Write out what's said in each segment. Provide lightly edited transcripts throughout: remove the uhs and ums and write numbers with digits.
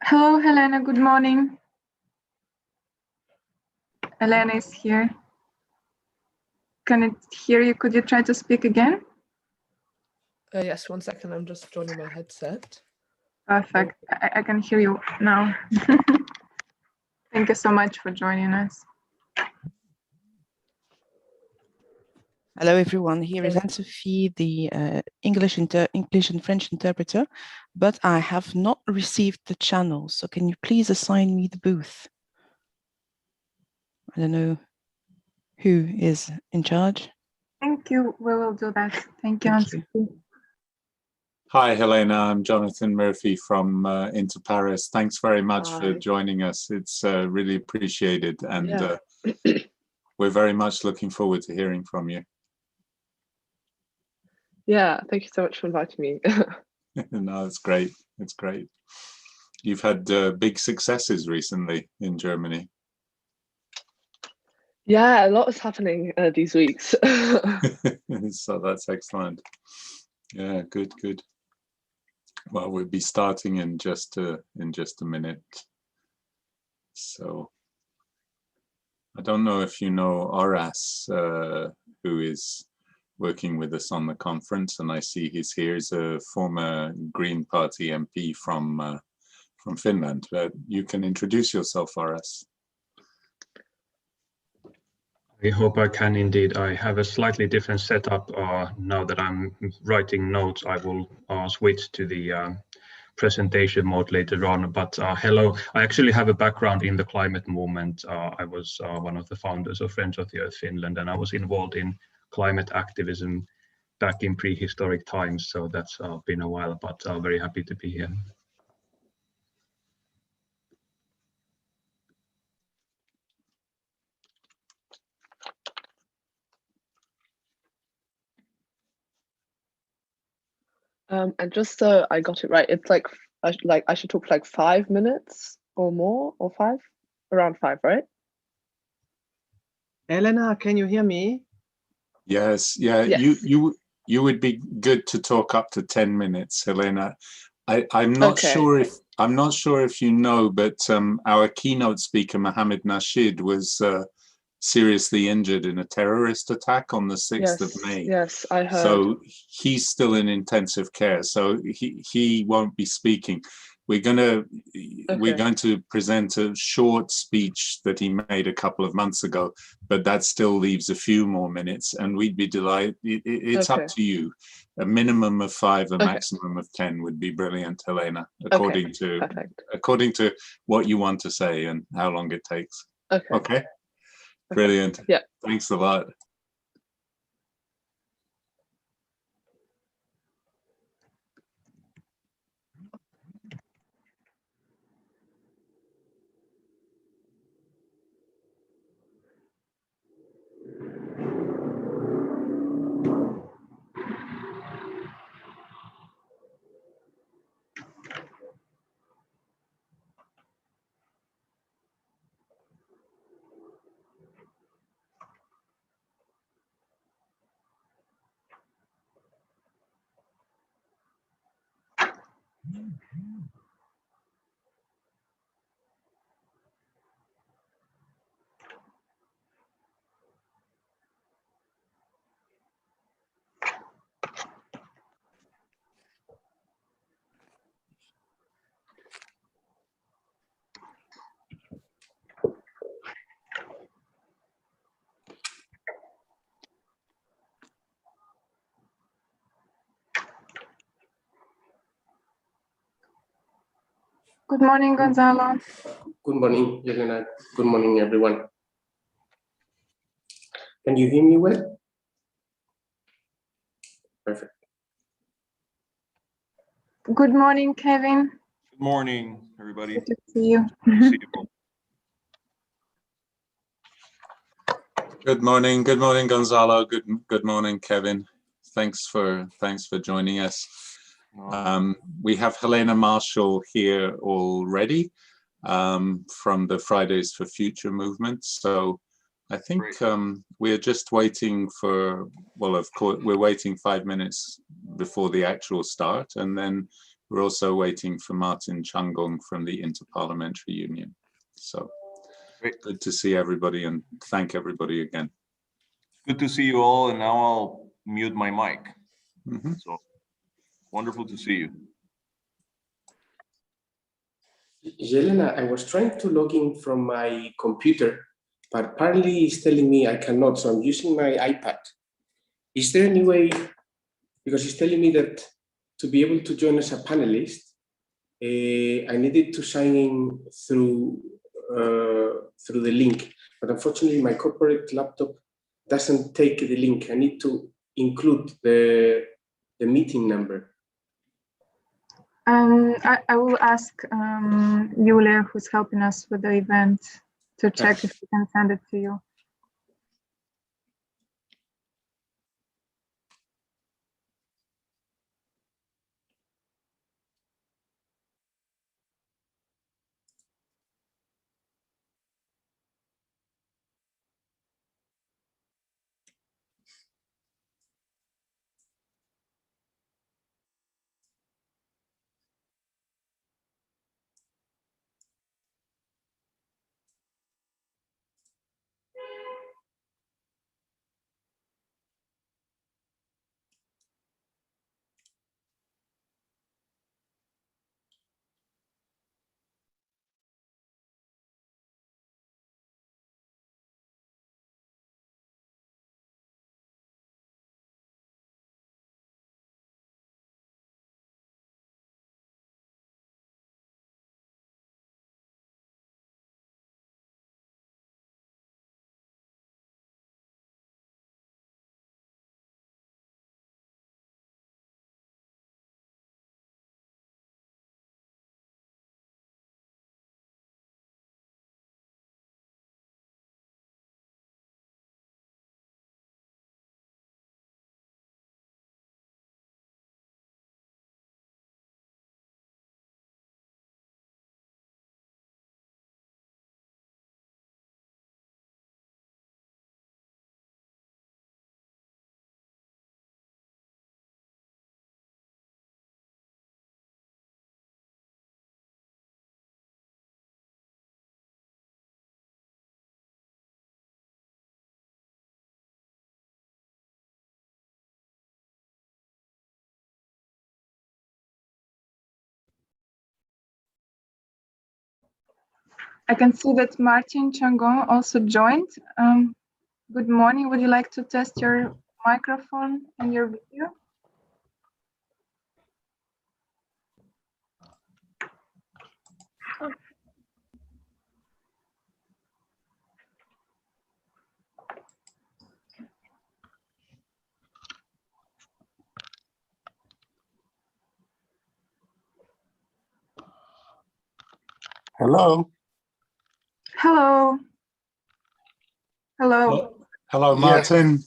Hello, Helena. Good morning. Helena is here. Can it hear you? Could you try to speak again? Yes, 1 second. I'm just joining my headset. Perfect. I can hear you now. Thank you so much for joining us. Hello, everyone. Here is Anne-Sophie, the English and French interpreter, but I have not received the channel. So can you please assign me the booth? I don't know who is in charge. Thank you. We will do that. Thank you, Anne-Sophie. Hi, Helena. I'm Jonathan Murphy from Inter Paris. Thanks very much for joining us. It's really appreciated, and we're very much looking forward to hearing from you. Yeah, thank you so much for inviting me. No, it's great. It's great. You've had big successes recently in Germany. Yeah, a lot is happening these weeks. So that's excellent. Yeah, good, good. Well, we'll be starting in just a minute. So I don't know if you know Oras, who is working with us on the conference, and I see he's here. He's a former Green Party MP from Finland. You can introduce yourself, Oras. I hope I can indeed. I have a slightly different setup now that I'm writing notes. I will switch to the presentation mode later on. But hello, I actually have a background in the climate movement. I was one of the founders of Friends of the Earth Finland, and I was involved in climate activism back in prehistoric times. So that's been a while, but very happy to be here. And just so I got it right, it's like I should talk for like 5 minutes or more, or around 5, right? Elena, can you hear me? Yes, yeah. Yes. You would be good to talk up to 10 minutes, Helena. I'm not sure if you know, but our keynote speaker Mohamed Nasheed was seriously injured in a terrorist attack on the 6th of May. Yes, I heard. So he's still in intensive care, so he won't be speaking. We're going to present a short speech that he made a couple of months ago, but that still leaves a few more minutes, and we'd be delighted. It's up to you. A minimum of 5, a maximum of 10 would be brilliant, Helena, according to what you want to say and how long it takes. Okay? Brilliant. Yeah. Thanks a lot. Good morning, Gonzalo. Good morning, Elena. Good morning, everyone. Can you hear me well? Perfect. Good morning, Kevin. Good morning, everybody. Good to see you. Good morning, Gonzalo. Good morning, Kevin. Thanks for joining us. We have Helena Marshall here already from the Fridays for Future movement. So I think we're just waiting for, well, of course, we're waiting 5 minutes before the actual start, and then we're also waiting for Martin Chungong from the Interparliamentary Union. So Great. good to see everybody and thank everybody again. Good to see you all, and now I'll mute my mic. Mhm. So wonderful to see you. Jelena, I was trying to log in from my computer, but apparently it's telling me I cannot, so I'm using my iPad. Is there any way, because it's telling me that to be able to join as a panelist, I needed to sign in through the link, but unfortunately my corporate laptop doesn't take the link. I need to include the meeting number. I will ask Yulia, who's helping us with the event, to check if we can send it to you. I can see that Martin Chungong also joined. Good morning. Would you like to test your microphone and your video? Hello. Hello. Hello. Hello, Yes. Martin.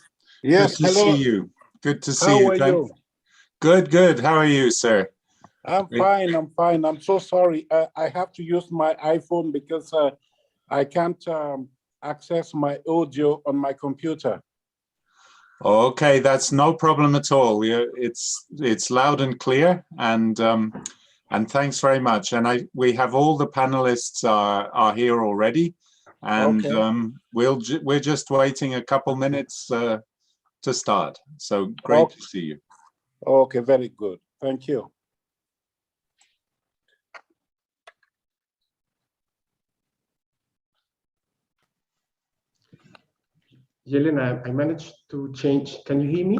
Yes. Good to Hello. see you. Good to see How you. are you? Good, good. How are you, sir? I'm fine. I'm fine. I'm so sorry. I have to use my iPhone because I can't access my audio on my computer. Okay, that's no problem at all. It's loud and clear, and thanks very much. And we have all the panelists are here already, and Okay. we're just waiting a couple minutes to start. So great to see you. Okay, very good. Thank you. Jelena, I managed to change. Can you hear me?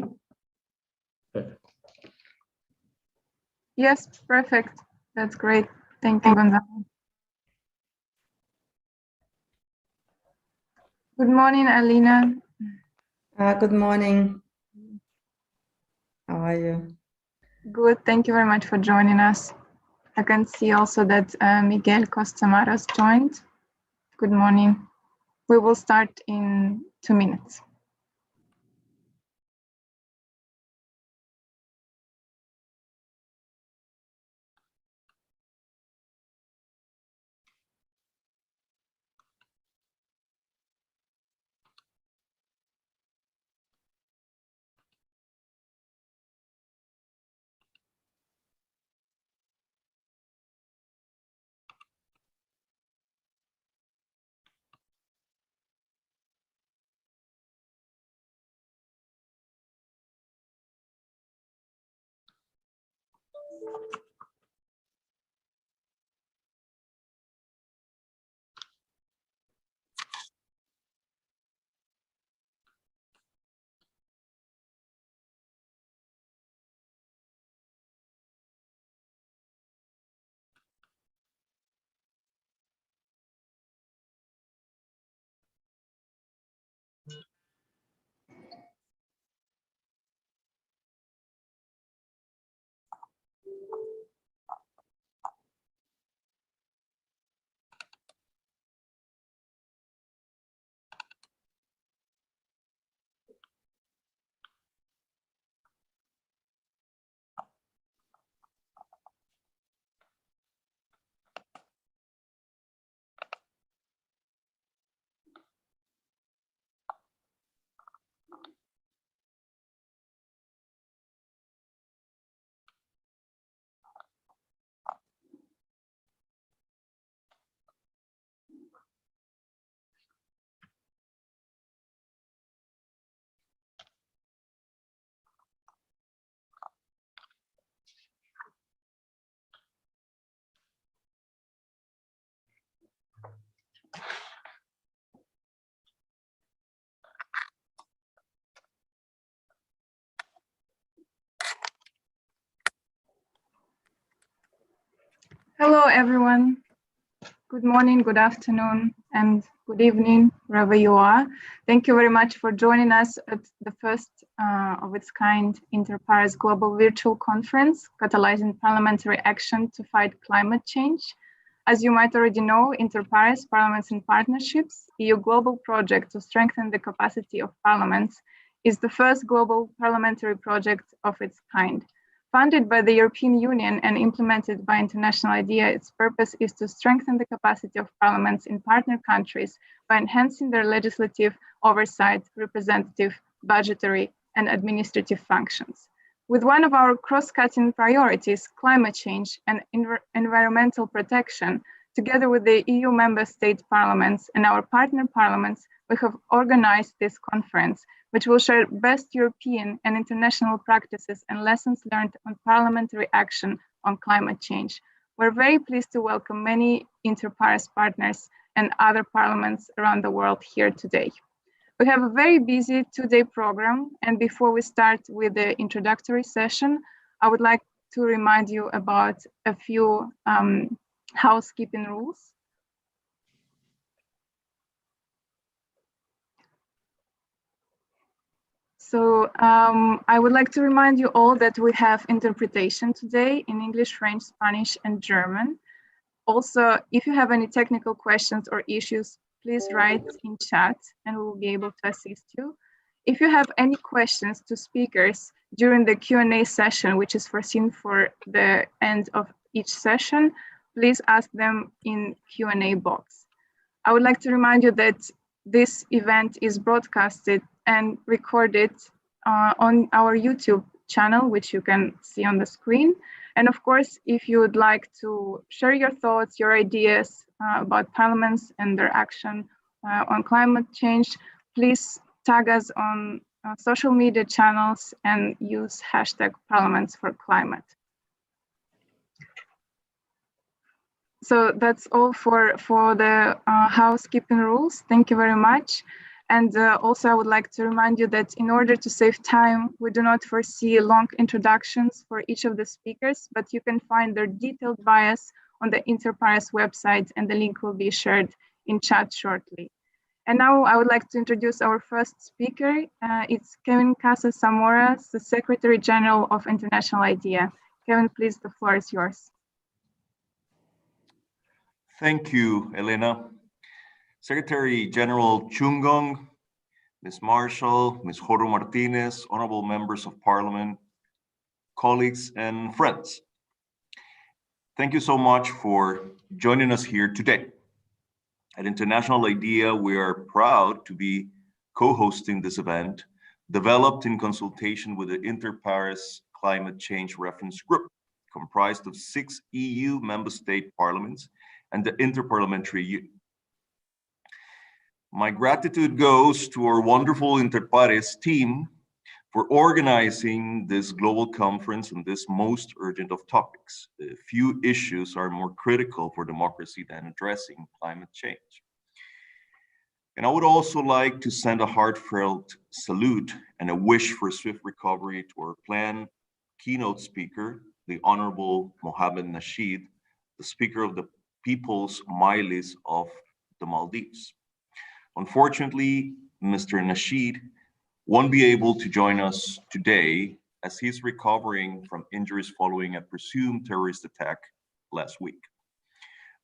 Perfect. Yes, perfect. That's great. Thank you, Gonzalo. Good morning, Alina. Good morning. How are you? Good. Thank you very much for joining us. I can see also that Miguel Costamaras joined. Good morning. We will start in 2 minutes. Hello, everyone. Good morning, good afternoon, and good evening, wherever you are. Thank you very much for joining us at the first of its kind Inter-Pares Global Virtual Conference, Catalyzing Parliamentary Action to Fight Climate Change. As you might already know, Inter-Pares Parliaments and Partnerships, EU global project to strengthen the capacity of parliaments, is the first global parliamentary project of its kind. Funded by the European Union and implemented by International IDEA, its purpose is to strengthen the capacity of parliaments in partner countries by enhancing their legislative, oversight, representative, budgetary, and administrative functions. With one of our cross-cutting priorities, climate change and environmental protection, together with the EU member state parliaments and our partner parliaments, we have organized this conference, which will share best European and international practices and lessons learned on parliamentary action on climate change. We're very pleased to welcome many Inter-Pares partners and other parliaments around the world here today. We have a very busy two-day program, and before we start with the introductory session, I would like to remind you about a few housekeeping rules. So I would like to remind you all that we have interpretation today in English, French, Spanish, and German. Also, if you have any technical questions or issues, please write in chat and we will be able to assist you. If you have any questions to speakers during the Q&A session, which is foreseen for the end of each session, please ask them in Q&A box. I would like to remind you that this event is broadcasted and recorded on our YouTube channel, which you can see on the screen. And of course, if you would like to share your thoughts, your ideas about parliaments and their action on climate change, please tag us on social media channels and use #parliamentsforclimate. So that's all for the housekeeping rules. Thank you very much. And also I would like to remind you that in order to save time, we do not foresee long introductions for each of the speakers, but you can find their detailed bios on the Inter-Pares website, and the link will be shared in chat shortly. And now I would like to introduce our first speaker. It's Kevin Casas Zamora, the Secretary General of International IDEA. Kevin, please, the floor is yours. Thank you, Elena. Secretary General Chungong, Ms. Marshall, Ms. Joro Martinez, honorable members of Parliament, colleagues and friends. Thank you so much for joining us here today. At International IDEA, we are proud to be co-hosting this event, developed in consultation with the Inter-Pares Climate Change Reference Group, comprised of 6 EU member state parliaments and the Interparliamentary Union. My gratitude goes to our wonderful Inter-Pares team for organizing this global conference on this most urgent of topics. Few issues are more critical for democracy than addressing climate change. And I would also like to send a heartfelt salute and a wish for swift recovery to our planned keynote speaker, the Honorable Mohamed Nasheed, the Speaker of the People's Majlis of the Maldives. Unfortunately, Mr. Nasheed won't be able to join us today as he's recovering from injuries following a presumed terrorist attack last week.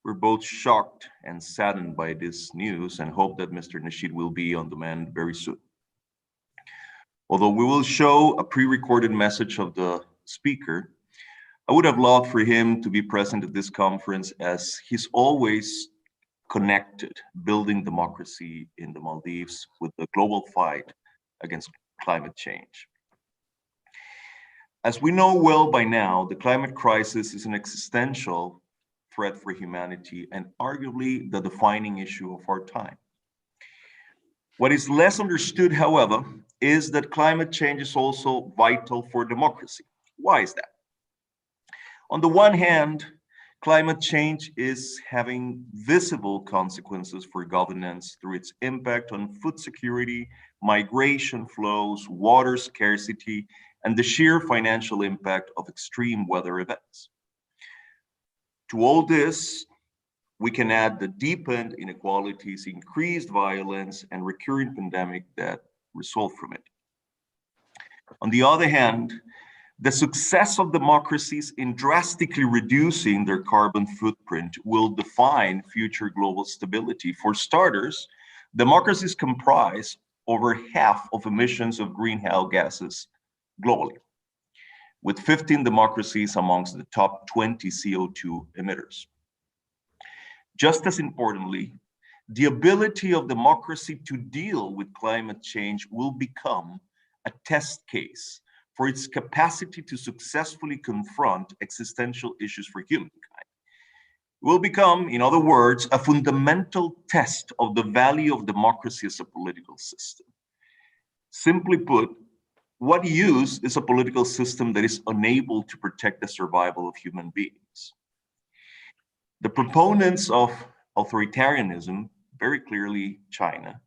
We're both shocked and saddened by this news and hope that Mr. Nasheed will be on demand very soon. Although we will show a pre-recorded message of the speaker, I would have loved for him to be present at this conference as he's always connected building democracy in the Maldives with the global fight against climate change. As we know well by now, the climate crisis is an existential threat for humanity and arguably the defining issue of our time. What is less understood, however, is that climate change is also vital for democracy. Why is that? On the one hand, climate change is having visible consequences for governance through its impact on food security, migration flows, water scarcity, and the sheer financial impact of extreme weather events. To all this, we can add the deepened inequalities, increased violence, and recurring pandemic that result from it. On the other hand, the success of democracies in drastically reducing their carbon footprint will define future global stability. For starters, democracies comprise over half of emissions of greenhouse gases globally, with 15 democracies amongst the top 20 CO2 emitters. Just as importantly, the ability of democracy to deal with climate change will become a test case for its capacity to successfully confront existential issues for humankind. It will become, in other words, a fundamental test of the value of democracy as a political system. Simply put, what use is a political system that is unable to protect the survival of human beings? The proponents of authoritarianism, very clearly China,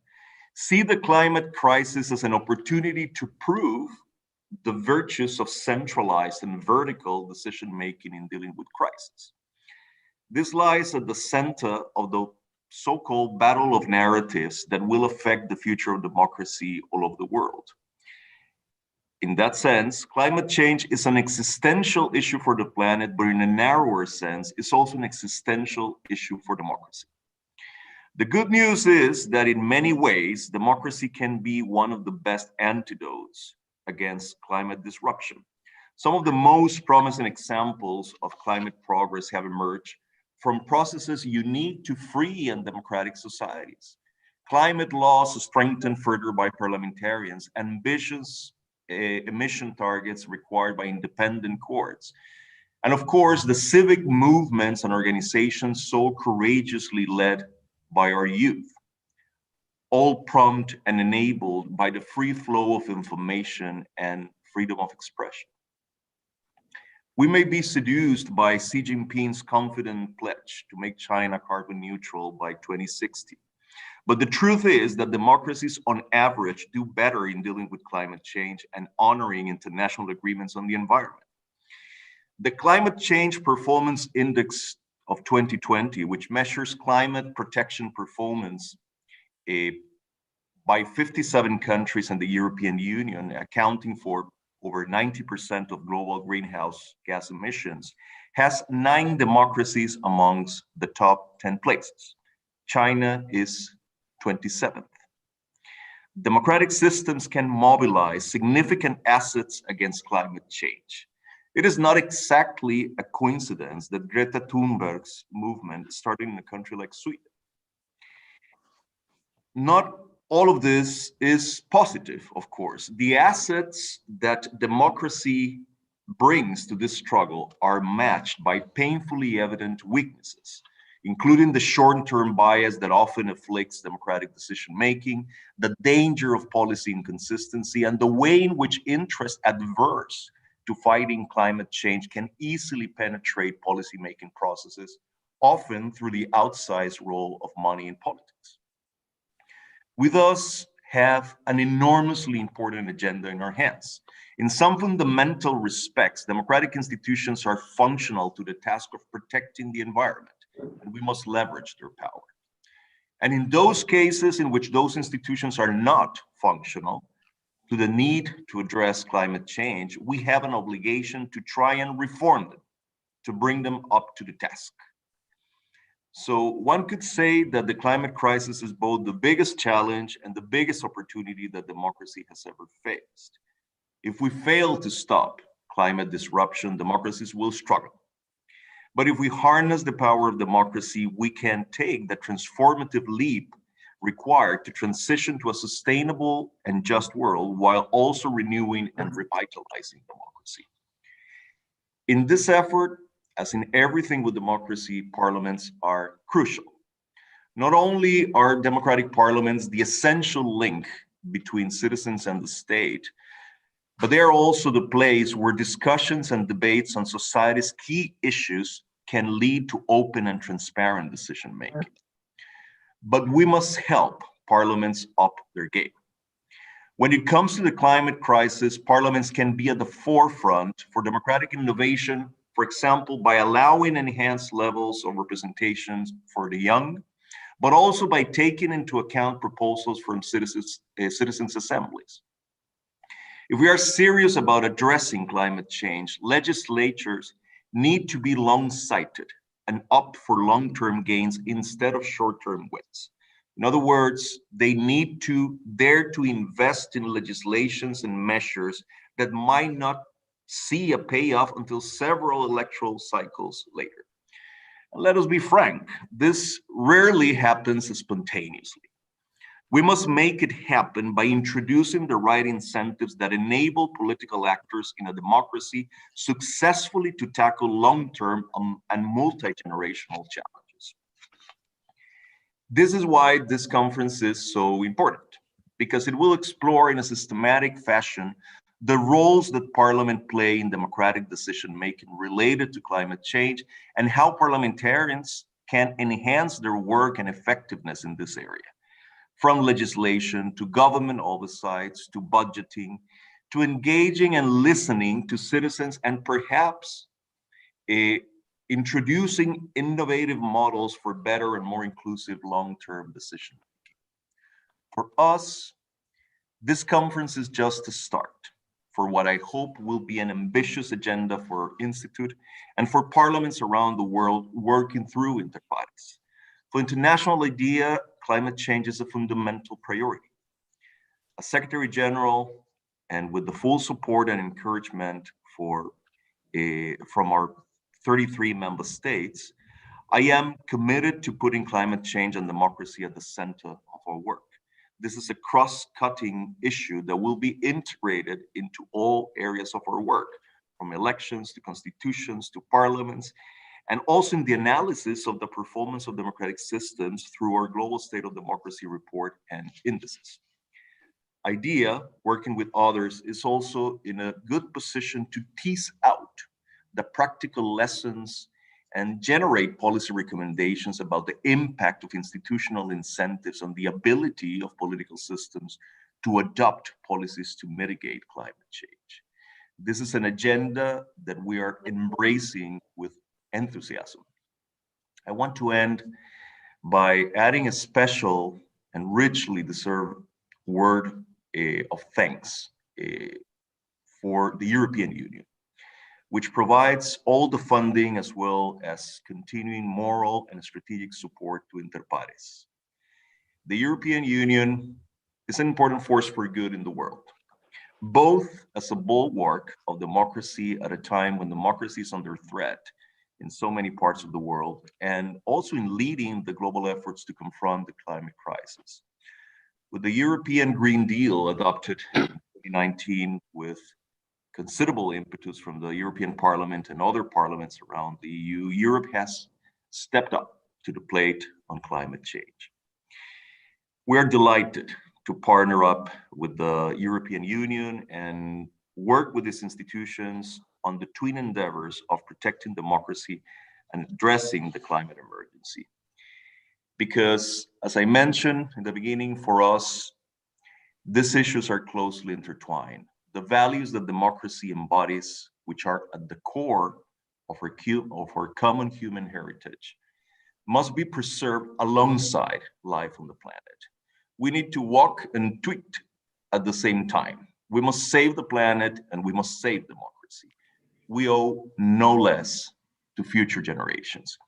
see the climate crisis as an opportunity to prove the virtues of centralized and vertical decision-making in dealing with crisis. This lies at the center of the so-called battle of narratives that will affect the future of democracy all over the world. In that sense, climate change is an existential issue for the planet, but in a narrower sense, it's also an existential issue for democracy. The good news is that in many ways, democracy can be one of the best antidotes against climate disruption. Some of the most promising examples of climate progress have emerged from processes unique to free and democratic societies. Climate laws strengthened further by parliamentarians, ambitious emission targets required by independent courts. And of course, the civic movements and organizations so courageously led by our youth, all prompt and enabled by the free flow of information and freedom of expression. We may be seduced by Xi Jinping's confident pledge to make China carbon neutral by 2060. But the truth is that democracies on average do better in dealing with climate change and honoring international agreements on the environment. The Climate Change Performance Index of 2020, which measures climate protection performance by 57 countries in the European Union, accounting for over 90% of global greenhouse gas emissions, has 9 democracies amongst the top 10 places. China is 27th. Democratic systems can mobilize significant assets against climate change. It is not exactly a coincidence that Greta Thunberg's movement started in a country like Sweden. Not all of this is positive, of course. The assets that democracy brings to this struggle are matched by painfully evident weaknesses. including the short-term bias that often afflicts democratic decision-making, the danger of policy inconsistency, and the way in which interests adverse to fighting climate change can easily penetrate policy-making processes, often through the outsized role of money in politics. We thus have an enormously important agenda in our hands. In some fundamental respects, democratic institutions are functional to the task of protecting the environment, and we must leverage their power. And in those cases in which those institutions are not functional to the need to address climate change, we have an obligation to try and reform them, to bring them up to the task. So one could say that the climate crisis is both the biggest challenge and the biggest opportunity that democracy has ever faced. If we fail to stop climate disruption, democracies will struggle. But if we harness the power of democracy, we can take the transformative leap required to transition to a sustainable and just world while also renewing and revitalizing democracy. In this effort, as in everything with democracy, parliaments are crucial. Not only are democratic parliaments the essential link between citizens and the state, but they are also the place where discussions and debates on society's key issues can lead to open and transparent decision-making. But we must help parliaments up their game. When it comes to the climate crisis, parliaments can be at the forefront for democratic innovation, for example, by allowing enhanced levels of representations for the young, but also by taking into account proposals from citizens' assemblies. If we are serious about addressing climate change, legislatures need to be long-sighted and up for long-term gains instead of short-term wins. In other words, they need to dare to invest in legislations and measures that might not see a payoff until several electoral cycles later. And let us be frank, this rarely happens spontaneously. We must make it happen by introducing the right incentives that enable political actors in a democracy successfully to tackle long-term and multi-generational challenges. This is why this conference is so important, because it will explore in a systematic fashion the roles that Parliament play in democratic decision-making related to climate change and how parliamentarians can enhance their work and effectiveness in this area. From legislation to government oversights to budgeting, to engaging and listening to citizens and perhaps introducing innovative models for better and more inclusive long-term decision-making. For us, this conference is just a start for what I hope will be an ambitious agenda for our institute and for parliaments around the world working through inter pares. For international IDEA, climate change is a fundamental priority. As Secretary General, and with the full support and encouragement from our 33 member states, I am committed to putting climate change and democracy at the center of our work. This is a cross-cutting issue that will be integrated into all areas of our work, from elections to constitutions to parliaments, and also in the analysis of the performance of democratic systems through our Global State of Democracy report and indices. IDEA, working with others, is also in a good position to tease out the practical lessons and generate policy recommendations about the impact of institutional incentives on the ability of political systems to adopt policies to mitigate climate change. This is an agenda that we are embracing with enthusiasm. I want to end by adding a special and richly deserved word of thanks for the European Union, which provides all the funding as well as continuing moral and strategic support to inter pares. The European Union is an important force for good in the world, both as a bulwark of democracy at a time when democracy is under threat in so many parts of the world, and also in leading the global efforts to confront the climate crisis. With the European Green Deal adopted in 2019 with considerable impetus from the European Parliament and other parliaments around the EU, Europe has stepped up to the plate on climate change. We're delighted to partner up with the European Union and work with these institutions on the twin endeavors of protecting democracy and addressing the climate emergency. Because, as I mentioned in the beginning, for us, these issues are closely intertwined. The values that democracy embodies, which are at the core of our common human heritage, must be preserved alongside life on the planet. We need to walk and tweet at the same time. We must save the planet and we must save democracy. We owe no less to future generations.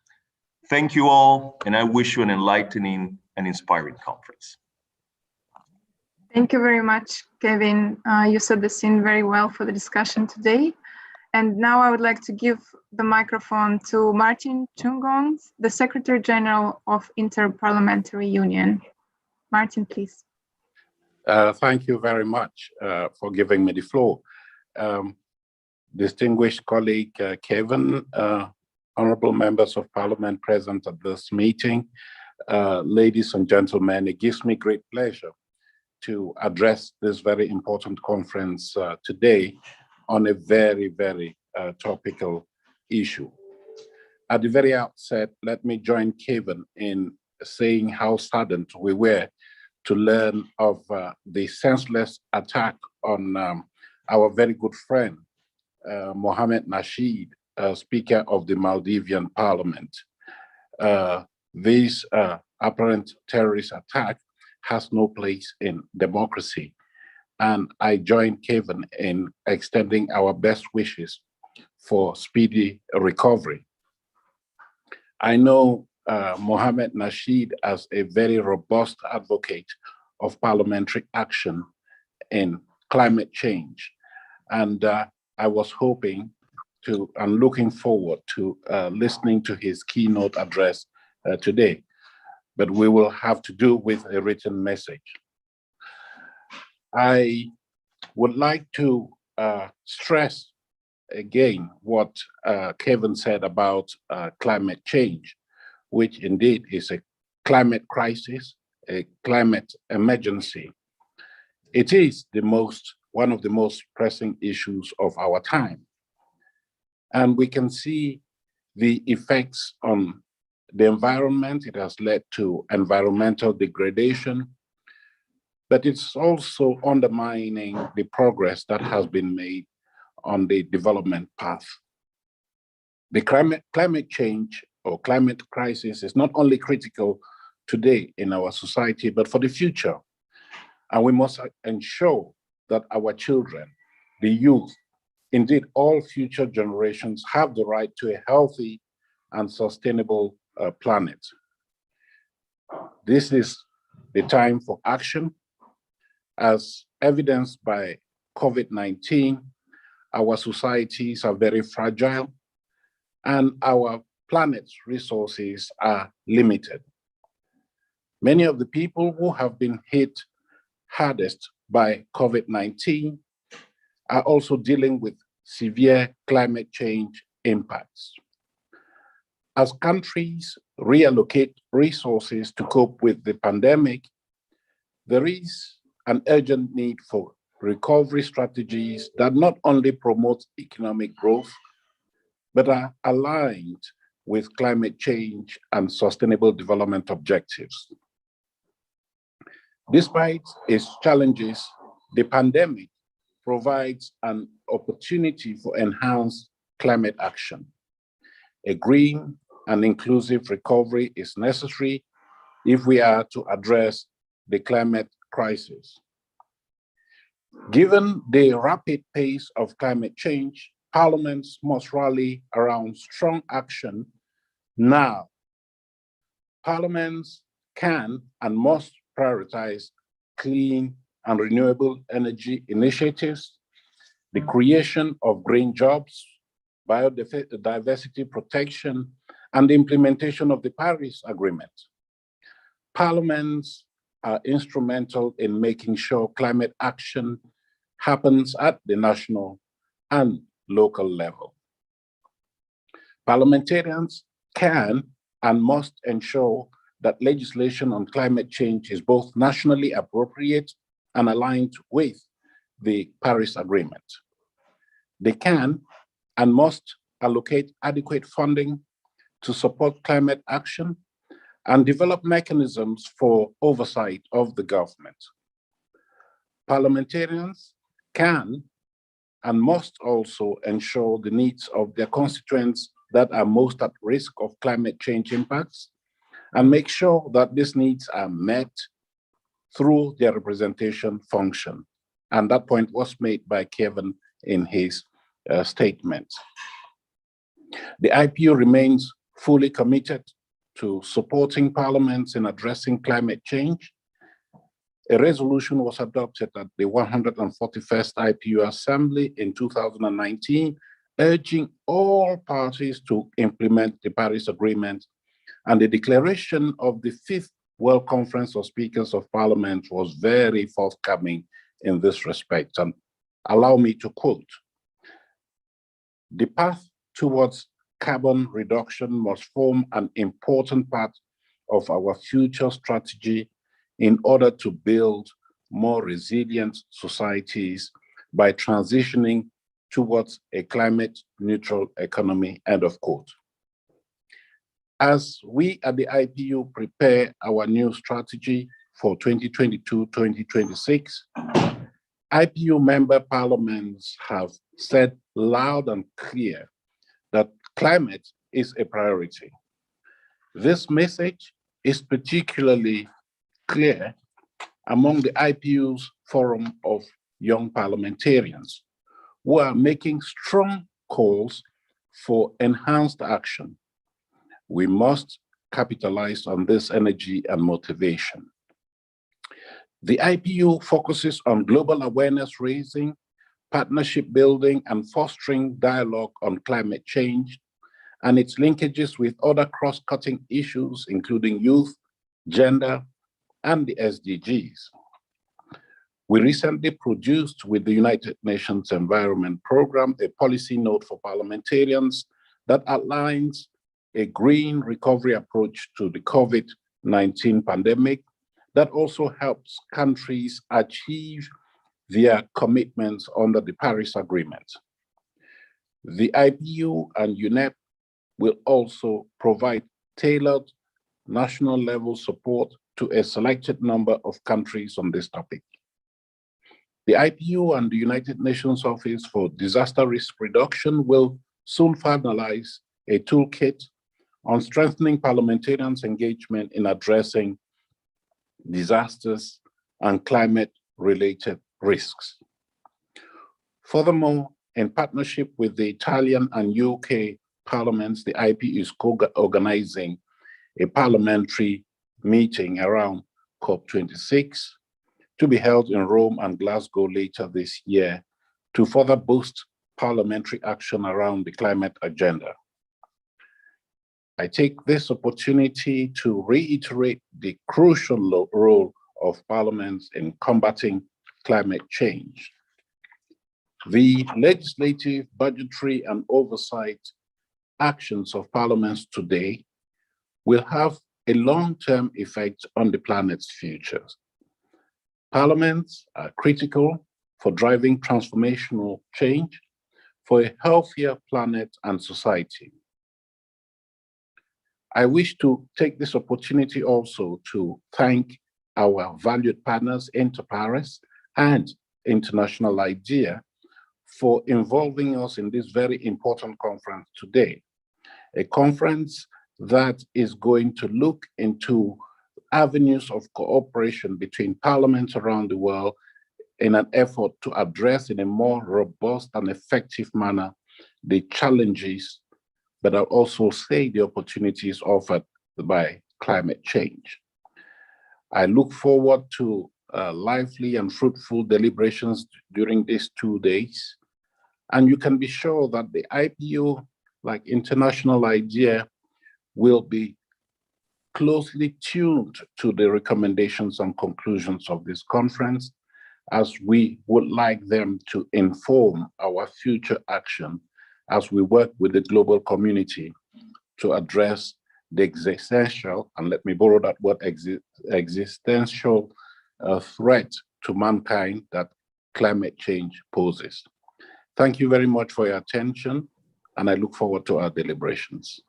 Thank you all, and I wish you an enlightening and inspiring conference. Thank you very much, Kevin. You set the scene very well for the discussion today. And now I would like to give the microphone to Martin Chungong, the Secretary General of Inter-Parliamentary Union. Martin, please. Thank you very much for giving me the floor. Distinguished colleague Kevin, honorable members of Parliament present at this meeting, ladies and gentlemen, it gives me great pleasure to address this very important conference today on a very, very topical issue. At the very outset, let me join Kevin in saying how saddened we were to learn of the senseless attack on our very good friend, Mohamed Nasheed, Speaker of the Maldivian Parliament. This apparent terrorist attack has no place in democracy. And I join Kevin in extending our best wishes for speedy recovery. I know Mohamed Nasheed as a very robust advocate of parliamentary action in climate change. And I was hoping to, and looking forward to listening to his keynote address today, but we will have to do with a written message. I would like to stress again what Kevin said about climate change, which indeed is a climate crisis, a climate emergency. It is one of the most pressing issues of our time. And we can see the effects on the environment. It has led to environmental degradation, but it's also undermining the progress that has been made on the development path. The climate change or climate crisis is not only critical today in our society, but for the future. And we must ensure that our children, the youth, indeed all future generations have the right to a healthy and sustainable planet. This is the time for action. As evidenced by COVID-19, our societies are very fragile and our planet's resources are limited. Many of the people who have been hit hardest by COVID-19 are also dealing with severe climate change impacts. As countries reallocate resources to cope with the pandemic, there is an urgent need for recovery strategies that not only promote economic growth, but are aligned with climate change and sustainable development objectives. Despite its challenges, the pandemic provides an opportunity for enhanced climate action. A green and inclusive recovery is necessary if we are to address the climate crisis. Given the rapid pace of climate change, parliaments must rally around strong action now. Parliaments can and must prioritize clean and renewable energy initiatives, the creation of green jobs, biodiversity protection, and the implementation of the Paris Agreement. Parliaments are instrumental in making sure climate action happens at the national and local level. Parliamentarians can and must ensure that legislation on climate change is both nationally appropriate and aligned with the Paris Agreement. They can and must allocate adequate funding to support climate action and develop mechanisms for oversight of the government. Parliamentarians can and must also ensure the needs of their constituents that are most at risk of climate change impacts and make sure that these needs are met through their representation function. And that point was made by Kevin in his statement. The IPU remains fully committed to supporting parliaments in addressing climate change. A resolution was adopted at the 141st IPU Assembly in 2019, urging all parties to implement the Paris Agreement, and the declaration of the 5th World Conference of Speakers of Parliament was very forthcoming in this respect. And allow me to quote, "The path towards carbon reduction must form an important part of our future strategy in order to build more resilient societies by transitioning towards a climate neutral economy," end of quote. As we at the IPU prepare our new strategy for 2022-2026, IPU member parliaments have said loud and clear that climate is a priority. This message is particularly clear among the IPU's Forum of Young Parliamentarians, who are making strong calls for enhanced action. We must capitalize on this energy and motivation. The IPU focuses on global awareness raising, partnership building, and fostering dialogue on climate change and its linkages with other cross-cutting issues, including youth, gender, and the SDGs. We recently produced with the United Nations Environment Programme a policy note for parliamentarians that outlines a green recovery approach to the COVID-19 pandemic that also helps countries achieve their commitments under the Paris Agreement. The IPU and UNEP will also provide tailored national level support to a selected number of countries on this topic. The IPU and the United Nations Office for Disaster Risk Reduction will soon finalize a toolkit on strengthening parliamentarians' engagement in addressing disasters and climate-related risks. Furthermore, in partnership with the Italian and UK parliaments, the IPU is co-organizing a parliamentary meeting around COP26 to be held in Rome and Glasgow later this year to further boost parliamentary action around the climate agenda. I take this opportunity to reiterate the crucial role of parliaments in combating climate change. The legislative, budgetary, and oversight actions of parliaments today will have a long-term effect on the planet's future. Parliaments are critical for driving transformational change for a healthier planet and society. I wish to take this opportunity also to thank our valued partners, Inter-Pares and International IDEA, for involving us in this very important conference today. A conference that is going to look into avenues of cooperation between parliaments around the world in an effort to address in a more robust and effective manner the challenges, but I'll also say the opportunities offered by climate change. I look forward to lively and fruitful deliberations during these 2 days. And you can be sure that the IPU, like International IDEA, will be closely tuned to the recommendations and conclusions of this conference, as we would like them to inform our future action as we work with the global community to address the existential, and let me borrow that word, existential threat to mankind that climate change poses. Thank you very much for your attention, and I look forward to our deliberations.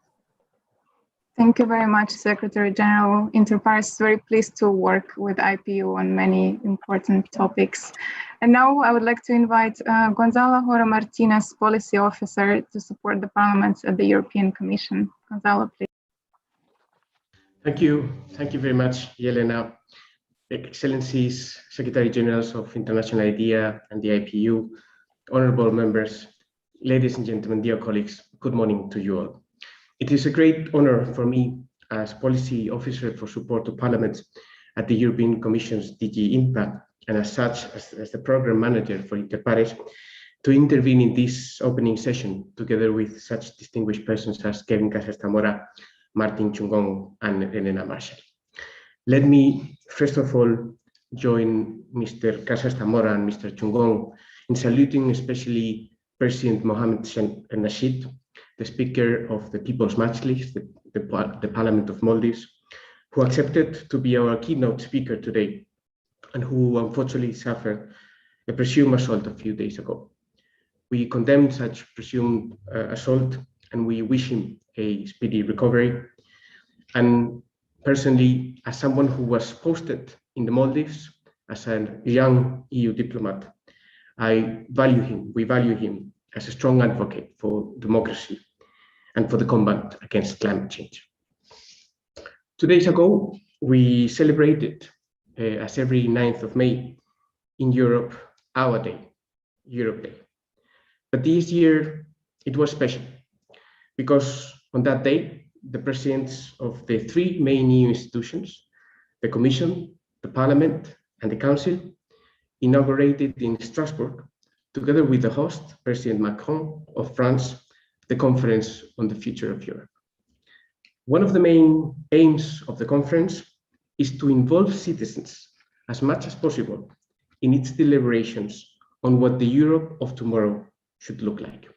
Thank you very much, Secretary General. Interpares is very pleased to work with IPU on many important topics. And now I would like to invite Gonzalo Jora Martinez, Policy Officer, to support the Parliament at the European Commission. Gonzalo, please. Thank you. Thank you very much, Yelena. Excellencies, Secretary Generals of International IDEA and the IPU, honorable members, ladies and gentlemen, dear colleagues, good morning to you all. It is a great honor for me as Policy Officer for Support to Parliament at the European Commission's DG Impact, and as such, as the Program Manager for Interpares, to intervene in this opening session together with such distinguished persons as Kevin Casas, Martin Chungong, and Elena Marshall. Let me, first of all, join Mr. Casas and Mr. Chungong in saluting especially President Mohamed Nasheed, the Speaker of the People's Majlis, the Parliament of Maldives, who accepted to be our keynote speaker today and who unfortunately suffered a presumed assault a few days ago. We condemn such presumed assault and we wish him a speedy recovery. And personally, as someone who was posted in the Maldives as a young EU diplomat, we value him as a strong advocate for democracy and for the combat against climate change. 2 days ago, we celebrated, as every 9th of May in Europe, our day, Europe Day. But this year, it was special because on that day, the presidents of the 3 main EU institutions, the Commission, the Parliament, and the Council, inaugurated in Strasbourg, together with the host, President Macron of France, the Conference on the Future of Europe. One of the main aims of the conference is to involve citizens as much as possible in its deliberations on what the Europe of tomorrow should look like.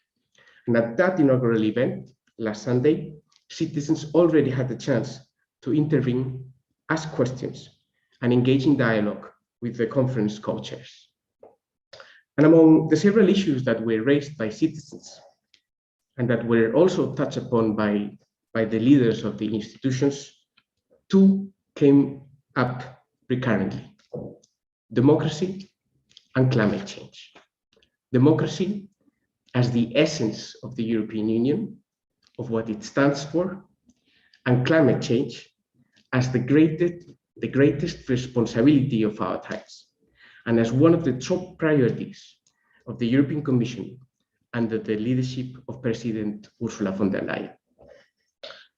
And at that inaugural event, last Sunday, citizens already had the chance to intervene, ask questions, and engage in dialogue with the conference co-chairs. And among the several issues that were raised by citizens and that were also touched upon by the leaders of the institutions, 2 came up recurrently: democracy and climate change. Democracy as the essence of the European Union, of what it stands for, and climate change as the greatest responsibility of our times, and as one of the top priorities of the European Commission under the leadership of President Ursula von der Leyen.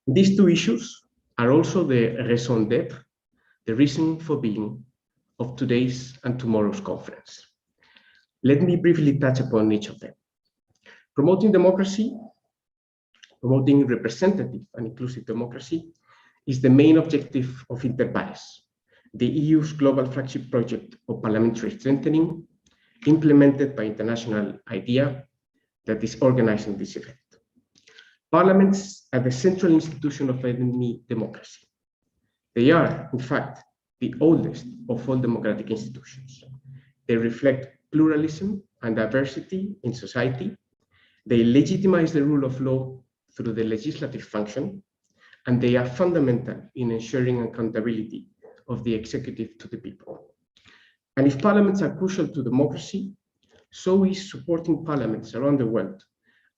These 2 issues are also the raison d'être, the reason for being of today's and tomorrow's conference. Let me briefly touch upon each of them. Promoting democracy, promoting representative and inclusive democracy is the main objective of Interpares, the EU's global flagship project of parliamentary strengthening, implemented by International IDEA, that is organizing this event. Parliaments are the central institution of any democracy. They are, in fact, the oldest of all democratic institutions. They reflect pluralism and diversity in society. They legitimize the rule of law through the legislative function, and they are fundamental in ensuring accountability of the executive to the people. And if parliaments are crucial to democracy, so is supporting parliaments around the world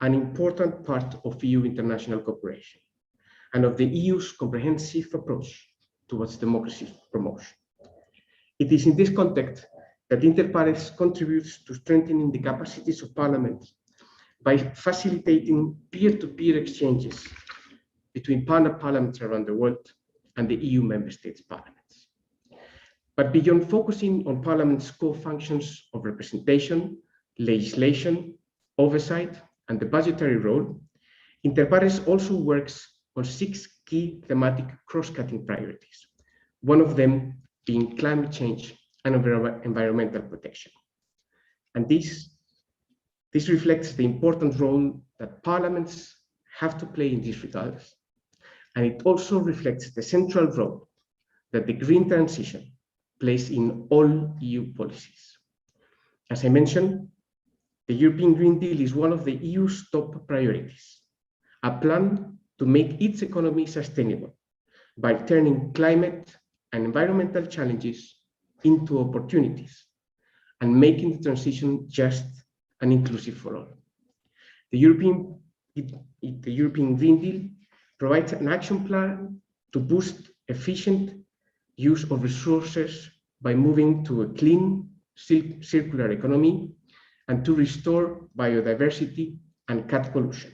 an important part of EU international cooperation and of the EU's comprehensive approach towards democracy promotion. It is in this context that Interpares contributes to strengthening the capacities of parliaments by facilitating peer-to-peer exchanges between partner parliaments around the world and the EU member states' parliaments. But beyond focusing on parliaments' core functions of representation, legislation, oversight, and the budgetary role, Interpares also works on 6 key thematic cross-cutting priorities, one of them being climate change and environmental protection. And this reflects the important role that parliaments have to play in these regards, And it also reflects the central role that the green transition plays in all EU policies. As I mentioned, the European Green Deal is one of the EU's top priorities, a plan to make its economy sustainable by turning climate and environmental challenges into opportunities and making the transition just and inclusive for all. The European Green Deal provides an action plan to boost efficient use of resources by moving to a clean, circular economy and to restore biodiversity and cut pollution.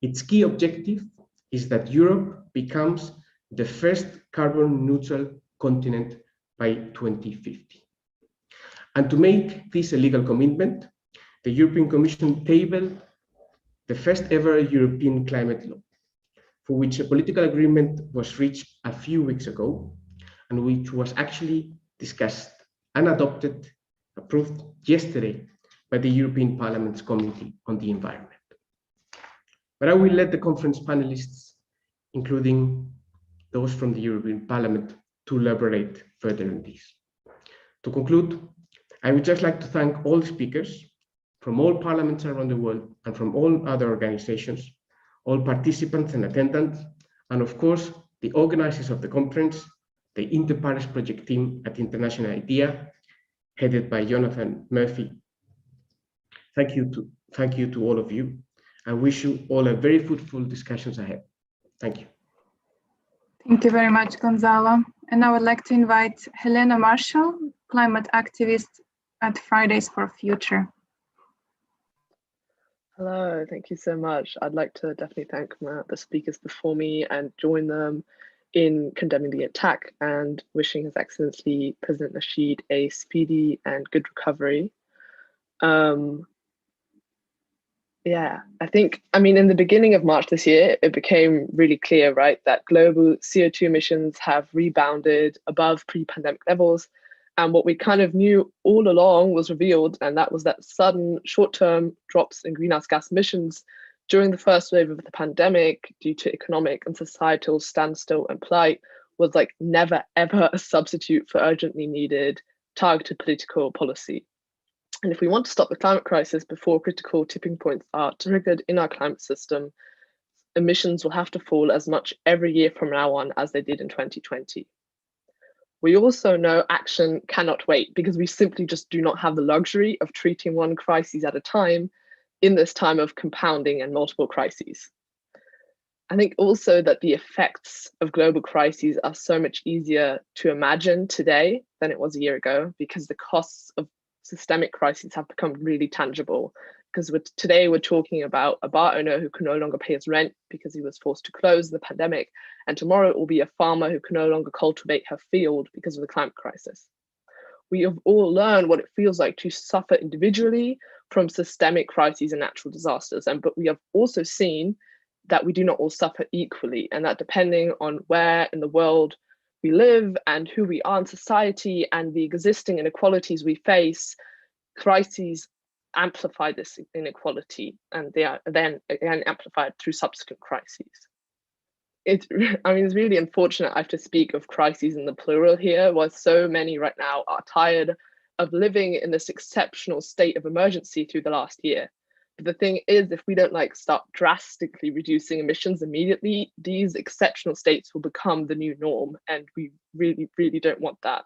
Its key objective is that Europe becomes the first carbon neutral continent by 2050. And to make this a legal commitment, the European Commission tabled the first ever European climate law, for which a political agreement was reached a few weeks ago, and which was actually discussed and approved yesterday by the European Parliament's Committee on the Environment. But I will let the conference panelists, including those from the European Parliament, to elaborate further on this. To conclude, I would just like to thank all speakers from all parliaments around the world and from all other organizations, all participants and attendants, and of course, the organizers of the conference, the Inter-Paris project team at International IDEA, headed by Jonathan Murphy. Thank you to all of you. I wish you all a very fruitful discussions ahead. Thank you. Thank you very much, Gonzalo. And I would like to invite Helena Marshall, climate activist at Fridays for Future. Hello, thank you so much. I'd like to definitely thank the speakers before me and join them in condemning the attack and wishing His Excellency President Nasheed a speedy and good recovery. Yeah, I mean, in the beginning of March this year, it became really clear, right, that global CO2 emissions have rebounded above pre-pandemic levels. And what we kind of knew all along was revealed, and that was that sudden short-term drops in greenhouse gas emissions during the first wave of the pandemic due to economic and societal standstill and plight was like never, ever a substitute for urgently needed targeted political policy. And if we want to stop the climate crisis before critical tipping points are triggered in our climate system, emissions will have to fall as much every year from now on as they did in 2020. We also know action cannot wait because we simply just do not have the luxury of treating one crisis at a time in this time of compounding and multiple crises. I think also that the effects of global crises are so much easier to imagine today than it was a year ago because the costs of systemic crises have become really tangible. Because today we're talking about a bar owner who can no longer pay his rent because he was forced to close in the pandemic. And tomorrow it will be a farmer who can no longer cultivate her field because of the climate crisis. We have all learned what it feels like to suffer individually from systemic crises and natural disasters. But we have also seen that we do not all suffer equally, and that depending on where in the world we live and who we are in society and the existing inequalities we face, crises amplify this inequality, and they are then again amplified through subsequent crises. It's really unfortunate I have to speak of crises in the plural here, while so many right now are tired of living in this exceptional state of emergency through the last year. But the thing is, if we don't start drastically reducing emissions immediately, these exceptional states will become the new norm, and we really, really don't want that.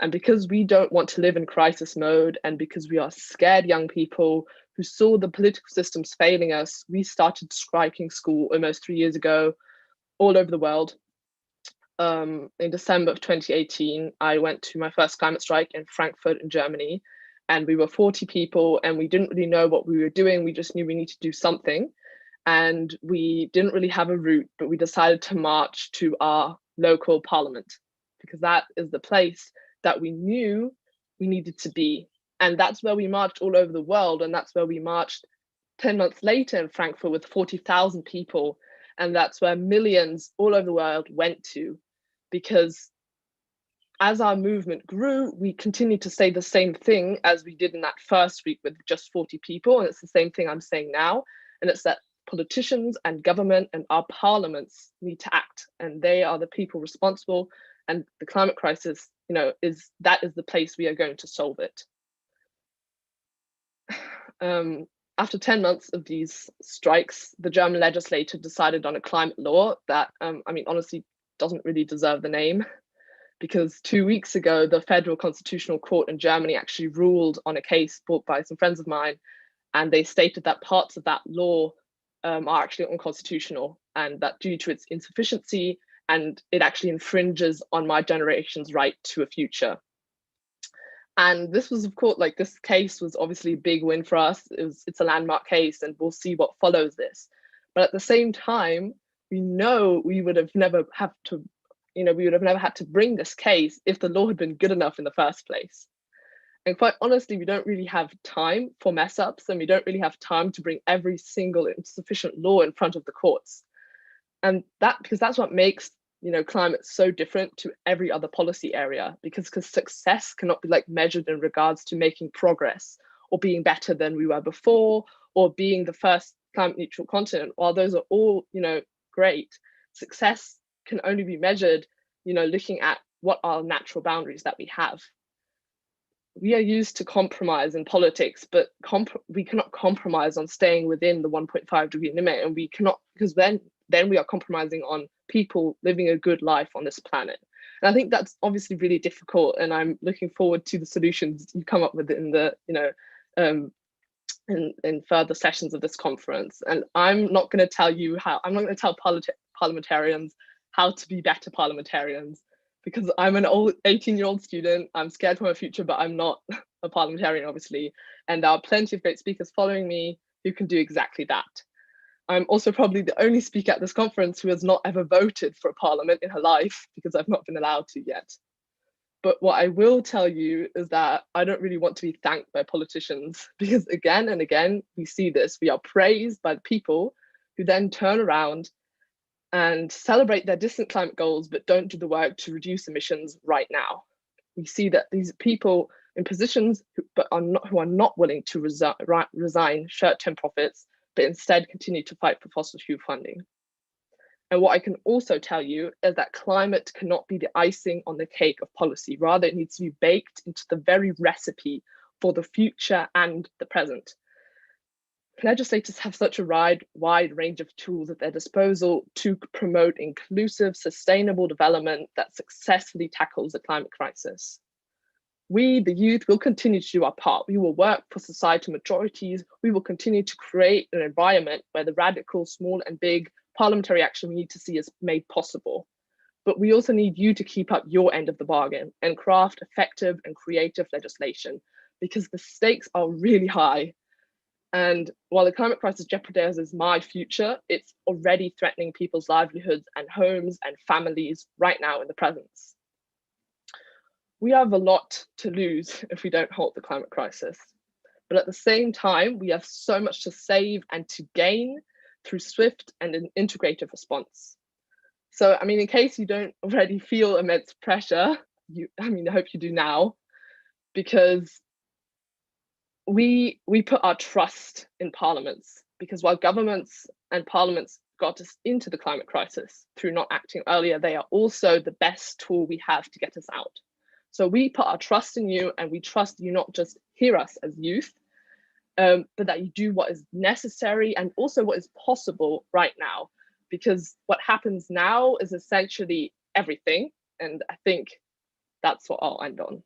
And because we don't want to live in crisis mode, and because we are scared young people who saw the political systems failing us, we started striking school almost 3 years ago all over the world. In December of 2018, I went to my first climate strike in Frankfurt in Germany, and we were 40 people and we didn't really know what we were doing. We just knew we need to do something. And we didn't really have a route, but we decided to march to our local parliament because that is the place that we knew we needed to be. And that's where we marched all over the world. And that's where we marched 10 months later in Frankfurt with 40,000 people. And that's where millions all over the world went to, because as our movement grew, we continued to say the same thing as we did in that first week with just 40 people. And it's the same thing I'm saying now. And it's that politicians and government and our parliaments need to act, and they are the people responsible. And the climate crisis, is the place we are going to solve it. After 10 months of these strikes, the German legislature decided on a climate law that, honestly, doesn't really deserve the name, because 2 weeks ago, the Federal Constitutional Court in Germany actually ruled on a case brought by some friends of mine, and they stated that parts of that law are actually unconstitutional, and that due to its insufficiency, and it actually infringes on my generation's right to a future. And this was, of course, this case was obviously a big win for us. It's a landmark case, and we'll see what follows this. But at the same time, we know we would have never had to bring this case if the law had been good enough in the first place. And quite honestly, we don't really have time for mess ups, and we don't really have time to bring every single insufficient law in front of the courts. And because that's what makes climate so different to every other policy area, because success cannot be measured in regards to making progress or being better than we were before or being the first climate neutral continent. While those are all great, success can only be measured looking at what are natural boundaries that we have. We are used to compromise in politics, but we cannot compromise on staying within the 1.5 degree limit, and we cannot, because then we are compromising on people living a good life on this planet. And I think that's obviously really difficult, and I'm looking forward to the solutions you come up with in the in further sessions of this conference. And I'm not going to tell parliamentarians how to be better parliamentarians, because I'm an old 18-year-old student. I'm scared for my future, but I'm not a parliamentarian, obviously. And there are plenty of great speakers following me who can do exactly that. I'm also probably the only speaker at this conference who has not ever voted for a parliament in her life, because I've not been allowed to yet. But what I will tell you is that I don't really want to be thanked by politicians, because again and again, we see this. We are praised by the people who then turn around and celebrate their distant climate goals, but don't do the work to reduce emissions right now. We see that these people in positions who are not willing to resign short-term profits, but instead continue to fight for fossil fuel funding. And what I can also tell you is that climate cannot be the icing on the cake of policy. Rather, it needs to be baked into the very recipe for the future and the present. Legislators have such a wide range of tools at their disposal to promote inclusive, sustainable development that successfully tackles the climate crisis. We, the youth, will continue to do our part. We will work for societal majorities. We will continue to create an environment where the radical, small and big parliamentary action we need to see is made possible. But we also need you to keep up your end of the bargain and craft effective and creative legislation, because the stakes are really high. And while the climate crisis jeopardizes my future, it's already threatening people's livelihoods and homes and families right now in the present. We have a lot to lose if we don't halt the climate crisis. But at the same time, we have so much to save and to gain through swift and an integrative response. So, in case you don't already feel immense pressure, I hope you do now, because we put our trust in parliaments, because while governments and parliaments got us into the climate crisis through not acting earlier, they are also the best tool we have to get us out. So we put our trust in you, and we trust you not just hear us as youth, but that you do what is necessary and also what is possible right now, because what happens now is essentially everything. And I think that's what I'll end on.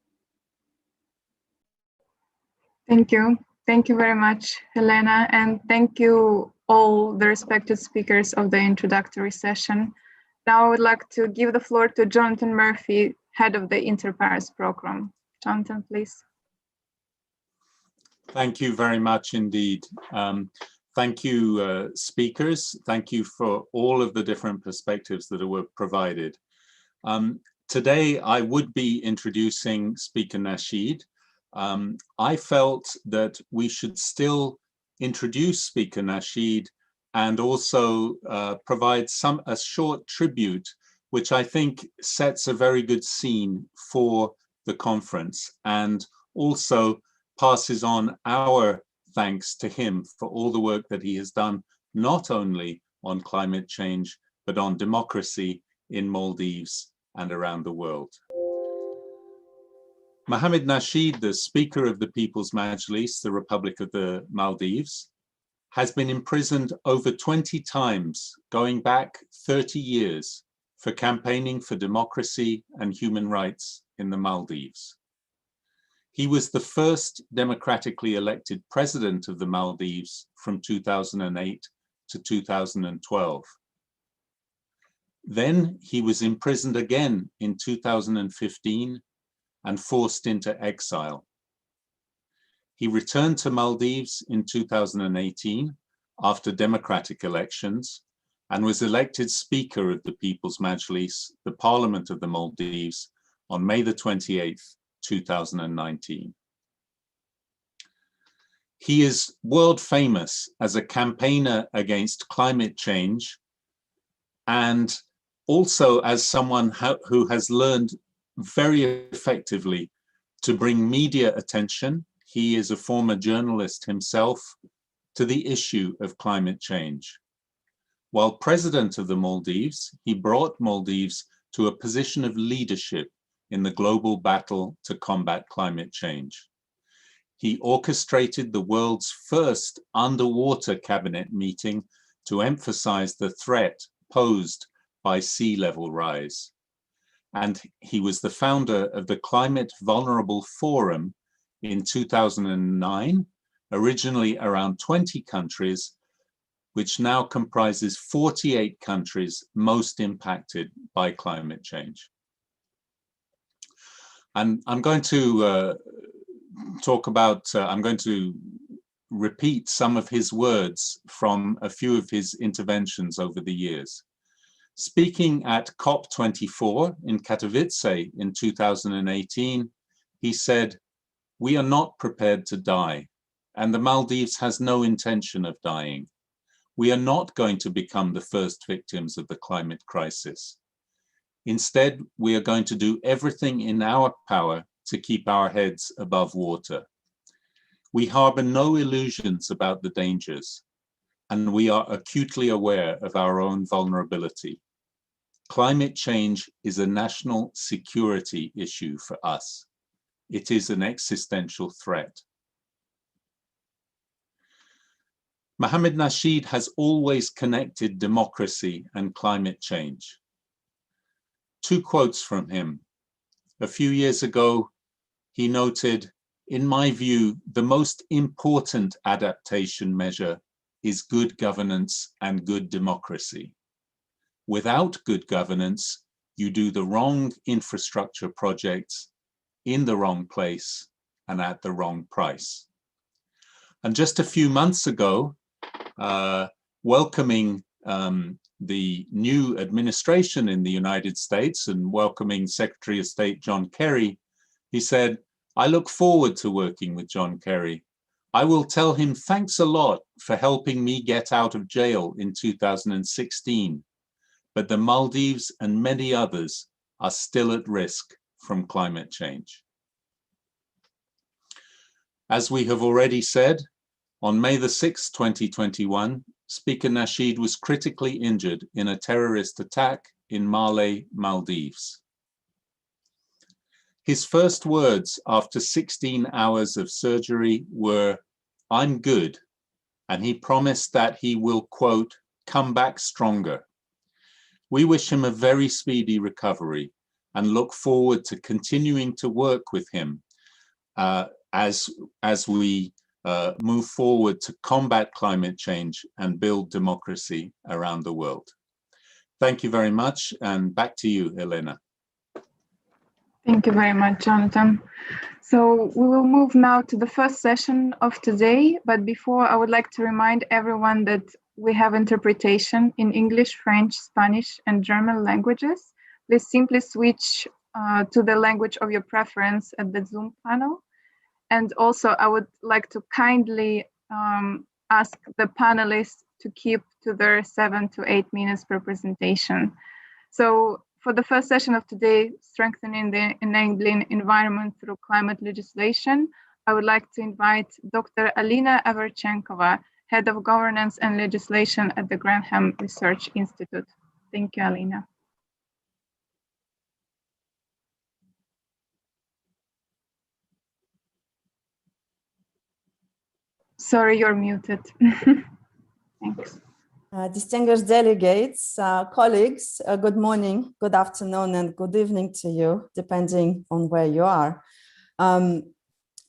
Thank you. Thank you very much, Helena. And thank you all the respected speakers of the introductory session. Now I would like to give the floor to Jonathan Murphy, head of the Inter-Paris program. Jonathan, please. Thank you very much indeed. Thank you, speakers. Thank you for all of the different perspectives that were provided. Today, I would be introducing Speaker Nasheed. I felt that we should still introduce Speaker Nasheed and also provide a short tribute, which I think sets a very good scene for the conference and also passes on our thanks to him for all the work that he has done not only on climate change, but on democracy in Maldives and around the world. Mohamed Nasheed, the Speaker of the People's Majlis, the Republic of the Maldives, has been imprisoned over 20 times, going back 30 years, for campaigning for democracy and human rights in the Maldives. He was the first democratically elected president of the Maldives from 2008 to 2012. Then he was imprisoned again in 2015 and forced into exile. He returned to Maldives in 2018 after democratic elections and was elected Speaker of the People's Majlis, the Parliament of the Maldives, on May the 28th, 2019. He is world famous as a campaigner against climate change and also as someone who has learned very effectively to bring media attention. He is a former journalist himself to the issue of climate change. While president of the Maldives, he brought Maldives to a position of leadership in the global battle to combat climate change. He orchestrated the world's first underwater cabinet meeting to emphasize the threat posed by sea level rise. And he was the founder of the Climate Vulnerable Forum in 2009, originally around 20 countries, which now comprises 48 countries most impacted by climate change. And I'm going to I'm going to repeat some of his words from a few of his interventions over the years. Speaking at COP24 in Katowice in 2018, he said, "We are not prepared to die, and the Maldives has no intention of dying. We are not going to become the first victims of the climate crisis. Instead, we are going to do everything in our power to keep our heads above water. We harbor no illusions about the dangers, and we are acutely aware of our own vulnerability. Climate change is a national security issue for us. It is an existential threat." Mohamed Nasheed has always connected democracy and climate change. Two quotes from him. A few years ago, he noted, "In my view, the most important adaptation measure is good governance and good democracy. Without good governance, you do the wrong infrastructure projects in the wrong place and at the wrong price." And just a few months ago, welcoming the new administration in the United States and welcoming Secretary of State John Kerry, he said, "I look forward to working with John Kerry. I will tell him thanks a lot for helping me get out of jail in 2016, but the Maldives and many others are still at risk from climate change." As we have already said, on May the 6th, 2021, Speaker Nasheed was critically injured in a terrorist attack in Malé, Maldives. His first words after 16 hours of surgery were, "I'm good," and he promised that he will, quote, "come back stronger." We wish him a very speedy recovery and look forward to continuing to work with him as we move forward to combat climate change and build democracy around the world. Thank you very much, and back to you, Elena. Thank you very much, Jonathan. So we will move now to the first session of today, but before, I would like to remind everyone that we have interpretation in English, French, Spanish, and German languages. Please simply switch to the language of your preference at the Zoom panel. And also, I would like to kindly ask the panelists to keep to their 7 to 8 minutes per presentation. So for the first session of today, Strengthening the Enabling Environment Through Climate Legislation, I would like to invite Dr. Alina Averchenkova, Head of Governance and Legislation at the Grantham Research Institute. Thank you, Alina. Sorry, you're muted. Thanks. Distinguished delegates, colleagues, good morning, good afternoon, and good evening to you, depending on where you are.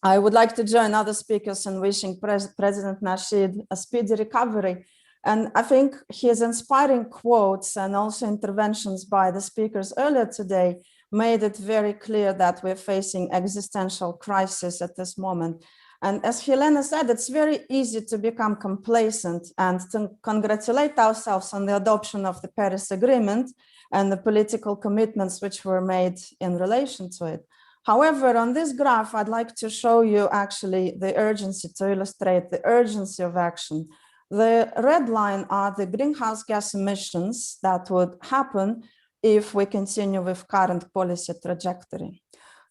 I would like to join other speakers in wishing President Nasheed a speedy recovery. And I think his inspiring quotes and also interventions by the speakers earlier today made it very clear that we're facing existential crisis at this moment. And as Helena said, it's very easy to become complacent and to congratulate ourselves on the adoption of the Paris Agreement and the political commitments which were made in relation to it. However, on this graph, I'd like to show you actually the urgency, to illustrate the urgency of action. The red line are the greenhouse gas emissions that would happen if we continue with current policy trajectory.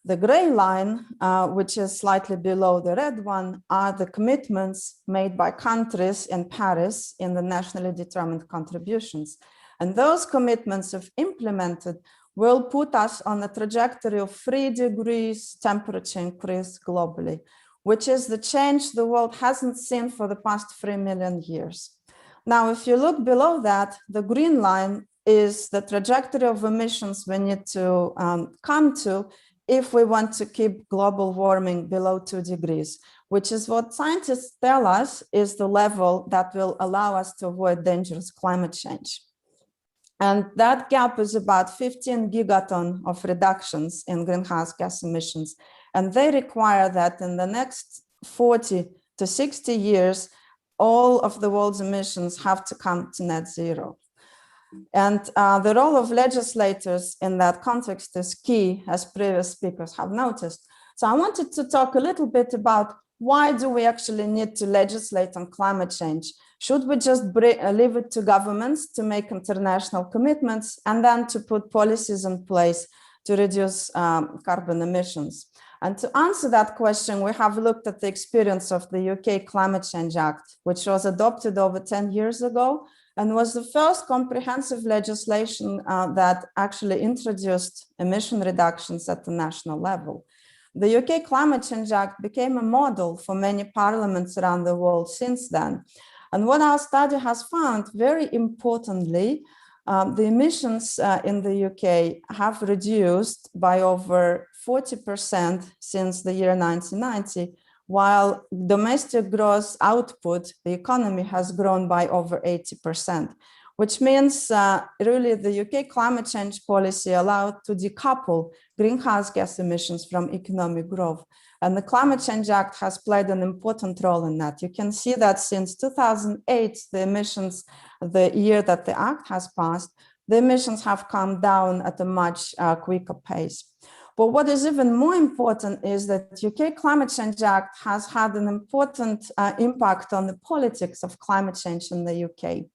The gray line, which is slightly below the red one, are the commitments made by countries in Paris in the nationally determined contributions. And those commitments, if implemented, will put us on a trajectory of 3 degrees temperature increase globally, which is the change the world hasn't seen for the past 3 million years. Now, if you look below that, the green line is the trajectory of emissions we need to come to if we want to keep global warming below 2 degrees, which is what scientists tell us is the level that will allow us to avoid dangerous climate change. And that gap is about 15 gigaton of reductions in greenhouse gas emissions. And they require that in the next 40 to 60 years, all of the world's emissions have to come to net zero. And the role of legislators in that context is key, as previous speakers have noticed. So I wanted to talk a little bit about why do we actually need to legislate on climate change? Should we just leave it to governments to make international commitments and then to put policies in place to reduce carbon emissions? And to answer that question, we have looked at the experience of the UK Climate Change Act, which was adopted over 10 years ago and was the first comprehensive legislation that actually introduced emission reductions at the national level. The UK Climate Change Act became a model for many parliaments around the world since then. And what our study has found, very importantly, the emissions in the UK have reduced by over 40% since the year 1990, while domestic gross output, the economy has grown by over 80%, which means really the UK climate change policy allowed to decouple greenhouse gas emissions from economic growth. And the Climate Change Act has played an important role in that. You can see that since 2008, the emissions, the year that the Act has passed, the emissions have come down at a much quicker pace. But what is even more important is that the UK Climate Change Act has had an important impact on the politics of climate change in the UK.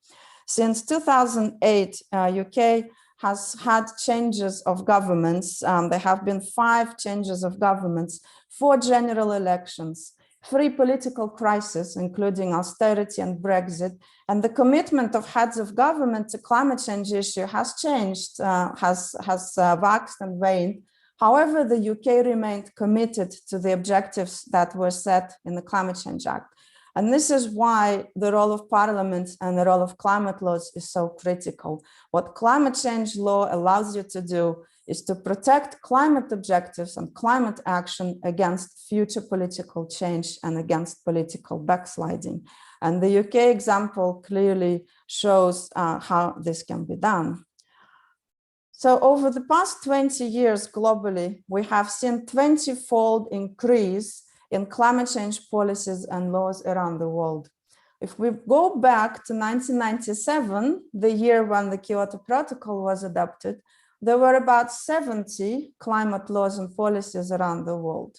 Since 2008, UK has had changes of governments. There have been 5 changes of governments, 4 general elections, 3 political crises, including austerity and Brexit. And the commitment of heads of government to climate change issue has changed, has waxed and waned. However, the UK remained committed to the objectives that were set in the Climate Change Act. And this is why the role of Parliament and the role of climate laws is so critical. What climate change law allows you to do is to protect climate objectives and climate action against future political change and against political backsliding. And the UK example clearly shows how this can be done. So over the past 20 years globally, we have seen 20-fold increase in climate change policies and laws around the world. If we go back to 1997, the year when the Kyoto Protocol was adopted, there were about 70 climate laws and policies around the world.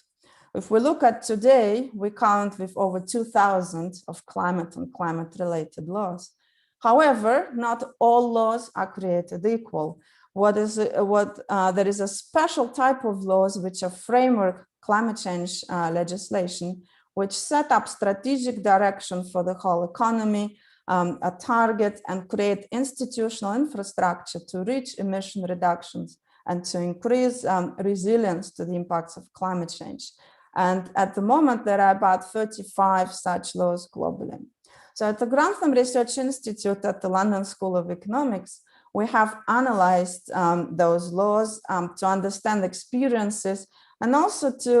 If we look at today, we count with over 2,000 of climate and climate-related laws. However, not all laws are created equal. There is a special type of laws which are framework climate change legislation, which set up strategic direction for the whole economy, a target, and create institutional infrastructure to reach emission reductions and to increase resilience to the impacts of climate change. And at the moment, there are about 35 such laws globally. So at the Grantham Research Institute at the London School of Economics, we have analyzed those laws to understand experiences and also to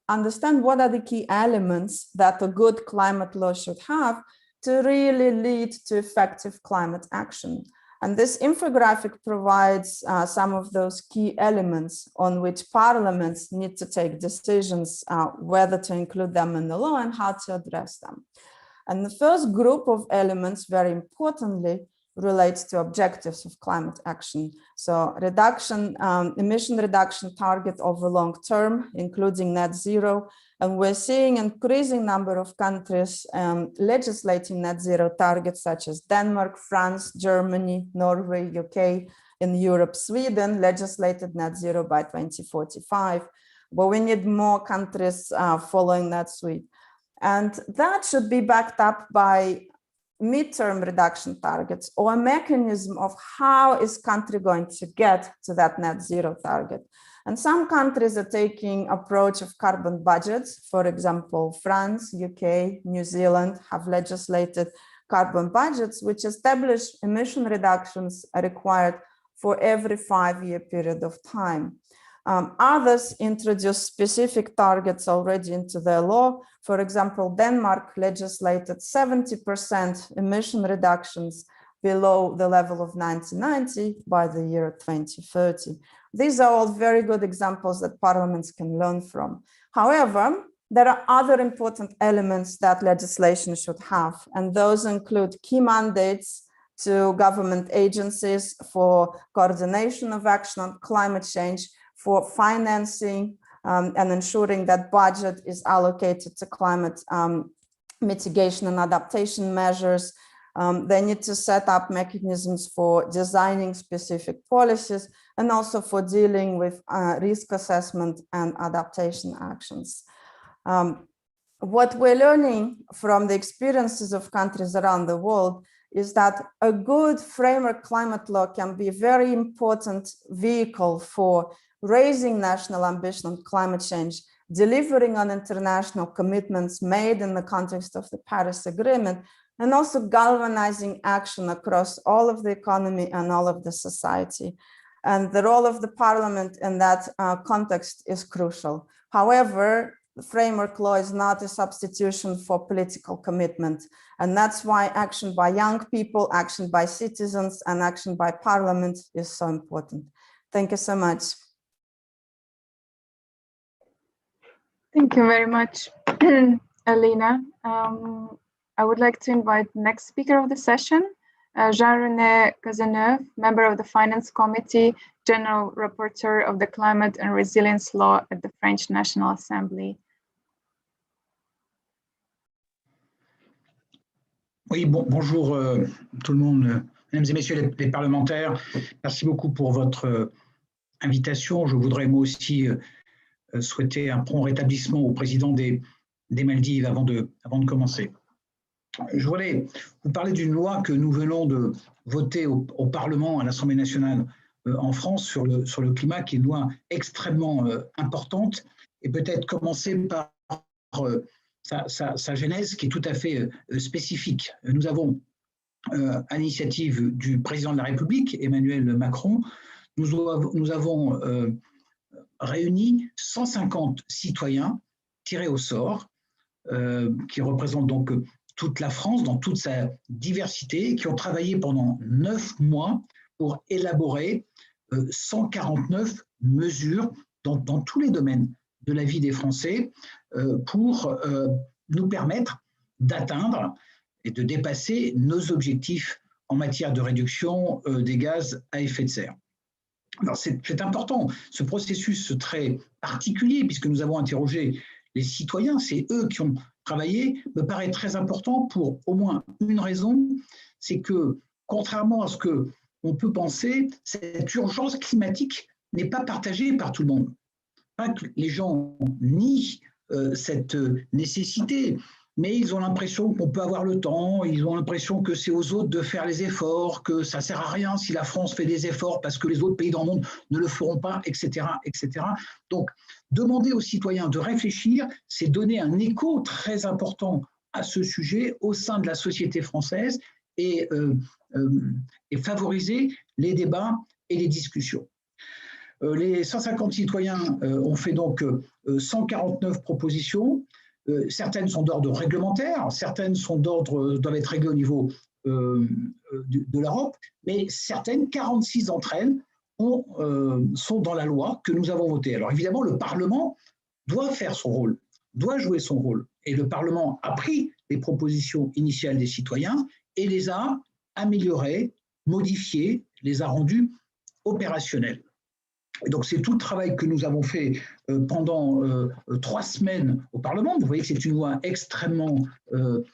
understand what are the key elements that a good climate law should have to really lead to effective climate action. And this infographic provides some of those key elements on which parliaments need to take decisions whether to include them in the law and how to address them. And the first group of elements, very importantly, relates to objectives of climate action. So emission reduction target over long term, including net zero. And we're seeing increasing number of countries legislating net zero targets such as Denmark, France, Germany, Norway, UK, in Europe, Sweden legislated net zero by 2045. But we need more countries following that suite. And that should be backed up by midterm reduction targets or a mechanism of how is country going to get to that net zero target. And some countries are taking approach of carbon budgets. For example, France, UK, New Zealand have legislated carbon budgets, which establish emission reductions are required for every 5-year period of time. Others introduce specific targets already into their law. For example, Denmark legislated 70% emission reductions below the level of 1990 by the year 2030. These are all very good examples that parliaments can learn from. However, there are other important elements that legislation should have, and those include key mandates to government agencies for coordination of action on climate change, for financing and ensuring that budget is allocated to climate mitigation and adaptation measures. They need to set up mechanisms for designing specific policies and also for dealing with risk assessment and adaptation actions. What we're learning from the experiences of countries around the world is that a good framework climate law can be a very important vehicle for raising national ambition on climate change, delivering on international commitments made in the context of the Paris Agreement, and also galvanizing action across all of the economy and all of the society. And the role of the parliament in that context is crucial. However, the framework law is not a substitution for political commitment. And that's why action by young people, action by citizens, and action by parliament is so important. Thank you so much. Thank you very much, Elena. I would like to invite the next speaker of the session, Jean-René Cazeneuve, member of the Finance Committee, General Rapporteur of the Climate and Resilience Law at the French National Assembly. Oui, bonjour tout le monde, mesdames et messieurs les parlementaires. Merci beaucoup pour votre invitation. Je voudrais moi aussi souhaiter un prompt rétablissement au président des Maldives avant de commencer. Je voulais vous parler d'une loi que nous venons de voter au Parlement, à l'Assemblée nationale en France sur le climat, qui est une loi extrêmement importante, et peut-être commencer par sa genèse qui est tout à fait spécifique. Nous avons, à l'initiative du président de la République, Emmanuel Macron, nous avons réuni 150 citoyens tirés au sort, qui représentent donc toute la France dans toute sa diversité, qui ont travaillé pendant 9 mois pour élaborer 149 mesures dans tous les domaines de la vie des Français pour nous permettre d'atteindre et de dépasser nos objectifs en matière de réduction des gaz à effet de serre. Alors c'est important, ce processus très particulier, puisque nous avons interrogé les citoyens, c'est eux qui ont travaillé, me paraît très important pour au moins une raison, c'est que contrairement à ce qu'on peut penser, cette urgence climatique n'est pas partagée par tout le monde. Pas que les gens nient cette nécessité. Mais ils ont l'impression qu'on peut avoir le temps, ils ont l'impression que c'est aux autres de faire les efforts, que ça ne sert à rien si la France fait des efforts parce que les autres pays dans le monde ne le feront pas, etc., etc. Donc, demander aux citoyens de réfléchir, c'est donner un écho très important à ce sujet au sein de la société française et favoriser les débats et les discussions. Les 150 citoyens ont fait donc 149 propositions. Certaines sont d'ordre réglementaire, certaines sont doivent être réglées au niveau de l'Europe, mais certaines, 46 d'entre elles, sont dans la loi que nous avons votée. Alors évidemment, le Parlement doit faire son rôle, doit jouer son rôle. Et le Parlement a pris les propositions initiales des citoyens et les a améliorées, modifiées, les a rendues opérationnelles. Et donc, c'est tout le travail que nous avons fait pendant 3 semaines au Parlement. Vous voyez que c'est une loi extrêmement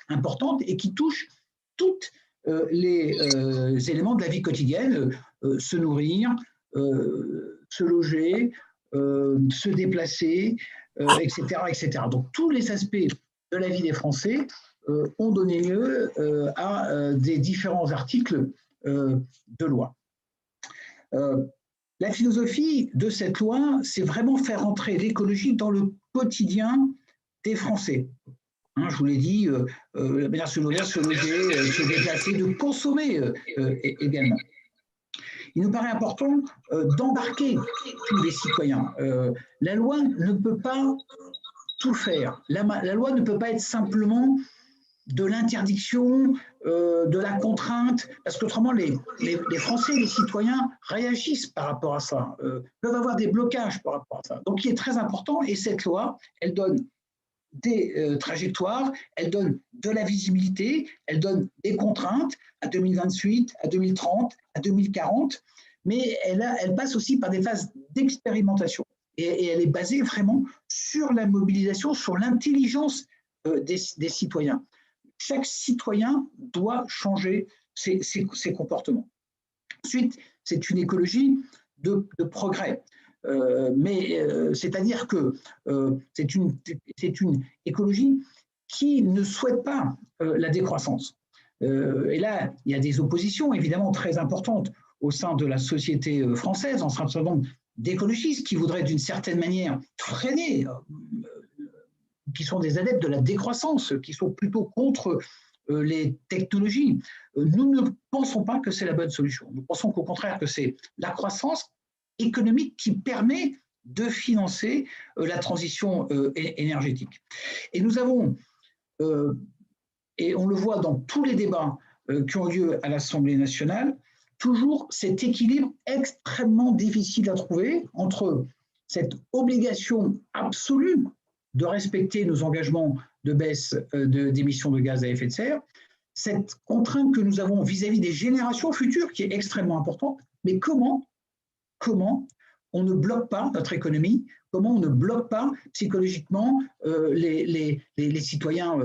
importante et qui touche tous les éléments de la vie quotidienne, se nourrir, se loger, se déplacer, etc., etc. Donc, tous les aspects de la vie des Français ont donné lieu à des différents articles de loi. La philosophie de cette loi, c'est vraiment faire entrer l'écologie dans le quotidien des Français. Hein, je vous l'ai dit, la manière de se nourrir, se loger, se déplacer, de consommer également. Il nous paraît important d'embarquer tous les citoyens. La loi ne peut pas tout faire. La loi ne peut pas être simplement de l'interdiction, de la contrainte, parce qu'autrement, les Français, les citoyens réagissent par rapport à ça, peuvent avoir des blocages par rapport à ça. Donc, il est très important, et cette loi, elle donne des trajectoires, elle donne de la visibilité, elle donne des contraintes à 2028, à 2030, à 2040, mais elle passe aussi par des phases d'expérimentation, et elle est basée vraiment sur la mobilisation, sur l'intelligence des citoyens. Chaque citoyen doit changer ses comportements. Ensuite, c'est une écologie de progrès. C'est-à-dire que c'est une écologie qui ne souhaite pas la décroissance. Et là, il y a des oppositions évidemment très importantes au sein de la société française, en certain nombre d'écologistes qui voudraient d'une certaine manière freiner, qui sont des adeptes de la décroissance, qui sont plutôt contre les technologies. Nous ne pensons pas que c'est la bonne solution. Nous pensons qu'au contraire que c'est la croissance économique qui permet de financer la transition énergétique. Et nous avons, et on le voit dans tous les débats qui ont lieu à l'Assemblée nationale, toujours cet équilibre extrêmement difficile à trouver entre cette obligation absolue de respecter nos engagements de baisse d'émissions de gaz à effet de serre, cette contrainte que nous avons vis-à-vis des générations futures qui est extrêmement importante, mais comment on ne bloque pas notre économie, comment on ne bloque pas psychologiquement les citoyens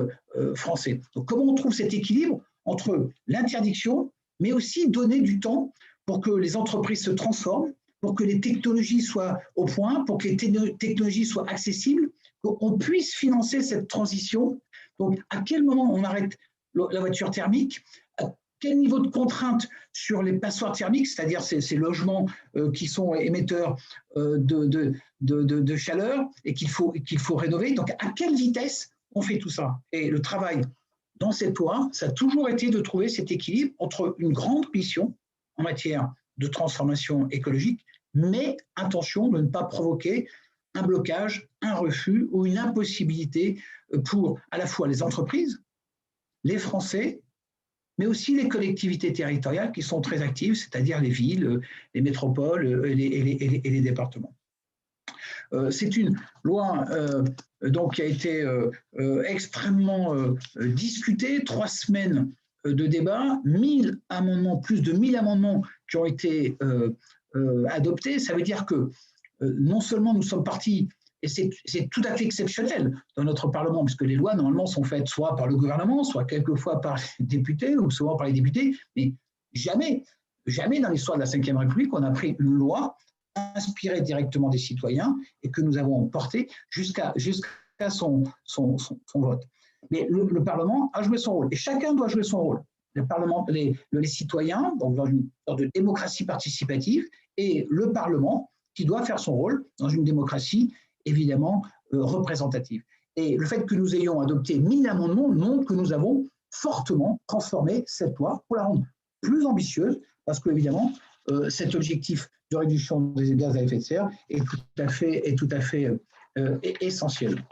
français. Donc comment on trouve cet équilibre entre l'interdiction, mais aussi donner du temps pour que les entreprises se transforment, pour que les technologies soient au point, pour que les technologies soient accessibles, qu'on puisse financer cette transition. Donc, à quel moment on arrête la voiture thermique? À quel niveau de contrainte sur les passoires thermiques, c'est-à-dire ces logements qui sont émetteurs de chaleur et qu'il faut rénover? Donc, à quelle vitesse on fait tout ça? Et le travail dans cette loi, ça a toujours été de trouver cet équilibre entre une grande ambition en matière de transformation écologique, mais attention de ne pas provoquer un blocage, un refus ou une impossibilité pour à la fois les entreprises, les Français, mais aussi les collectivités territoriales qui sont très actives, c'est-à-dire les villes, les métropoles et les départements. C'est une loi donc, qui a été extrêmement discutée, 3 semaines de débat, 1000 amendements, plus de 1000 amendements qui ont été adoptés. Ça veut dire que non seulement nous sommes partis, et c'est tout à fait exceptionnel dans notre Parlement, puisque les lois, normalement, sont faites soit par le gouvernement, soit quelquefois par les députés, ou souvent par les députés, mais jamais dans l'histoire de la Ve République, on a pris une loi inspirée directement des citoyens et que nous avons portée jusqu'à son vote. Mais le Parlement a joué son rôle, et chacun doit jouer son rôle. Le Parlement, les citoyens, donc dans une sorte de démocratie participative, et le Parlement qui doit faire son rôle dans une démocratie évidemment représentative. Et le fait que nous ayons adopté 1000 amendements montre que nous avons fortement transformé cette loi pour la rendre plus ambitieuse, parce que évidemment cet objectif de réduction des gaz à effet de serre est tout à fait essentiel.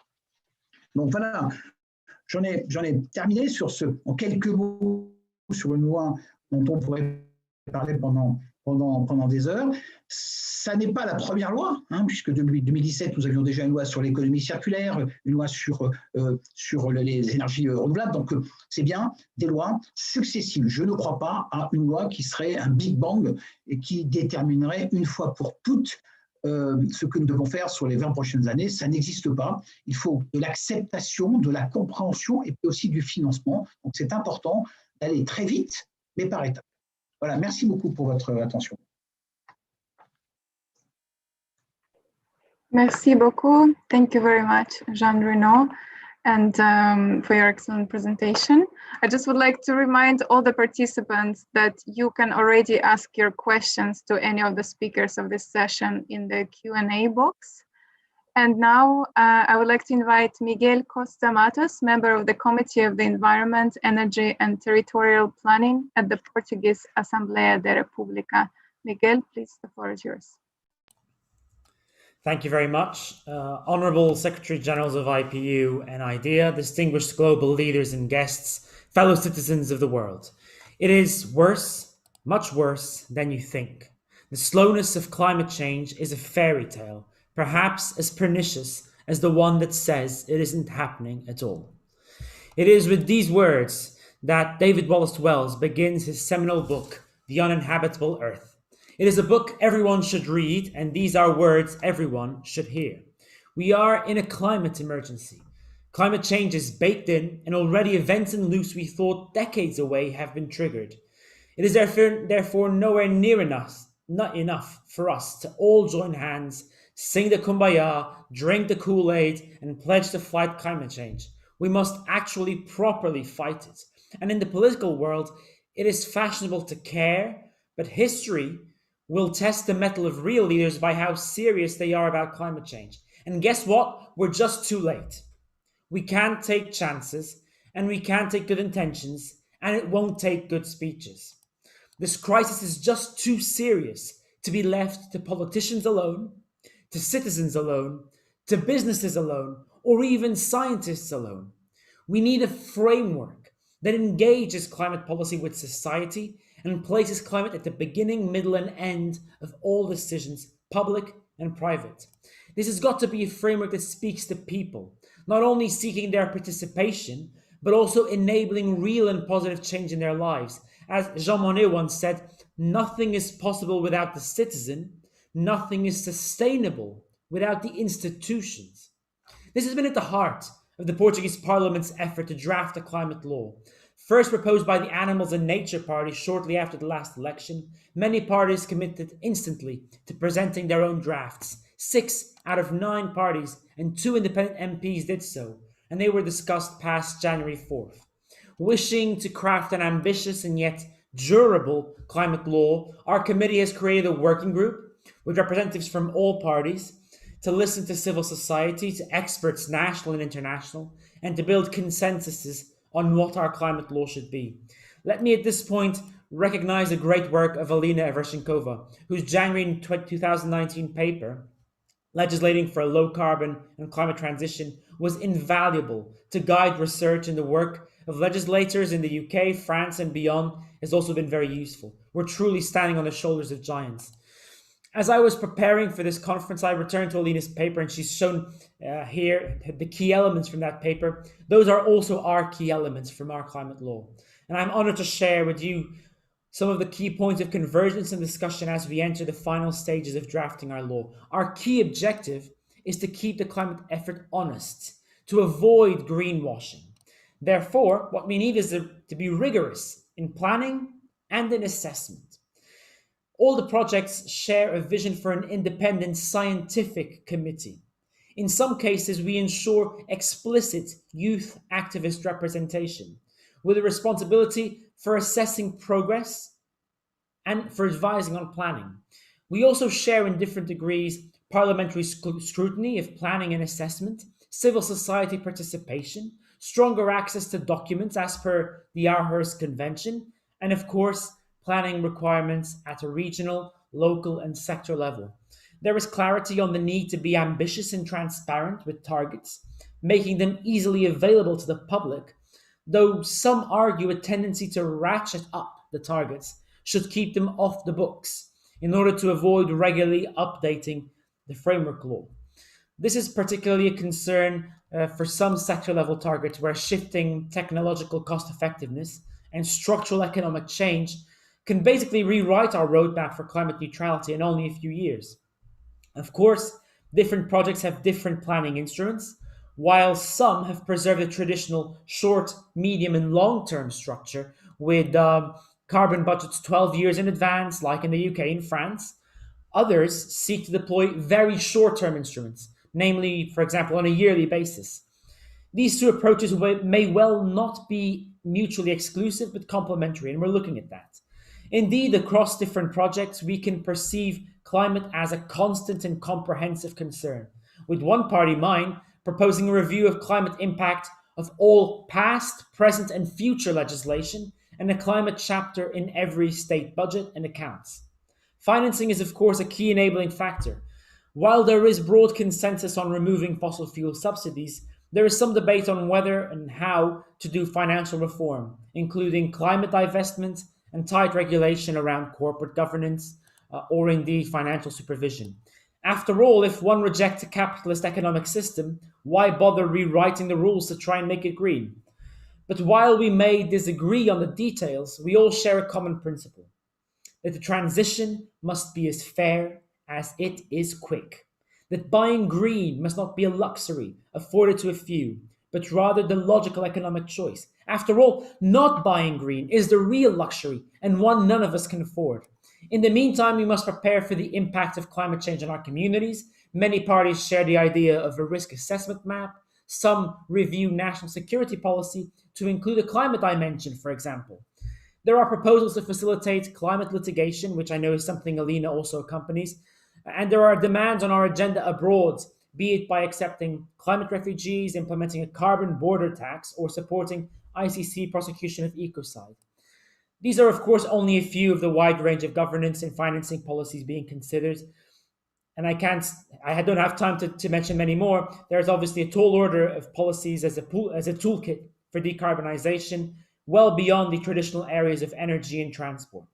Donc voilà, j'en ai terminé sur en quelques mots sur une loi dont on pourrait parler pendant des heures. Ça n'est pas la première loi, puisque depuis 2017, nous avions déjà une loi sur l'économie circulaire, une loi sur les énergies renouvelables. Donc, c'est bien des lois successives. Je ne crois pas à une loi qui serait un Big Bang et qui déterminerait une fois pour toutes ce que nous devons faire sur les 20 prochaines années. Ça n'existe pas. Il faut de l'acceptation, de la compréhension et puis aussi du financement. Donc, c'est important d'aller très vite, mais par étapes. Voilà, merci beaucoup pour votre attention. Merci beaucoup. Thank you very much, Jean-Renaud, and for your excellent presentation. I just would like to remind all the participants that you can already ask your questions to any of the speakers of this session in the Q&A box. And now I would like to invite Miguel Costa Matos, member of the Committee of the Environment, Energy and Territorial Planning at the Portuguese Assembleia da República. Miguel, please, the floor is yours. Thank you very much. Honourable Secretary Generals of IPU and IDEA, distinguished global leaders and guests, fellow citizens of the world. It is worse, much worse than you think. The slowness of climate change is a fairy tale, perhaps as pernicious as the one that says it isn't happening at all. It is with these words that David Wallace Wells begins his seminal book, The Uninhabitable Earth. It is a book everyone should read, and these are words everyone should hear. We are in a climate emergency. Climate change is baked in, and already events and loops we thought decades away have been triggered. It is therefore nowhere near not enough for us to all join hands, sing the Kumbaya, drink the Kool-Aid, and pledge to fight climate change. We must actually properly fight it. And in the political world, it is fashionable to care, but history will test the mettle of real leaders by how serious they are about climate change. And guess what? We're just too late. We can't take chances, and we can't take good intentions, and it won't take good speeches. This crisis is just too serious to be left to politicians alone, to citizens alone, to businesses alone, or even scientists alone. We need a framework that engages climate policy with society and places climate at the beginning, middle, and end of all decisions, public and private. This has got to be a framework that speaks to people, not only seeking their participation, but also enabling real and positive change in their lives. As Jean Monnet once said, nothing is possible without the citizen, nothing is sustainable without the institutions. This has been at the heart of the Portuguese Parliament's effort to draft a climate law. First proposed by the Animals and Nature Party shortly after the last election, many parties committed instantly to presenting their own drafts. 6 out of 9 parties and 2 independent MPs did so, and they were discussed past January 4th. Wishing to craft an ambitious and yet durable climate law, our committee has created a working group with representatives from all parties to listen to civil society, to experts national and international, and to build consensuses on what our climate law should be. Let me at this point recognize the great work of Alina Evershenkova, whose January 2019 paper, Legislating for a Low Carbon and Climate Transition, was invaluable to guide research, and the work of legislators in the UK, France, and beyond has also been very useful. We're truly standing on the shoulders of giants. As I was preparing for this conference, I returned to Alina's paper, and she's shown here the key elements from that paper. Those are also our key elements from our climate law. And I'm honored to share with you some of the key points of convergence and discussion as we enter the final stages of drafting our law. Our key objective is to keep the climate effort honest, to avoid greenwashing. Therefore, what we need is to be rigorous in planning and in assessment. All the projects share a vision for an independent scientific committee. In some cases, we ensure explicit youth activist representation with a responsibility for assessing progress and for advising on planning. We also share in different degrees parliamentary scrutiny of planning and assessment, civil society participation, stronger access to documents as per the Aarhus Convention, and of course, planning requirements at a regional, local, and sector level. There is clarity on the need to be ambitious and transparent with targets, making them easily available to the public, though some argue a tendency to ratchet up the targets should keep them off the books in order to avoid regularly updating the framework law. This is particularly a concern for some sector level targets where shifting technological cost effectiveness and structural economic change can basically rewrite our roadmap for climate neutrality in only a few years. Of course, different projects have different planning instruments, while some have preserved a traditional short, medium, and long-term structure with carbon budgets 12 years in advance, like in the UK and France. Others seek to deploy very short-term instruments, namely, for example, on a yearly basis. These two approaches may well not be mutually exclusive, but complementary, and we're looking at that. Indeed, across different projects, we can perceive climate as a constant and comprehensive concern, with one party mind proposing a review of climate impact of all past, present, and future legislation, and a climate chapter in every state budget and accounts. Financing is, of course, a key enabling factor. While there is broad consensus on removing fossil fuel subsidies, there is some debate on whether and how to do financial reform, including climate divestment and tight regulation around corporate governance or indeed financial supervision. After all, if one rejects a capitalist economic system, why bother rewriting the rules to try and make it green? But while we may disagree on the details, we all share a common principle, that the transition must be as fair as it is quick, that buying green must not be a luxury afforded to a few, but rather the logical economic choice. After all, not buying green is the real luxury and one none of us can afford. In the meantime, we must prepare for the impact of climate change on our communities. Many parties share the idea of a risk assessment map. Some review national security policy to include a climate dimension, for example. There are proposals to facilitate climate litigation, which I know is something Alina also accompanies. And there are demands on our agenda abroad, be it by accepting climate refugees, implementing a carbon border tax, or supporting ICC prosecution of ecocide. These are, of course, only a few of the wide range of governance and financing policies being considered. And I don't have time to mention many more. There's obviously a tall order of policies as a toolkit for decarbonization, well beyond the traditional areas of energy and transport.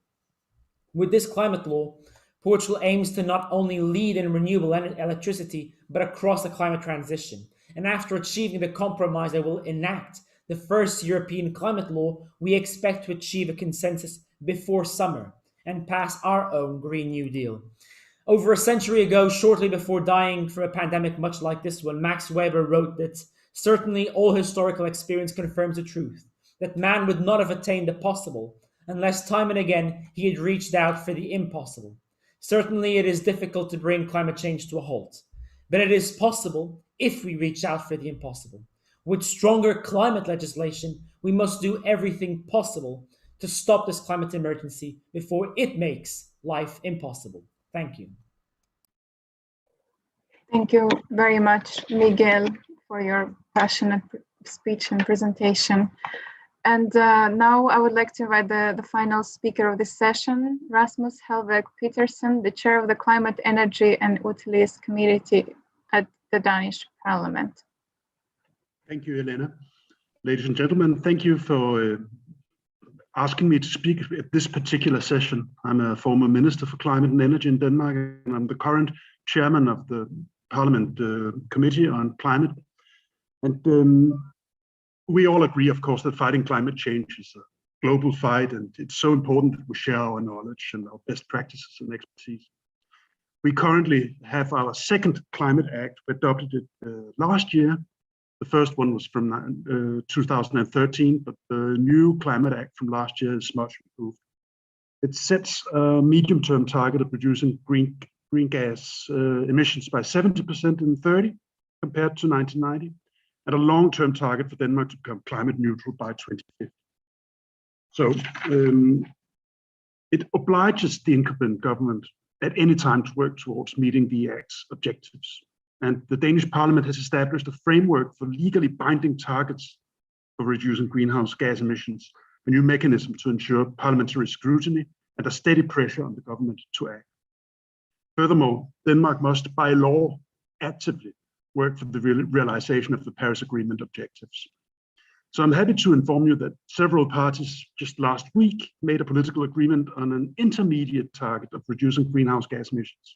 With this climate law, Portugal aims to not only lead in renewable electricity, but across the climate transition. And after achieving the compromise that will enact the first European climate law, we expect to achieve a consensus before summer and pass our own Green New Deal. Over a century ago, shortly before dying from a pandemic much like this one, Max Weber wrote that certainly all historical experience confirms the truth, that man would not have attained the possible unless time and again he had reached out for the impossible. Certainly it is difficult to bring climate change to a halt, but it is possible if we reach out for the impossible. With stronger climate legislation, we must do everything possible to stop this climate emergency before it makes life impossible. Thank you. Thank you very much, Miguel, for your passionate speech and presentation. And now I would like to invite the final speaker of this session, Rasmus Helveg Petersen, the chair of the Climate, Energy and Utilities Committee at the Danish Parliament. Thank you, Elena. Ladies and gentlemen, thank you for asking me to speak at this particular session. I'm a former Minister for Climate and Energy in Denmark, and I'm the current chairman of the Parliament Committee on Climate. And we all agree, of course, that fighting climate change is a global fight, and it's so important that we share our knowledge and our best practices and expertise. We currently have our second Climate Act. We adopted it last year. The first one was from 2013, but the new Climate Act from last year is much improved. It sets a medium-term target of reducing green gas emissions by 70% in 2030 compared to 1990, and a long-term target for Denmark to become climate neutral by 2050. So it obliges the incumbent government at any time to work towards meeting the Act's objectives. And the Danish Parliament has established a framework for legally binding targets for reducing greenhouse gas emissions, a new mechanism to ensure parliamentary scrutiny and a steady pressure on the government to act. Furthermore, Denmark must, by law, actively work for the realization of the Paris Agreement objectives. So I'm happy to inform you that several parties just last week made a political agreement on an intermediate target of reducing greenhouse gas emissions.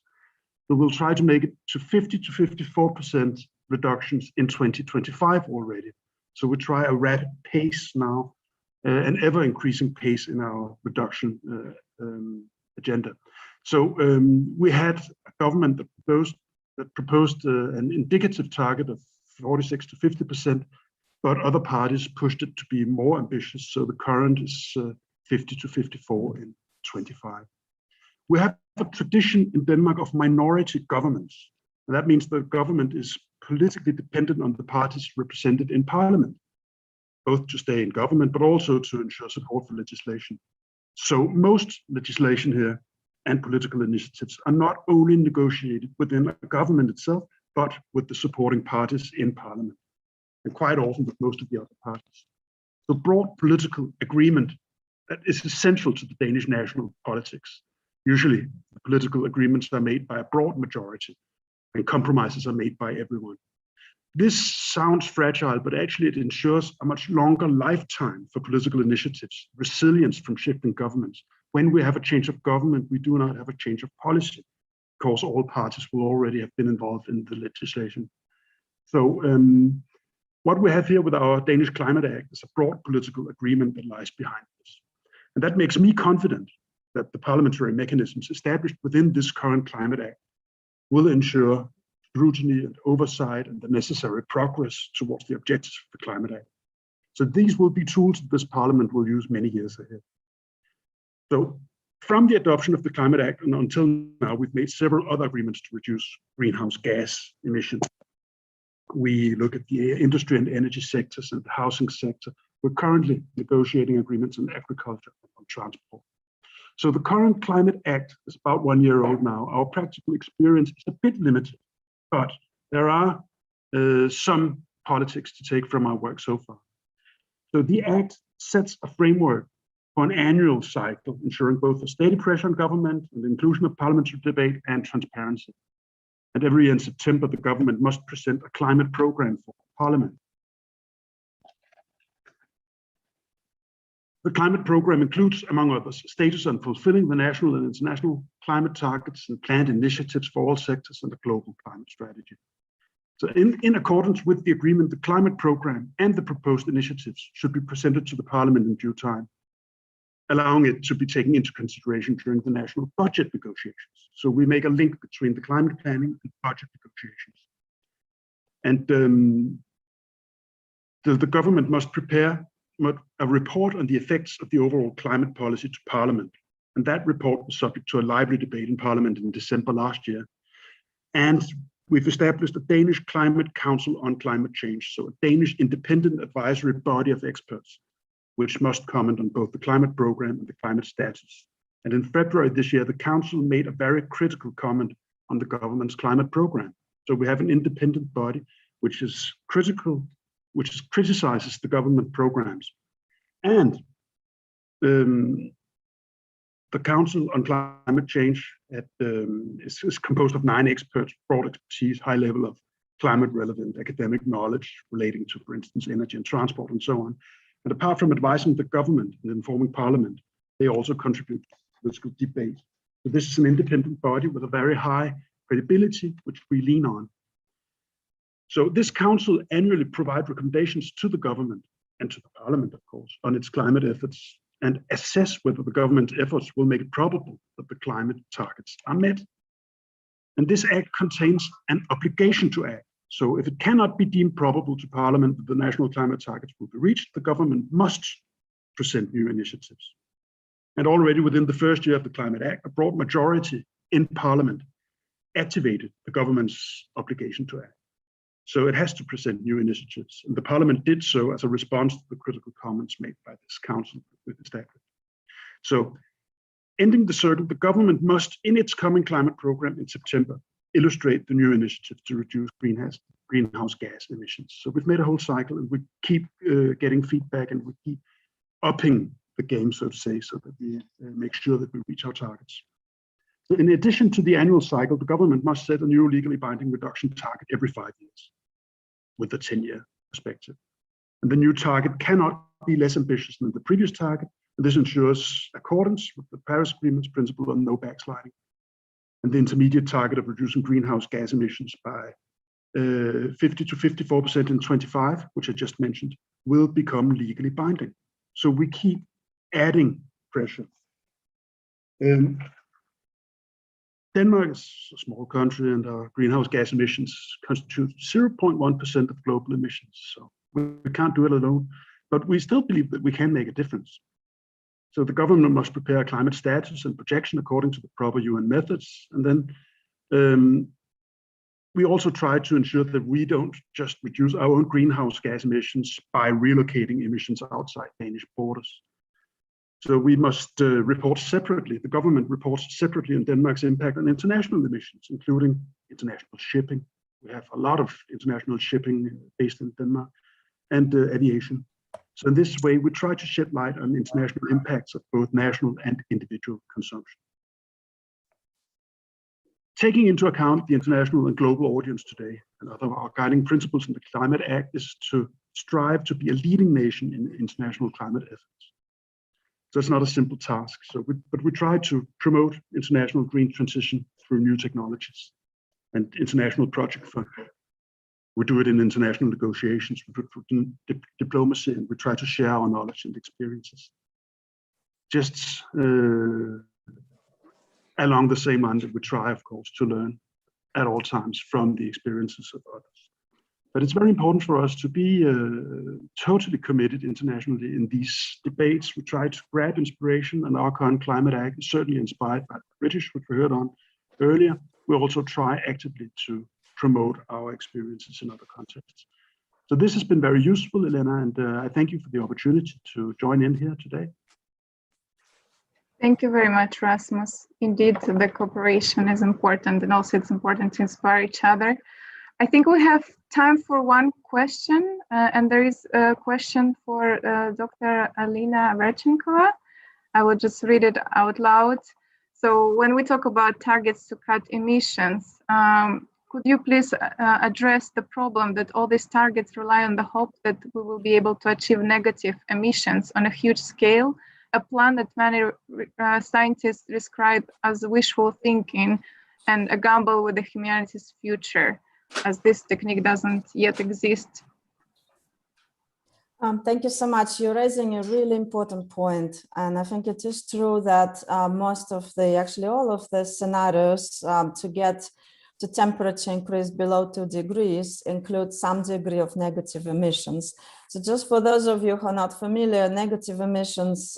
So we'll try to make it to 50 to 54% reductions in 2025 already. So we try a rapid pace now, an ever-increasing pace in our reduction agenda. So we had a government that proposed an indicative target of 46 to 50%, but other parties pushed it to be more ambitious. So the current is 50 to 54 in 25. We have a tradition in Denmark of minority governments. And that means the government is politically dependent on the parties represented in parliament, both to stay in government, but also to ensure support for legislation. So most legislation here and political initiatives are not only negotiated within a government itself, but with the supporting parties in parliament, and quite often with most of the other parties. So broad political agreement that is essential to the Danish national politics. Usually, the political agreements are made by a broad majority, and compromises are made by everyone. This sounds fragile, but actually it ensures a much longer lifetime for political initiatives, resilience from shifting governments. When we have a change of government, we do not have a change of policy, because all parties will already have been involved in the legislation. So what we have here with our Danish Climate Act is a broad political agreement that lies behind this. And that makes me confident that the parliamentary mechanisms established within this current Climate Act will ensure scrutiny and oversight and the necessary progress towards the objectives of the Climate Act. So these will be tools that this Parliament will use many years ahead. So from the adoption of the Climate Act and until now, we've made several other agreements to reduce greenhouse gas emissions. We look at the industry and energy sectors and the housing sector. We're currently negotiating agreements on agriculture and on transport. So the current Climate Act is about 1 year old now. Our practical experience is a bit limited, but there are some politics to take from our work so far. So the Act sets a framework for an annual cycle, ensuring both a steady pressure on government and the inclusion of parliamentary debate and transparency. And every year in September, the government must present a climate program for Parliament. The climate program includes, among others, status on fulfilling the national and international climate targets and planned initiatives for all sectors and a global climate strategy. So in accordance with the agreement, the climate program and the proposed initiatives should be presented to the Parliament in due time, allowing it to be taken into consideration during the national budget negotiations. So we make a link between the climate planning and budget negotiations. And the government must prepare a report on the effects of the overall climate policy to Parliament. And that report was subject to a lively debate in Parliament in December last year. And we've established a Danish Climate Council on Climate Change, so a Danish independent advisory body of experts, which must comment on both the climate program and the climate status. And in February this year, the Council made a very critical comment on the government's climate program. So we have an independent body which is critical, which criticizes the government programs. And the Council on Climate Change is composed of 9 experts, broad expertise, high level of climate relevant academic knowledge relating to, for instance, energy and transport and so on. And apart from advising the government and informing Parliament, they also contribute to political debate. So this is an independent body with a very high credibility, which we lean on. So this council annually provides recommendations to the government and to the Parliament, of course, on its climate efforts and assess whether the government's efforts will make it probable that the climate targets are met. And this act contains an obligation to act. So if it cannot be deemed probable to Parliament that the national climate targets will be reached, the government must present new initiatives. And already within the first year of the Climate Act, a broad majority in Parliament activated the government's obligation to act. So it has to present new initiatives. And the Parliament did so as a response to the critical comments made by this council with established. So ending the circle, the government must, in its coming climate program in September, illustrate the new initiatives to reduce greenhouse gas emissions. So we've made a whole cycle, and we keep getting feedback, and we keep upping the game, so to say, so that we make sure that we reach our targets. So in addition to the annual cycle, the government must set a new legally binding reduction target every 5 years with a 10-year perspective. And the new target cannot be less ambitious than the previous target. And this ensures accordance with the Paris Agreement's principle on no backsliding. And the intermediate target of reducing greenhouse gas emissions by 50 to 54% in 25, which I just mentioned, will become legally binding. So we keep adding pressure. Denmark is a small country, and our greenhouse gas emissions constitute 0.1% of global emissions. So we can't do it alone, but we still believe that we can make a difference. So the government must prepare a climate status and projection according to the proper UN methods. And then we also try to ensure that we don't just reduce our own greenhouse gas emissions by relocating emissions outside Danish borders. So we must report separately. The government reports separately on Denmark's impact on international emissions, including international shipping. We have a lot of international shipping based in Denmark, and aviation. So in this way, we try to shed light on international impacts of both national and individual consumption. Taking into account the international and global audience today, and other of our guiding principles in the Climate Act is to strive to be a leading nation in international climate efforts. So it's not a simple task. But we try to promote international green transition through new technologies and international project funding. We do it in international negotiations, we do it in diplomacy, and we try to share our knowledge and experiences. Just along the same line that we try, of course, to learn at all times from the experiences of others. But it's very important for us to be totally committed internationally in these debates. We try to grab inspiration, and our current Climate Act is certainly inspired by the British, which we heard on earlier. We also try actively to promote our experiences in other contexts. So this has been very useful, Elena, and I thank you for the opportunity to join in here today. Thank you very much, Rasmus. Indeed, the cooperation is important, and also it's important to inspire each other. I think we have time for one question, and there is a question for Dr. Alina Verchenkova. I will just read it out loud. So when we talk about targets to cut emissions, could you please address the problem that all these targets rely on the hope that we will be able to achieve negative emissions on a huge scale, a plan that many scientists describe as wishful thinking and a gamble with the humanity's future, as this technique doesn't yet exist? Thank you so much. You're raising a really important point. And I think it is true that most of the, actually all of the scenarios to get to temperature increase below 2 degrees include some degree of negative emissions. So just for those of you who are not familiar, negative emissions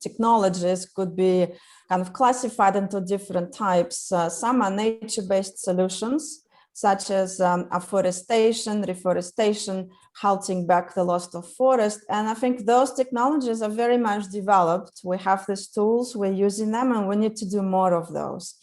technologies could be kind of classified into different types. Some are nature-based solutions, such as afforestation, reforestation, halting back the loss of forest. And I think those technologies are very much developed. We have these tools, we're using them, and we need to do more of those.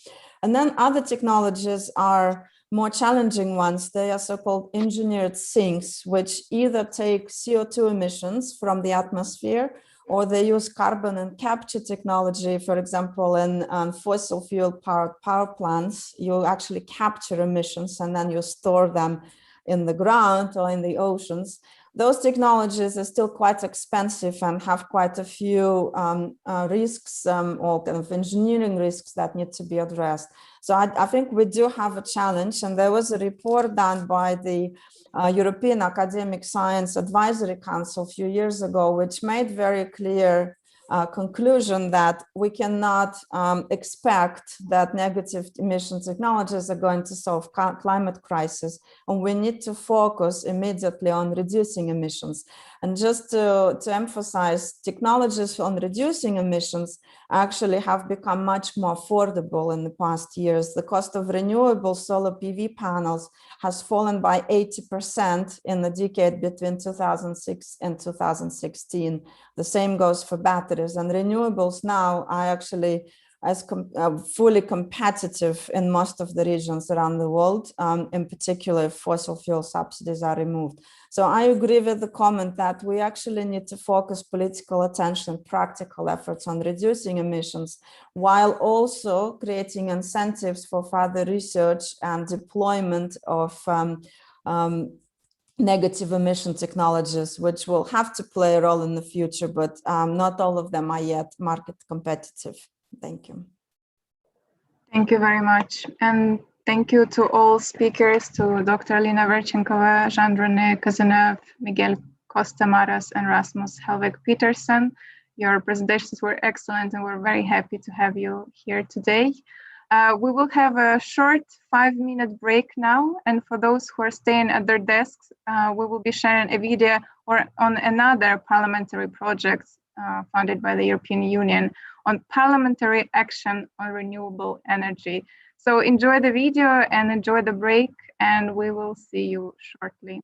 And then other technologies are more challenging ones. They are so-called engineered sinks, which either take CO2 emissions from the atmosphere, or they use carbon and capture technology. For example, in fossil fuel power plants, you actually capture emissions and then you store them in the ground or in the oceans. Those technologies are still quite expensive and have quite a few risks or kind of engineering risks that need to be addressed. So I think we do have a challenge, and there was a report done by the European Academic Science Advisory Council a few years ago, which made very clear conclusion that we cannot expect that negative emission technologies are going to solve climate crisis, and we need to focus immediately on reducing emissions. And just to emphasize, technologies on reducing emissions actually have become much more affordable in the past years. The cost of renewable solar PV panels has fallen by 80% in the decade between 2006 and 2016. The same goes for batteries, and renewables now are actually fully competitive in most of the regions around the world, in particular if fossil fuel subsidies are removed. So I agree with the comment that we actually need to focus political attention, practical efforts on reducing emissions, while also creating incentives for further research and deployment of negative emission technologies, which will have to play a role in the future, but not all of them are yet market competitive. Thank you. Thank you very much. And thank you to all speakers, to Dr. Alina Verchenkova, Jean-René Cazeneuve, Miguel Costa-Maras, and Rasmus Helveg-Petersen. Your presentations were excellent, and we're very happy to have you here today. We will have a short 5-minute break now, and for those who are staying at their desks, we will be sharing a video on another parliamentary project funded by the European Union on parliamentary action on renewable energy. So enjoy the video and enjoy the break, and we will see you shortly.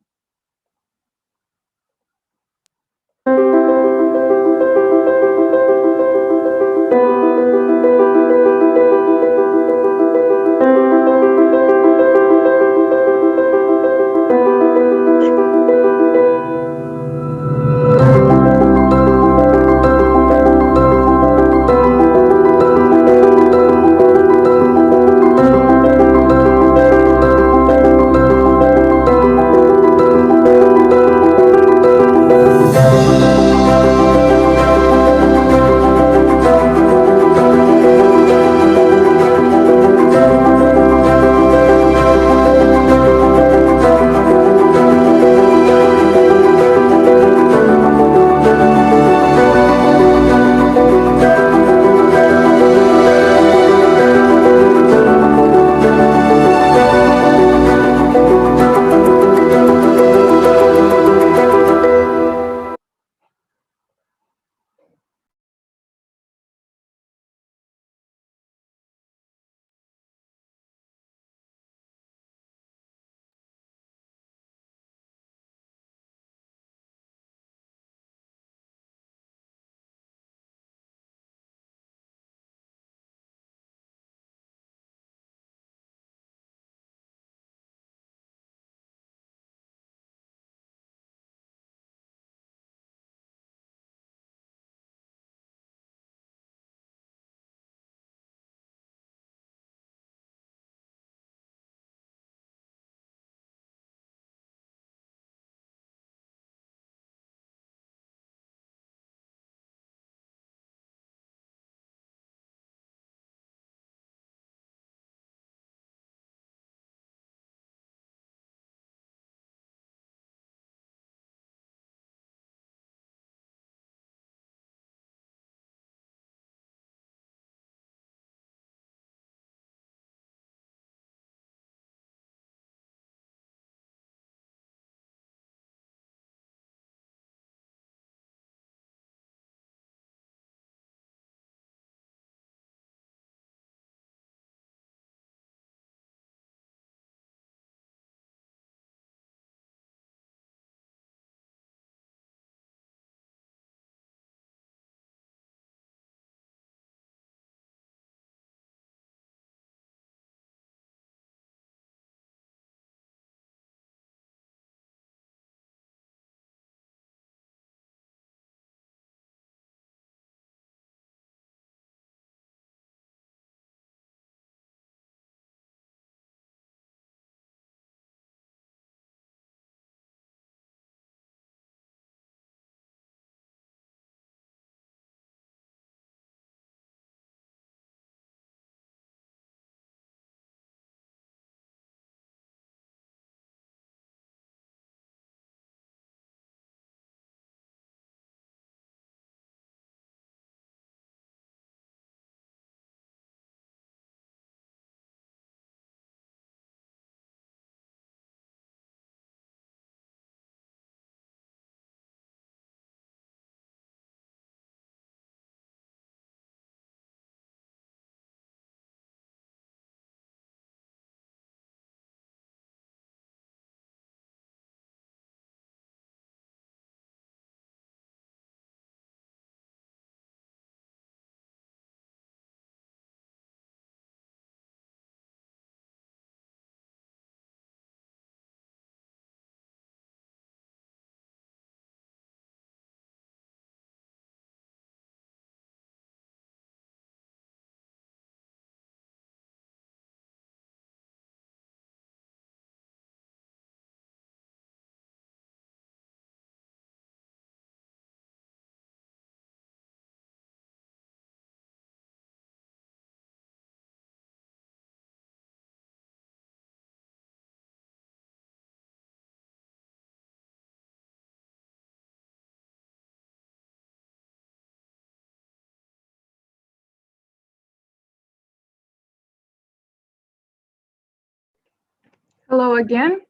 Hello again,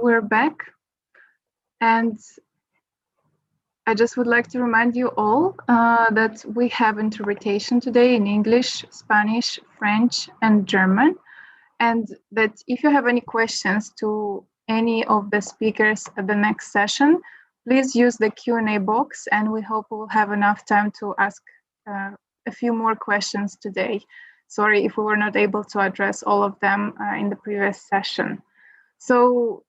we're back. And I just would like to remind you all that we have interpretation today in English, Spanish, French, and German. And that if you have any questions to any of the speakers at the next session, please use the Q&A box, and we hope we'll have enough time to ask a few more questions today. Sorry if we were not able to address all of them in the previous session. So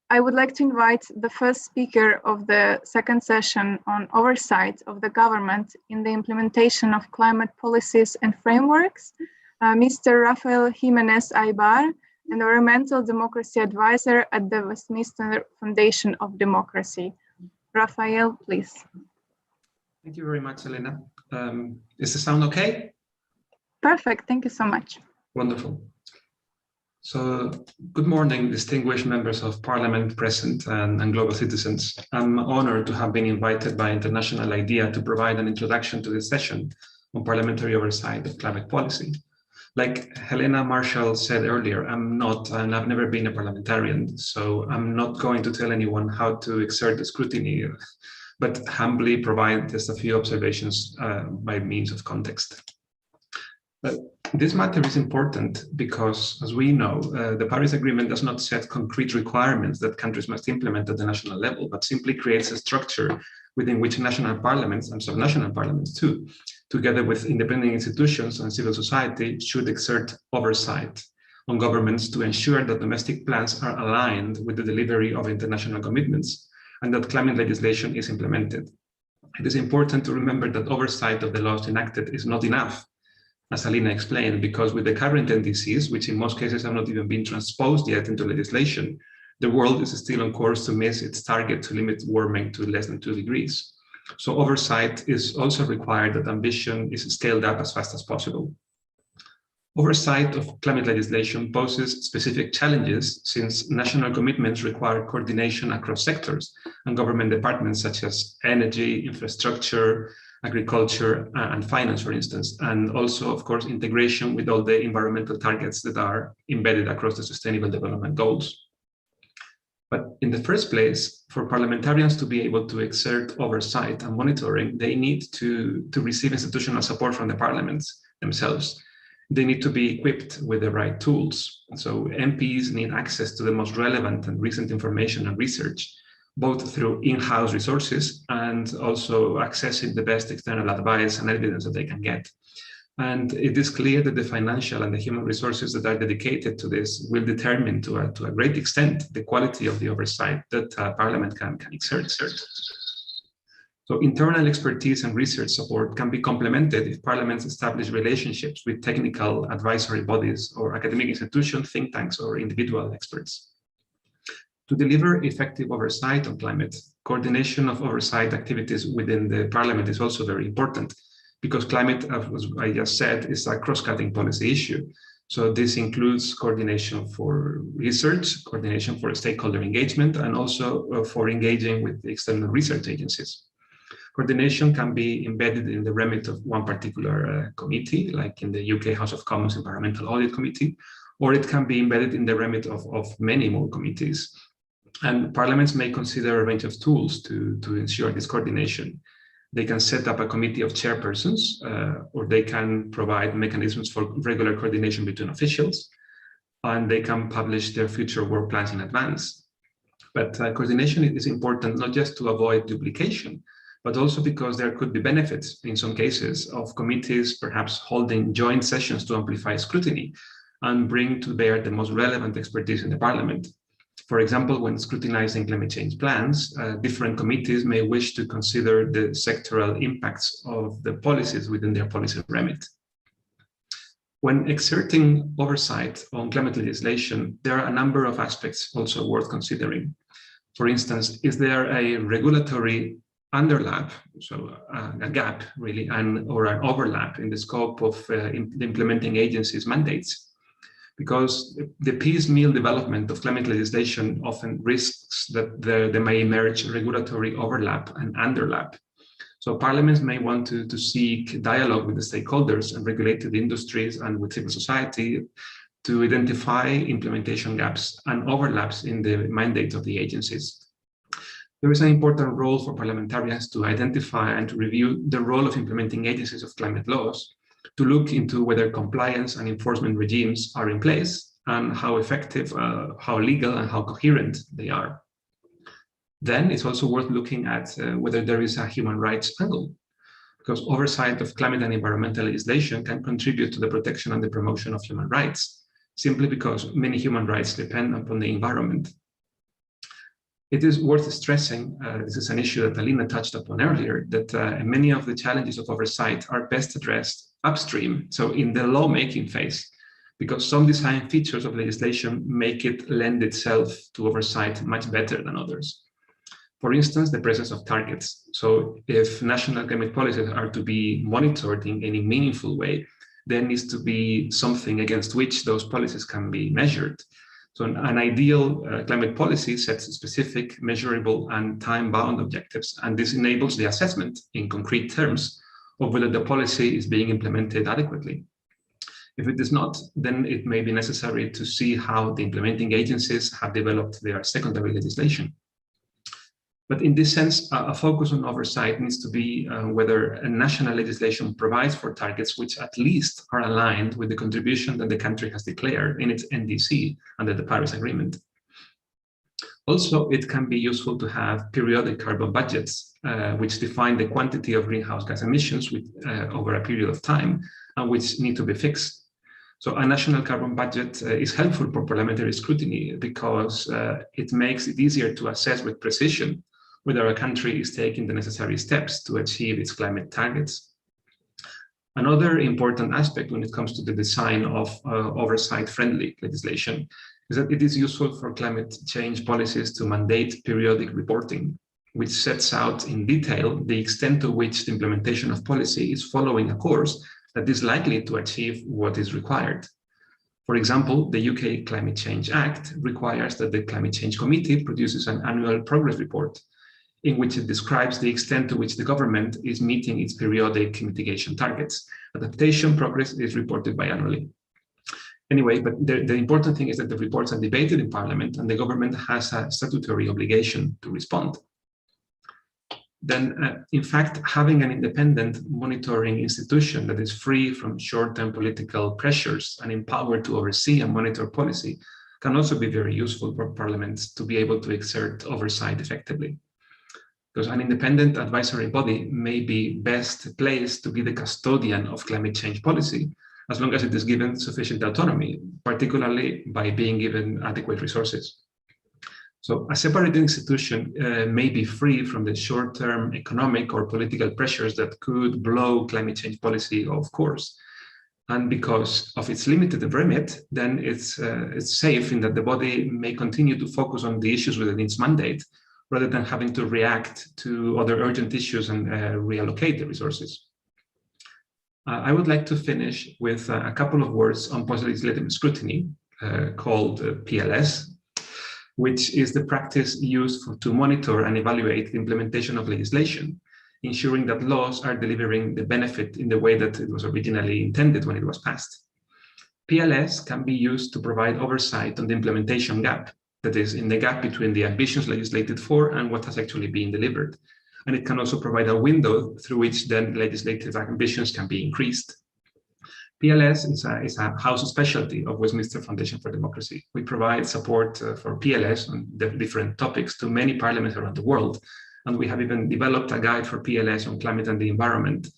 I would like to invite the first speaker of the second session on oversight of the government in the implementation of climate policies and frameworks, Mr. Rafael Jimenez Aybar, Environmental Democracy Advisor at the Westminster Foundation of Democracy. Rafael, please. Thank you very much, Elena. Is the sound okay? Perfect, thank you so much. Wonderful. So, good morning, distinguished members of Parliament present and global citizens. I'm honored to have been invited by International IDEA to provide an introduction to this session on parliamentary oversight of climate policy. Like Helena Marshall said earlier, I'm not, and I've never been a parliamentarian, so I'm not going to tell anyone how to exert the scrutiny, but humbly provide just a few observations by means of context. This matter is important because, as we know, the Paris Agreement does not set concrete requirements that countries must implement at the national level, but simply creates a structure within which national parliaments and subnational parliaments too, together with independent institutions and civil society, should exert oversight on governments to ensure that domestic plans are aligned with the delivery of international commitments and that climate legislation is implemented. It is important to remember that oversight of the laws enacted is not enough, as Alina explained, because with the current NDCs, which in most cases have not even been transposed yet into legislation, the world is still on course to miss its target to limit warming to less than 2 degrees. So oversight is also required that ambition is scaled up as fast as possible. Oversight of climate legislation poses specific challenges since national commitments require coordination across sectors and government departments such as energy, infrastructure, agriculture, and finance, for instance, and also, of course, integration with all the environmental targets that are embedded across the Sustainable Development Goals. But in the first place, for parliamentarians to be able to exert oversight and monitoring, they need to receive institutional support from the parliaments themselves. They need to be equipped with the right tools. So MPs need access to the most relevant and recent information and research, both through in-house resources and also accessing the best external advice and evidence that they can get. And it is clear that the financial and the human resources that are dedicated to this will determine to a great extent the quality of the oversight that Parliament can exert. So internal expertise and research support can be complemented if parliaments establish relationships with technical advisory bodies or academic institutions, think tanks, or individual experts. To deliver effective oversight on climate, coordination of oversight activities within the parliament is also very important because climate, as I just said, is a cross-cutting policy issue. So this includes coordination for research, coordination for stakeholder engagement, and also for engaging with the external research agencies. Coordination can be embedded in the remit of one particular committee, like in the UK House of Commons Environmental Audit Committee, or it can be embedded in the remit of many more committees. And parliaments may consider a range of tools to ensure this coordination. They can set up a committee of chairpersons, or they can provide mechanisms for regular coordination between officials, and they can publish their future work plans in advance. But coordination is important not just to avoid duplication, but also because there could be benefits in some cases of committees perhaps holding joint sessions to amplify scrutiny and bring to bear the most relevant expertise in the parliament. For example, when scrutinizing climate change plans, different committees may wish to consider the sectoral impacts of the policies within their policy remit. When exerting oversight on climate legislation, there are a number of aspects also worth considering. For instance, is there a regulatory underlap, so a gap really, or an overlap in the scope of the implementing agencies' mandates? Because the piecemeal development of climate legislation often risks that there may emerge regulatory overlap and underlap. So parliaments may want to seek dialogue with the stakeholders and regulated industries and with civil society to identify implementation gaps and overlaps in the mandate of the agencies. There is an important role for parliamentarians to identify and to review the role of implementing agencies of climate laws, to look into whether compliance and enforcement regimes are in place and how effective, how legal and how coherent they are. Then it's also worth looking at whether there is a human rights angle, because oversight of climate and environmental legislation can contribute to the protection and the promotion of human rights, simply because many human rights depend upon the environment. It is worth stressing, this is an issue that Alina touched upon earlier, that many of the challenges of oversight are best addressed upstream, so in the lawmaking phase, because some design features of legislation make it lend itself to oversight much better than others. For instance, the presence of targets. So if national climate policies are to be monitored in any meaningful way, there needs to be something against which those policies can be measured. So an ideal climate policy sets specific, measurable, and time-bound objectives, and this enables the assessment in concrete terms of whether the policy is being implemented adequately. If it is not, then it may be necessary to see how the implementing agencies have developed their secondary legislation. But in this sense, a focus on oversight needs to be whether a national legislation provides for targets which at least are aligned with the contribution that the country has declared in its NDC under the Paris Agreement. Also, it can be useful to have periodic carbon budgets, which define the quantity of greenhouse gas emissions over a period of time and which need to be fixed. So a national carbon budget is helpful for parliamentary scrutiny because it makes it easier to assess with precision whether a country is taking the necessary steps to achieve its climate targets. Another important aspect when it comes to the design of oversight-friendly legislation is that it is useful for climate change policies to mandate periodic reporting, which sets out in detail the extent to which the implementation of policy is following a course that is likely to achieve what is required. For example, the UK Climate Change Act requires that the Climate Change Committee produces an annual progress report in which it describes the extent to which the government is meeting its periodic mitigation targets. Adaptation progress is reported biannually. Anyway, but the important thing is that the reports are debated in Parliament and the government has a statutory obligation to respond. Then, in fact, having an independent monitoring institution that is free from short-term political pressures and empowered to oversee and monitor policy can also be very useful for parliaments to be able to exert oversight effectively. Because an independent advisory body may be best placed to be the custodian of climate change policy, as long as it is given sufficient autonomy, particularly by being given adequate resources. So a separate institution may be free from the short-term economic or political pressures that could blow climate change policy off course. And because of its limited remit, then it's safe in that the body may continue to focus on the issues within its mandate, rather than having to react to other urgent issues and reallocate the resources. I would like to finish with a couple of words on post-legislative scrutiny, called PLS, which is the practice used to monitor and evaluate the implementation of legislation, ensuring that laws are delivering the benefit in the way that it was originally intended when it was passed. PLS can be used to provide oversight on the implementation gap, that is, in the gap between the ambitions legislated for and what has actually been delivered. And it can also provide a window through which then legislative ambitions can be increased. PLS is a house specialty of Westminster Foundation for Democracy. We provide support for PLS on different topics to many parliaments around the world. And we have even developed a guide for PLS on climate and the environment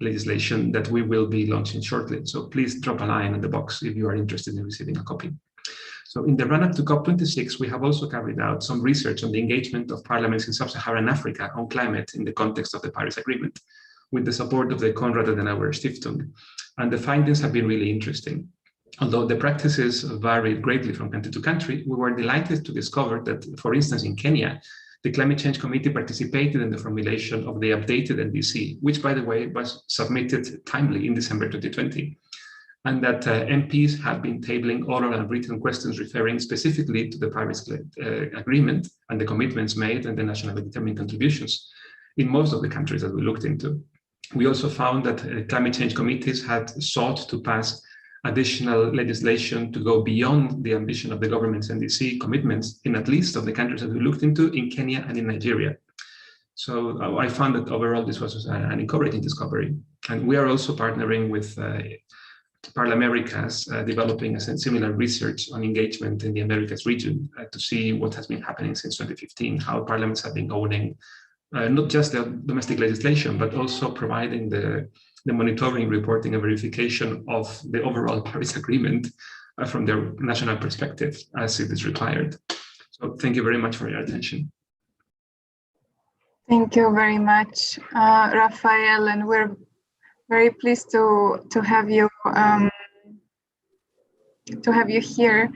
legislation that we will be launching shortly. So please drop a line in the box if you are interested in receiving a copy. So in the run-up to COP26, we have also carried out some research on the engagement of parliaments in sub-Saharan Africa on climate in the context of the Paris Agreement, with the support of the Konrad Adenauer Stiftung. And the findings have been really interesting. Although the practices varied greatly from country to country, we were delighted to discover that, for instance, in Kenya, the Climate Change Committee participated in the formulation of the updated NDC, which, by the way, was submitted timely in December 2020. And that MPs have been tabling oral and written questions referring specifically to the Paris Agreement and the commitments made and the nationally determined contributions in most of the countries that we looked into. We also found that climate change committees had sought to pass additional legislation to go beyond the ambition of the government's NDC commitments in at least of the countries that we looked into, in Kenya and in Nigeria. So I found that overall this was an encouraging discovery. And we are also partnering with Parliamericas, developing a similar research on engagement in the Americas region to see what has been happening since 2015, how parliaments have been owning not just the domestic legislation, but also providing the monitoring, reporting, and verification of the overall Paris Agreement from their national perspective as it is required. So thank you very much for your attention. Thank you very much, Raphael, and we're very pleased to have you here,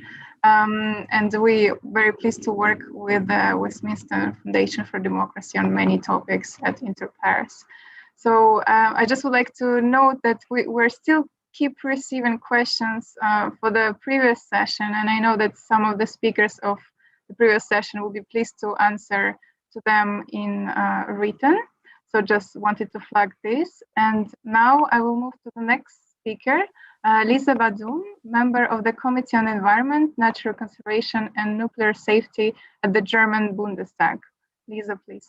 and we're very pleased to work with Westminster Foundation for Democracy on many topics at InterPares. So I just would like to note that we're still keep receiving questions for the previous session, and I know that some of the speakers of the previous session will be pleased to answer to them in written. So just wanted to flag this. And now I will move to the next speaker, Lisa Bazoum, member of the Committee on Environment, Natural Conservation and Nuclear Safety at the German Bundestag. Lisa, please.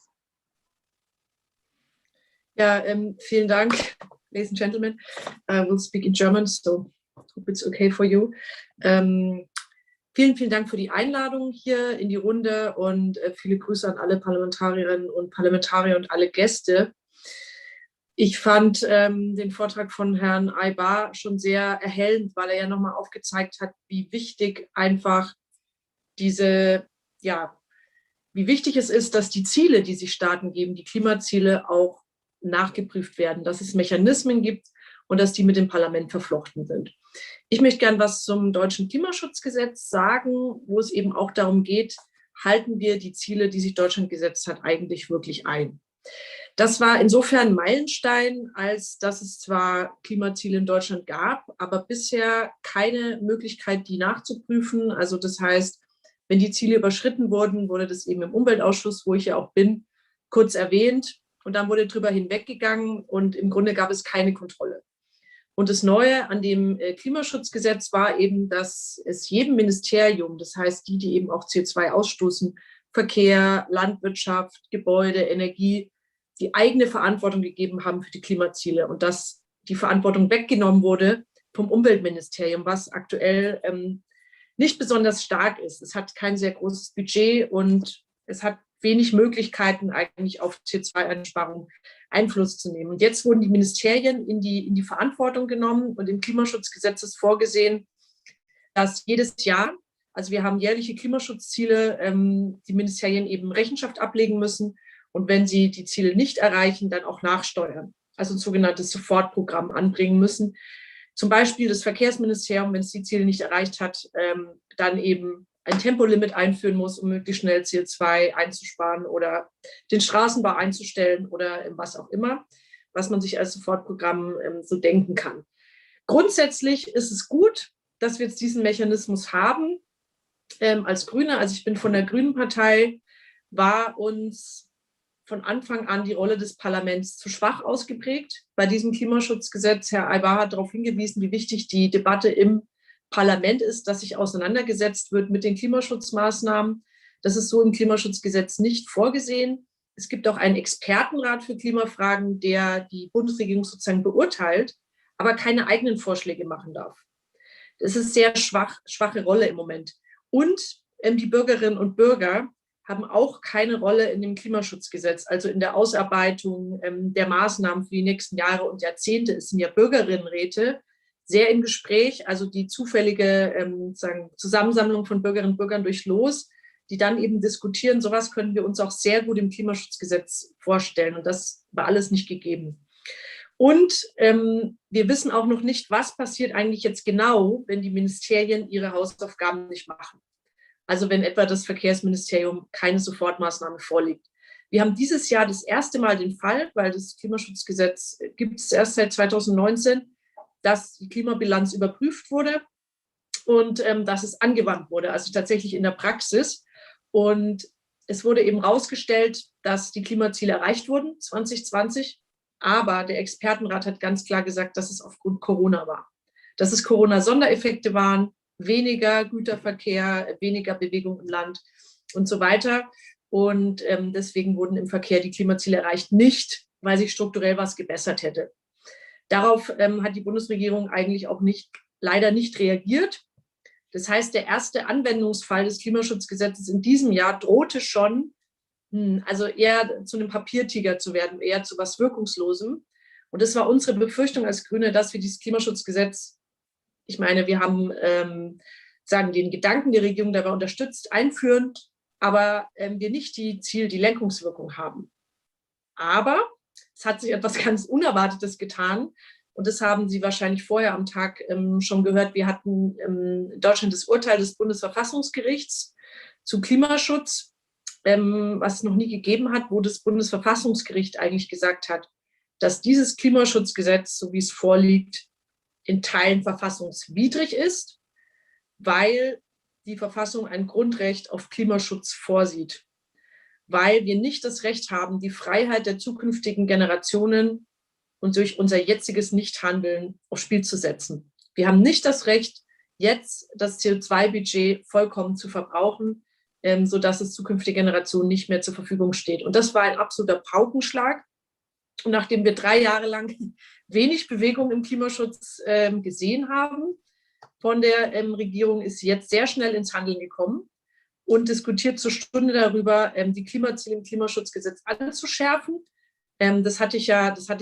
Yeah, vielen Dank, ladies and gentlemen. I will speak in German, so hope it's okay for you. Vielen, vielen Dank für die Einladung hier in die Runde und viele Grüße an alle Parlamentarierinnen und Parlamentarier und alle Gäste. Ich fand den Vortrag von Herrn Aybar schon sehr erhellend, weil er ja nochmal aufgezeigt hat, wie wichtig einfach wie wichtig es ist, dass die Ziele, die sich Staaten geben, die Klimaziele auch nachgeprüft werden, dass es Mechanismen gibt und dass die mit dem Parlament verflochten sind. Ich möchte gern was zum deutschen Klimaschutzgesetz sagen, wo es eben auch darum geht, halten wir die Ziele, die sich Deutschland gesetzt hat, eigentlich wirklich ein. Das war insofern ein Meilenstein, als dass es zwar Klimaziele in Deutschland gab, aber bisher keine Möglichkeit, die nachzuprüfen. Also das heißt, wenn die Ziele überschritten wurden, wurde das eben im Umweltausschuss, wo ich ja auch bin, kurz erwähnt und dann wurde drüber hinweggegangen und im Grunde gab es keine Kontrolle. Und das Neue an dem Klimaschutzgesetz war eben, dass es jedem Ministerium, das heißt die eben auch CO2 ausstoßen, Verkehr, Landwirtschaft, Gebäude, Energie, die eigene Verantwortung gegeben haben für die Klimaziele und dass die Verantwortung weggenommen wurde vom Umweltministerium, was aktuell nicht besonders stark ist. Es hat kein sehr großes Budget und es hat wenig Möglichkeiten eigentlich auf CO2-Einsparung Einfluss zu nehmen. Und jetzt wurden die Ministerien in die Verantwortung genommen und im Klimaschutzgesetz ist vorgesehen, dass jedes Jahr, also wir haben jährliche Klimaschutzziele, die Ministerien eben Rechenschaft ablegen müssen und wenn sie die Ziele nicht erreichen, dann auch nachsteuern, also ein sogenanntes Sofortprogramm anbringen müssen. Zum Beispiel das Verkehrsministerium, wenn es die Ziele nicht erreicht hat, dann eben ein Tempolimit einführen muss, um möglichst schnell CO2 einzusparen oder den Straßenbau einzustellen oder was auch immer, was man sich als Sofortprogramm so denken kann. Grundsätzlich ist es gut, dass wir jetzt diesen Mechanismus haben. Als Grüne, also ich bin von der Grünen Partei, war uns von Anfang an die Rolle des Parlaments zu schwach ausgeprägt. Bei diesem Klimaschutzgesetz, Herr Aybar hat darauf hingewiesen, wie wichtig die Debatte im Parlament ist, dass sich auseinandergesetzt wird mit den Klimaschutzmaßnahmen. Das ist so im Klimaschutzgesetz nicht vorgesehen. Es gibt auch einen Expertenrat für Klimafragen, der die Bundesregierung sozusagen beurteilt, aber keine eigenen Vorschläge machen darf. Das ist sehr schwache Rolle im Moment. Und die Bürgerinnen und Bürger haben auch keine Rolle in dem Klimaschutzgesetz, also in der Ausarbeitung der Maßnahmen für die nächsten Jahre und Jahrzehnte. Es sind ja Bürgerinnenräte, sehr im Gespräch, also die zufällige Zusammensammlung von Bürgerinnen und Bürgern durch Los, die dann eben diskutieren. Sowas können wir uns auch sehr gut im Klimaschutzgesetz vorstellen und das war alles nicht gegeben. Und wir wissen auch noch nicht, was passiert eigentlich jetzt genau, wenn die Ministerien ihre Hausaufgaben nicht machen. Also wenn etwa das Verkehrsministerium keine Sofortmaßnahme vorlegt. Wir haben dieses Jahr das erste Mal den Fall, weil das Klimaschutzgesetz gibt es erst seit 2019, dass die Klimabilanz überprüft wurde und dass es angewandt wurde, also tatsächlich in der Praxis. Und es wurde eben herausgestellt, dass die Klimaziele erreicht wurden 2020, aber der Expertenrat hat ganz klar gesagt, dass es aufgrund Corona war. dass es Corona-Sondereffekte waren, weniger Güterverkehr, weniger Bewegung im Land und so weiter. Und deswegen wurden im Verkehr die Klimaziele erreicht, nicht, weil sich strukturell was gebessert hätte. Darauf hat die Bundesregierung eigentlich auch leider nicht reagiert. Das heißt, der erste Anwendungsfall des Klimaschutzgesetzes in diesem Jahr drohte schon, also eher zu einem Papiertiger zu werden, eher zu was Wirkungslosem. Und das war unsere Befürchtung als Grüne, dass wir dieses Klimaschutzgesetz, ich meine, wir haben den Gedanken der Regierung dabei unterstützt, einführen, aber wir nicht die Lenkungswirkung haben. Aber es hat sich etwas ganz Unerwartetes getan. Und das haben Sie wahrscheinlich vorher am Tag schon gehört. Wir hatten in Deutschland das Urteil des Bundesverfassungsgerichts zu Klimaschutz, was es noch nie gegeben hat, wo das Bundesverfassungsgericht eigentlich gesagt hat, dass dieses Klimaschutzgesetz, so wie es vorliegt, in Teilen verfassungswidrig ist, weil die Verfassung ein Grundrecht auf Klimaschutz vorsieht. Weil wir nicht das Recht haben, die Freiheit der zukünftigen Generationen und durch unser jetziges Nichthandeln aufs Spiel zu setzen. Wir haben nicht das Recht, jetzt das CO2-Budget vollkommen zu verbrauchen, sodass es zukünftige Generationen nicht mehr zur Verfügung steht. Und das war ein absoluter Paukenschlag. Und nachdem wir 3 Jahre lang wenig Bewegung im Klimaschutz gesehen haben von der Regierung, ist sie jetzt sehr schnell ins Handeln gekommen und diskutiert zur Stunde darüber, die Klimaziele im Klimaschutzgesetz anzuschärfen. Das hatte ich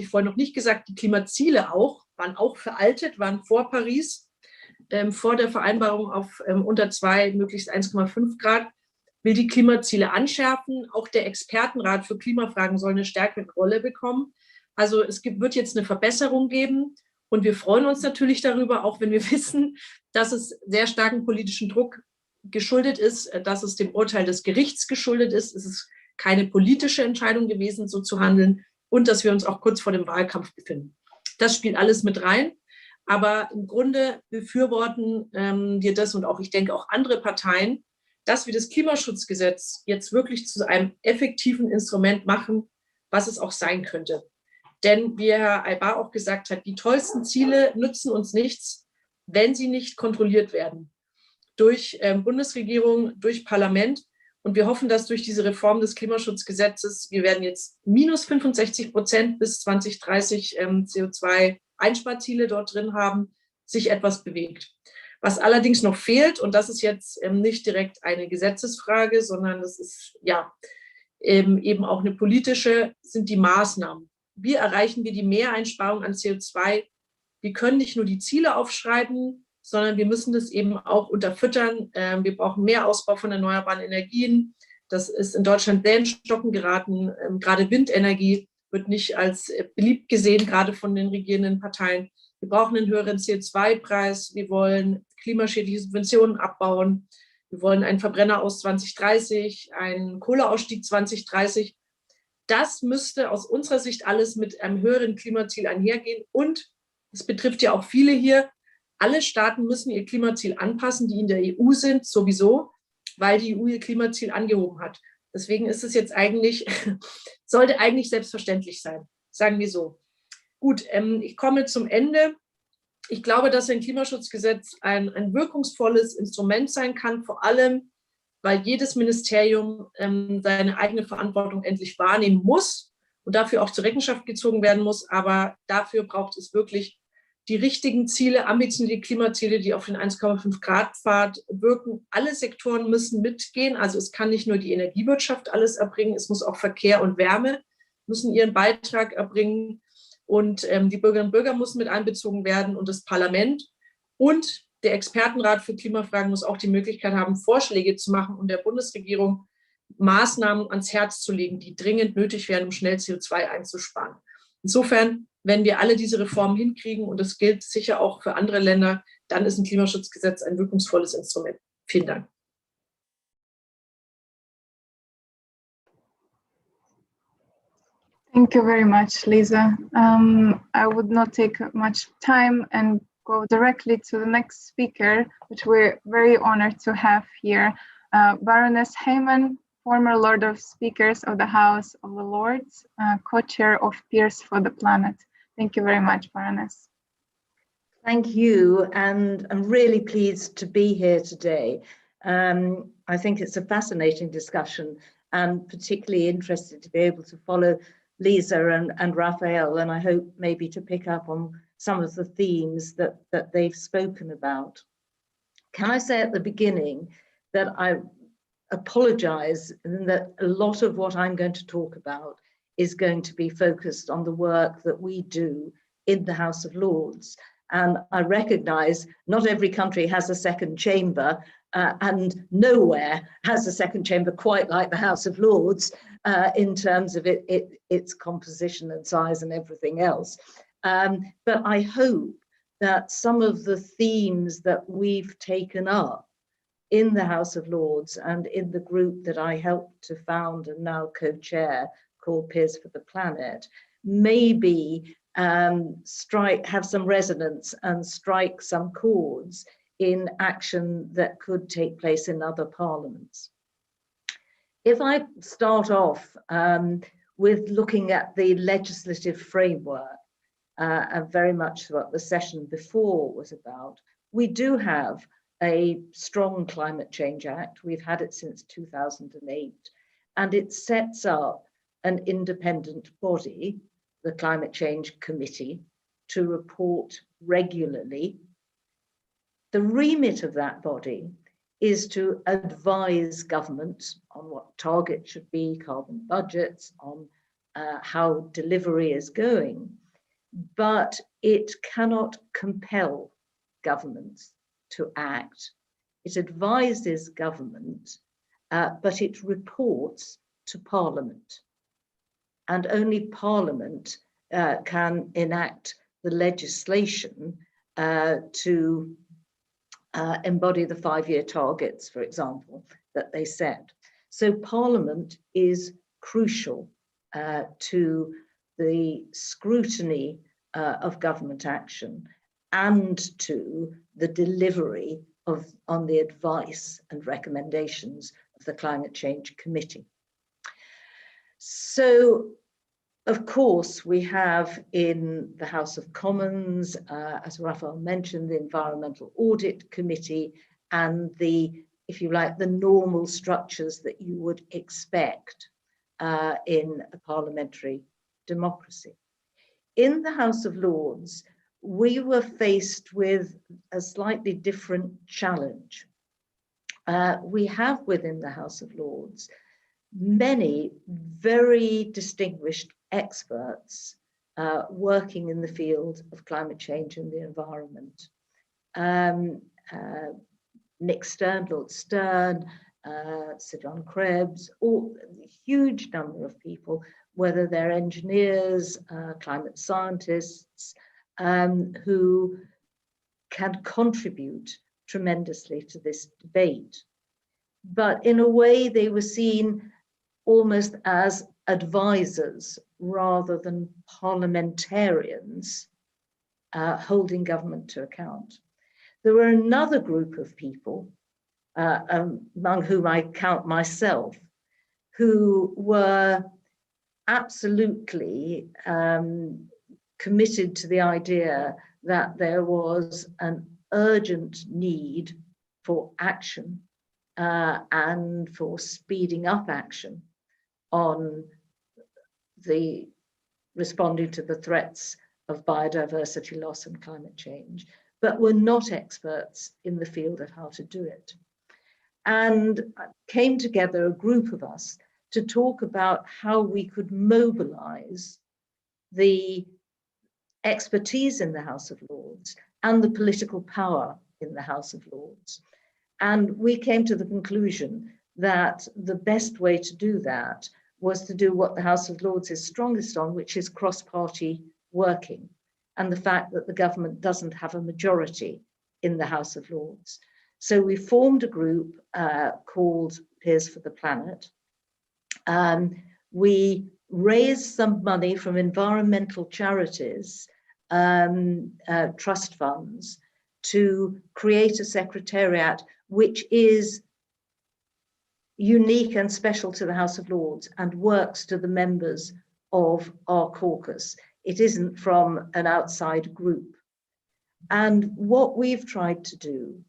vorhin noch nicht gesagt. Die Klimaziele waren auch veraltet, waren vor Paris, vor der Vereinbarung auf unter 2, möglichst 1,5 Grad, will die Klimaziele anschärfen. Auch der Expertenrat für Klimafragen soll eine stärkere Rolle bekommen. Also wird jetzt eine Verbesserung geben. Und wir freuen uns natürlich darüber, auch wenn wir wissen, dass es sehr starken politischen Druck geschuldet ist, dass es dem Urteil des Gerichts geschuldet ist. Es ist keine politische Entscheidung gewesen, so zu handeln, und dass wir uns auch kurz vor dem Wahlkampf befinden. Das spielt alles mit rein. Aber im Grunde befürworten wir das und auch, ich denke, auch andere Parteien, dass wir das Klimaschutzgesetz jetzt wirklich zu einem effektiven Instrument machen, was es auch sein könnte. Denn wie Herr Aybar auch gesagt hat, die tollsten Ziele nützen uns nichts, wenn sie nicht kontrolliert werden. Durch Bundesregierung, durch Parlament. Und wir hoffen, dass durch diese Reform des Klimaschutzgesetzes, wir werden jetzt minus 65% bis 2030 CO2-Einsparziele dort drin haben, sich etwas bewegt. Was allerdings noch fehlt, und das ist jetzt nicht direkt eine Gesetzesfrage, sondern das ist eben auch eine politische, sind die Maßnahmen. Wie erreichen wir die Mehreinsparung an CO2? Wir können nicht nur die Ziele aufschreiben, sondern wir müssen das eben auch unterfüttern. Wir brauchen mehr Ausbau von erneuerbaren Energien. Das ist in Deutschland sehr in Stocken geraten. Gerade Windenergie wird nicht als beliebt gesehen, gerade von den regierenden Parteien. Wir brauchen einen höheren CO2-Preis. Wir wollen klimaschädliche Subventionen abbauen. Wir wollen einen Verbrenner aus 2030, einen Kohleausstieg 2030. Das müsste aus unserer Sicht alles mit einem höheren Klimaziel einhergehen. Und es betrifft ja auch viele hier. Alle Staaten müssen ihr Klimaziel anpassen, die in der EU sind, sowieso, weil die EU ihr Klimaziel angehoben hat. Deswegen ist es jetzt sollte eigentlich selbstverständlich sein, sagen wir so. Gut, ich komme zum Ende. Ich glaube, dass ein Klimaschutzgesetz ein wirkungsvolles Instrument sein kann, vor allem, weil jedes Ministerium seine eigene Verantwortung endlich wahrnehmen muss und dafür auch zur Rechenschaft gezogen werden muss. Aber dafür braucht es wirklich die richtigen Ziele, ambitionierte Klimaziele, die auf den 1,5-Grad-Pfad wirken. Alle Sektoren müssen mitgehen. Also es kann nicht nur die Energiewirtschaft alles erbringen, es muss auch Verkehr und Wärme müssen ihren Beitrag erbringen. Und die Bürgerinnen und Bürger müssen mit einbezogen werden und das Parlament. Und der Expertenrat für Klimafragen muss auch die Möglichkeit haben, Vorschläge zu machen und der Bundesregierung Maßnahmen ans Herz zu legen, die dringend nötig wären, um schnell CO2 einzusparen. Insofern, wenn wir alle diese Reformen hinkriegen, und das gilt sicher auch für andere Länder, dann ist ein Klimaschutzgesetz ein wirkungsvolles Instrument. Vielen Dank. Thank you very much, Lisa. I would not take much time and go directly to the next speaker, which we're very honored to have here, Baroness Heyman, former Lord of Speakers of the House of the Lords, co-chair of Peers for the Planet. Thank you very much, Baroness. Thank you, and I'm really pleased to be here today. I think it's a fascinating discussion, and particularly interested to be able to follow Lisa and Raphael, and I hope maybe to pick up on some of the themes that they've spoken about. Can I say at the beginning that I apologize that a lot of what I'm going to talk about is going to be focused on the work that we do in the House of Lords. And I recognize not every country has a second chamber, and nowhere has a second chamber quite like the House of Lords in terms of its composition and size and everything else. But I hope that some of the themes that we've taken up in the House of Lords and in the group that I helped to found and now co-chair called Peers for the Planet maybe have some resonance and strike some chords in action that could take place in other parliaments. If I start off with looking at the legislative framework, and very much what the session before was about, we do have a strong Climate Change Act. We've had it since 2008, and it sets up an independent body, the Climate Change Committee, to report regularly. The remit of that body is to advise government on what targets should be, carbon budgets, on how delivery is going, but it cannot compel governments to act. It advises government, but it reports to Parliament. And only Parliament can enact the legislation to embody the 5-year targets, for example, that they set. So Parliament is crucial to the scrutiny of government action and to the delivery on the advice and recommendations of the Climate Change Committee. So, of course, we have in the House of Commons, as Raphael mentioned, the Environmental Audit Committee and the, if you like, the normal structures that you would expect in a parliamentary democracy. In the House of Lords, we were faced with a slightly different challenge. We have within the House of Lords many very distinguished experts working in the field of climate change and the environment. Nick Stern, Lord Stern, Sir John Krebs, a huge number of people, whether they're engineers, climate scientists, who can contribute tremendously to this debate. But in a way, they were seen almost as advisors rather than parliamentarians holding government to account. There were another group of people, among whom I count myself, who were absolutely committed to the idea that there was an urgent need for action and for speeding up action on the responding to the threats of biodiversity loss and climate change, but were not experts in the field of how to do it. And came together, a group of us, to talk about how we could mobilize the expertise in the House of Lords and the political power in the House of Lords. And we came to the conclusion that the best way to do that was to do what the House of Lords is strongest on, which is cross-party working, and the fact that the government doesn't have a majority in the House of Lords. So we formed a group called Peers for the Planet. We raised some money from environmental charities, trust funds, to create a secretariat which is unique and special to the House of Lords and works to the members of our caucus. It isn't from an outside group. And what we've tried to do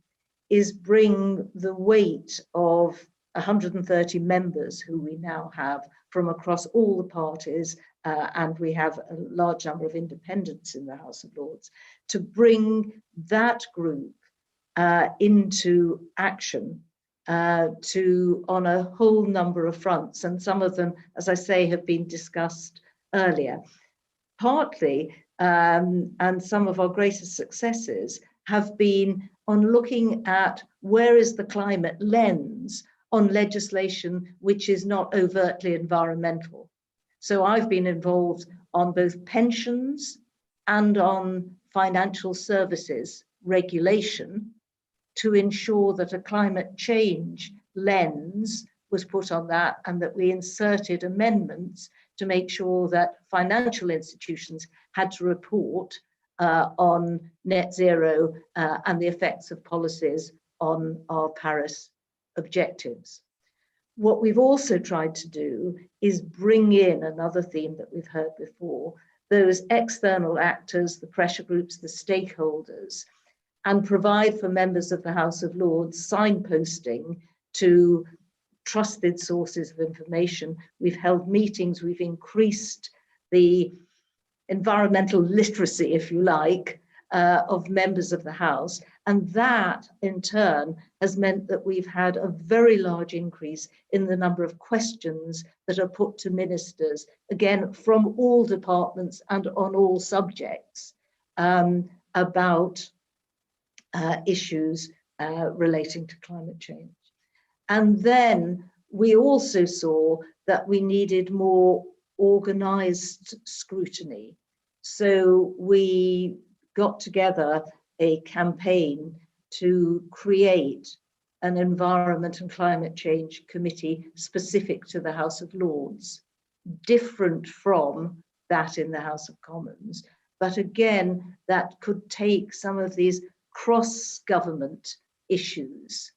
is bring the weight of 130 members who we now have from across all the parties, and we have a large number of independents in the House of Lords, to bring that group into action on a whole number of fronts. And some of them, as I say, have been discussed earlier. Partly, and some of our greatest successes have been on looking at where is the climate lens on legislation which is not overtly environmental. So I've been involved on both pensions and on financial services regulation to ensure that a climate change lens was put on that, and that we inserted amendments to make sure that financial institutions had to report on net zero and the effects of policies on our Paris objectives. What we've also tried to do is bring in another theme that we've heard before, those external actors, the pressure groups, the stakeholders, and provide for members of the House of Lords signposting to trusted sources of information. We've held meetings, we've increased the environmental literacy, if you like, of members of the House. And that in turn has meant that we've had a very large increase in the number of questions that are put to ministers, again, from all departments and on all subjects, about issues relating to climate change. And then we also saw that we needed more organized scrutiny. So we got together a campaign to create an Environment and Climate Change Committee specific to the House of Lords, different from that in the House of Commons. But again, that could take some of these cross-government issues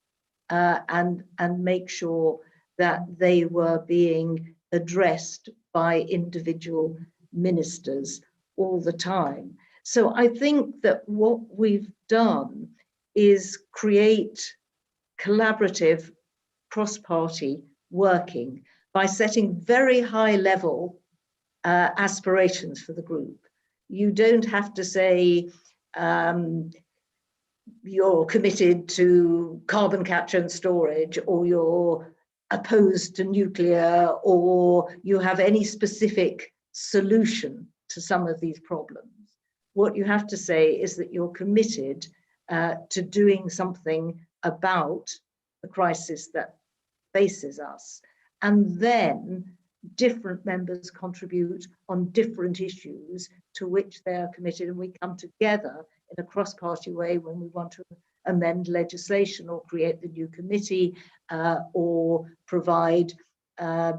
and make sure that they were being addressed by individual ministers all the time. So I think that what we've done is create collaborative cross-party working by setting very high level aspirations for the group. You don't have to say you're committed to carbon capture and storage, or you're opposed to nuclear, or you have any specific solution to some of these problems. What you have to say is that you're committed to doing something about the crisis that faces us. And then different members contribute on different issues to which they are committed, and we come together in a cross-party way when we want to amend legislation or create the new committee or provide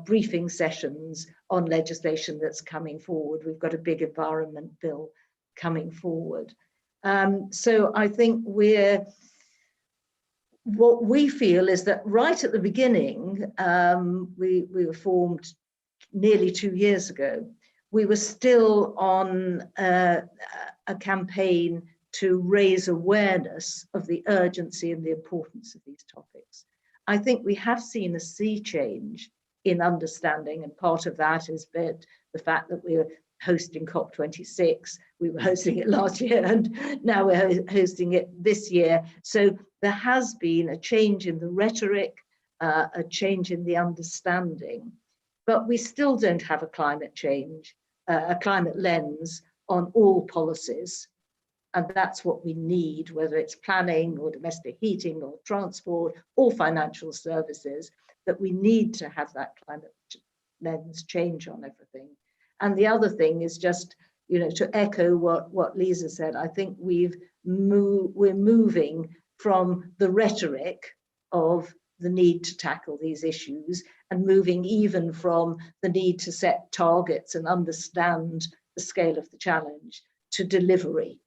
briefing sessions on legislation that's coming forward. We've got a big environment bill coming forward. So I think what we feel is that right at the beginning, we were formed nearly 2 years ago. We were still on a campaign to raise awareness of the urgency and the importance of these topics. I think we have seen a sea change in understanding, and part of that is the fact that we're hosting COP26. We were hosting it last year, and now we're hosting it this year. So there has been a change in the rhetoric, a change in the understanding, but we still don't have a climate change, a climate lens on all policies. And that's what we need, whether it's planning or domestic heating or transport or financial services, that we need to have that climate lens change on everything. And the other thing is just, to echo what Lisa said, I think we're moving from the rhetoric of the need to tackle these issues and moving even from the need to set targets and understand the scale of the challenge to delivery.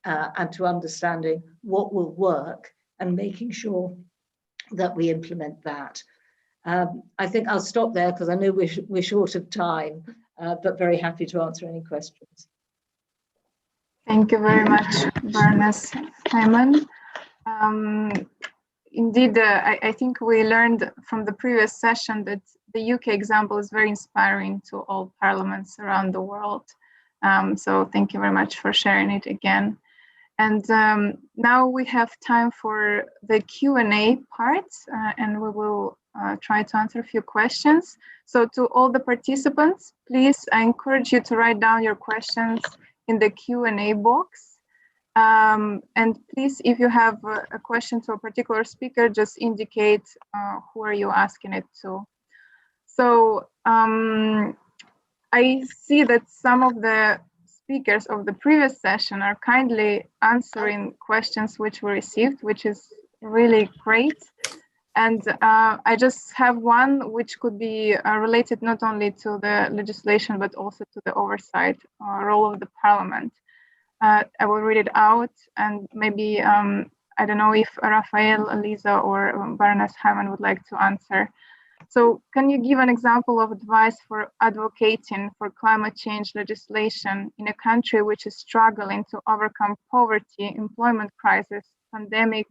And to understanding what will work and making sure that we implement that. I think I'll stop there because I know we're short of time, but very happy to answer any questions. Thank you very much, Baroness Hyman. Indeed, I think we learned from the previous session that the UK example is very inspiring to all parliaments around the world. So thank you very much for sharing it again. And now we have time for the Q&A part, and we will try to answer a few questions. So to all the participants, please, I encourage you to write down your questions in the Q&A box. And please, if you have a question to a particular speaker, just indicate who are you asking it to. So I see that some of the speakers of the previous session are kindly answering questions which we received, which is really great. And I just have one which could be related not only to the legislation, but also to the oversight role of the Parliament. I will read it out, and maybe, I don't know if Raphael, Lisa, or Baroness Hyman would like to answer. So can you give an example of advice for advocating for climate change legislation in a country which is struggling to overcome poverty, employment crisis, pandemic,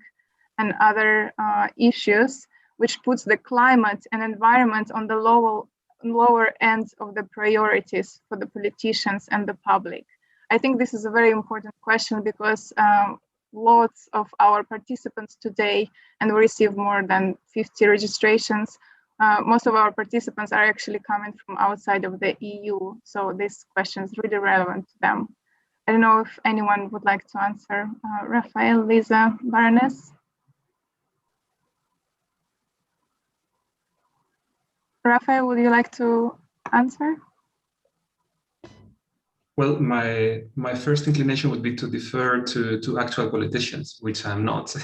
and other issues, which puts the climate and environment on the lower end of the priorities for the politicians and the public? I think this is a very important question because lots of our participants today, and we receive more than 50 registrations, most of our participants are actually coming from outside of the EU. So this question is really relevant to them. I don't know if anyone would like to answer. Raphael, Lisa, Baroness? Raphael, would you like to answer? Well, my first inclination would be to defer to actual politicians, which I'm not.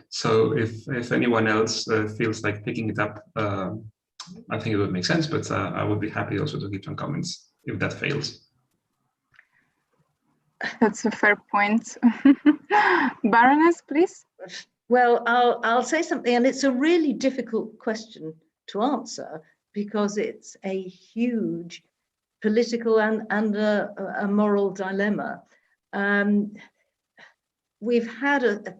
So if anyone else feels like picking it up, I think it would make sense, but I would be happy also to give some comments if that fails. That's a fair point. Baroness, please. Well, I'll say something, and it's a really difficult question to answer because it's a huge political and a moral dilemma. We've had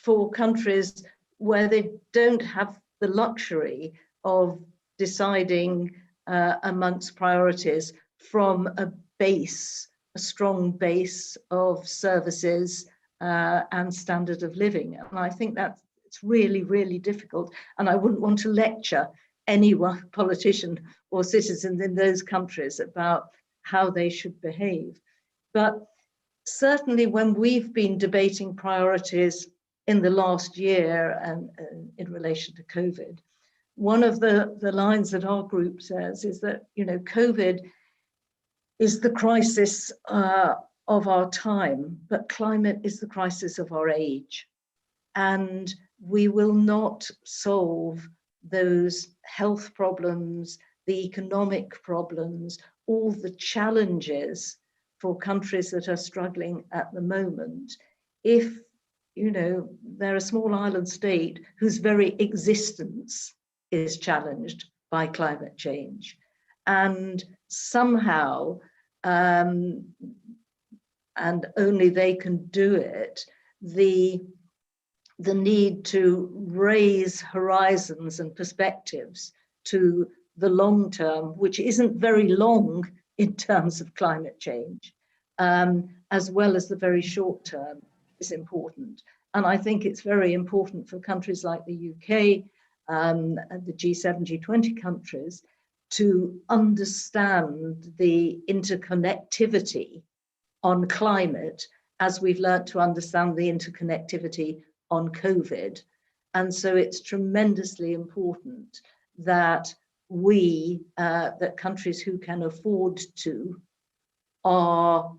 for countries where they don't have the luxury of deciding amongst priorities from a strong base of services and standard of living. And I think that it's really, really difficult. And I wouldn't want to lecture any politician or citizen in those countries about how they should behave. But certainly when we've been debating priorities in the last year and in relation to COVID, one of the lines that our group says is that, you know, COVID is the crisis of our time, but climate is the crisis of our age. And we will not solve those health problems, the economic problems, all the challenges for countries that are struggling at the moment if, you know, they're a small island state whose very existence is challenged by climate change. And somehow, and only they can do it, the need to raise horizons and perspectives to the long term, which isn't very long in terms of climate change, as well as the very short term, is important. And I think it's very important for countries like the UK and the G7, G20 countries to understand the interconnectivity on climate as we've learned to understand the interconnectivity on COVID. And so it's tremendously important that that countries who can afford to are,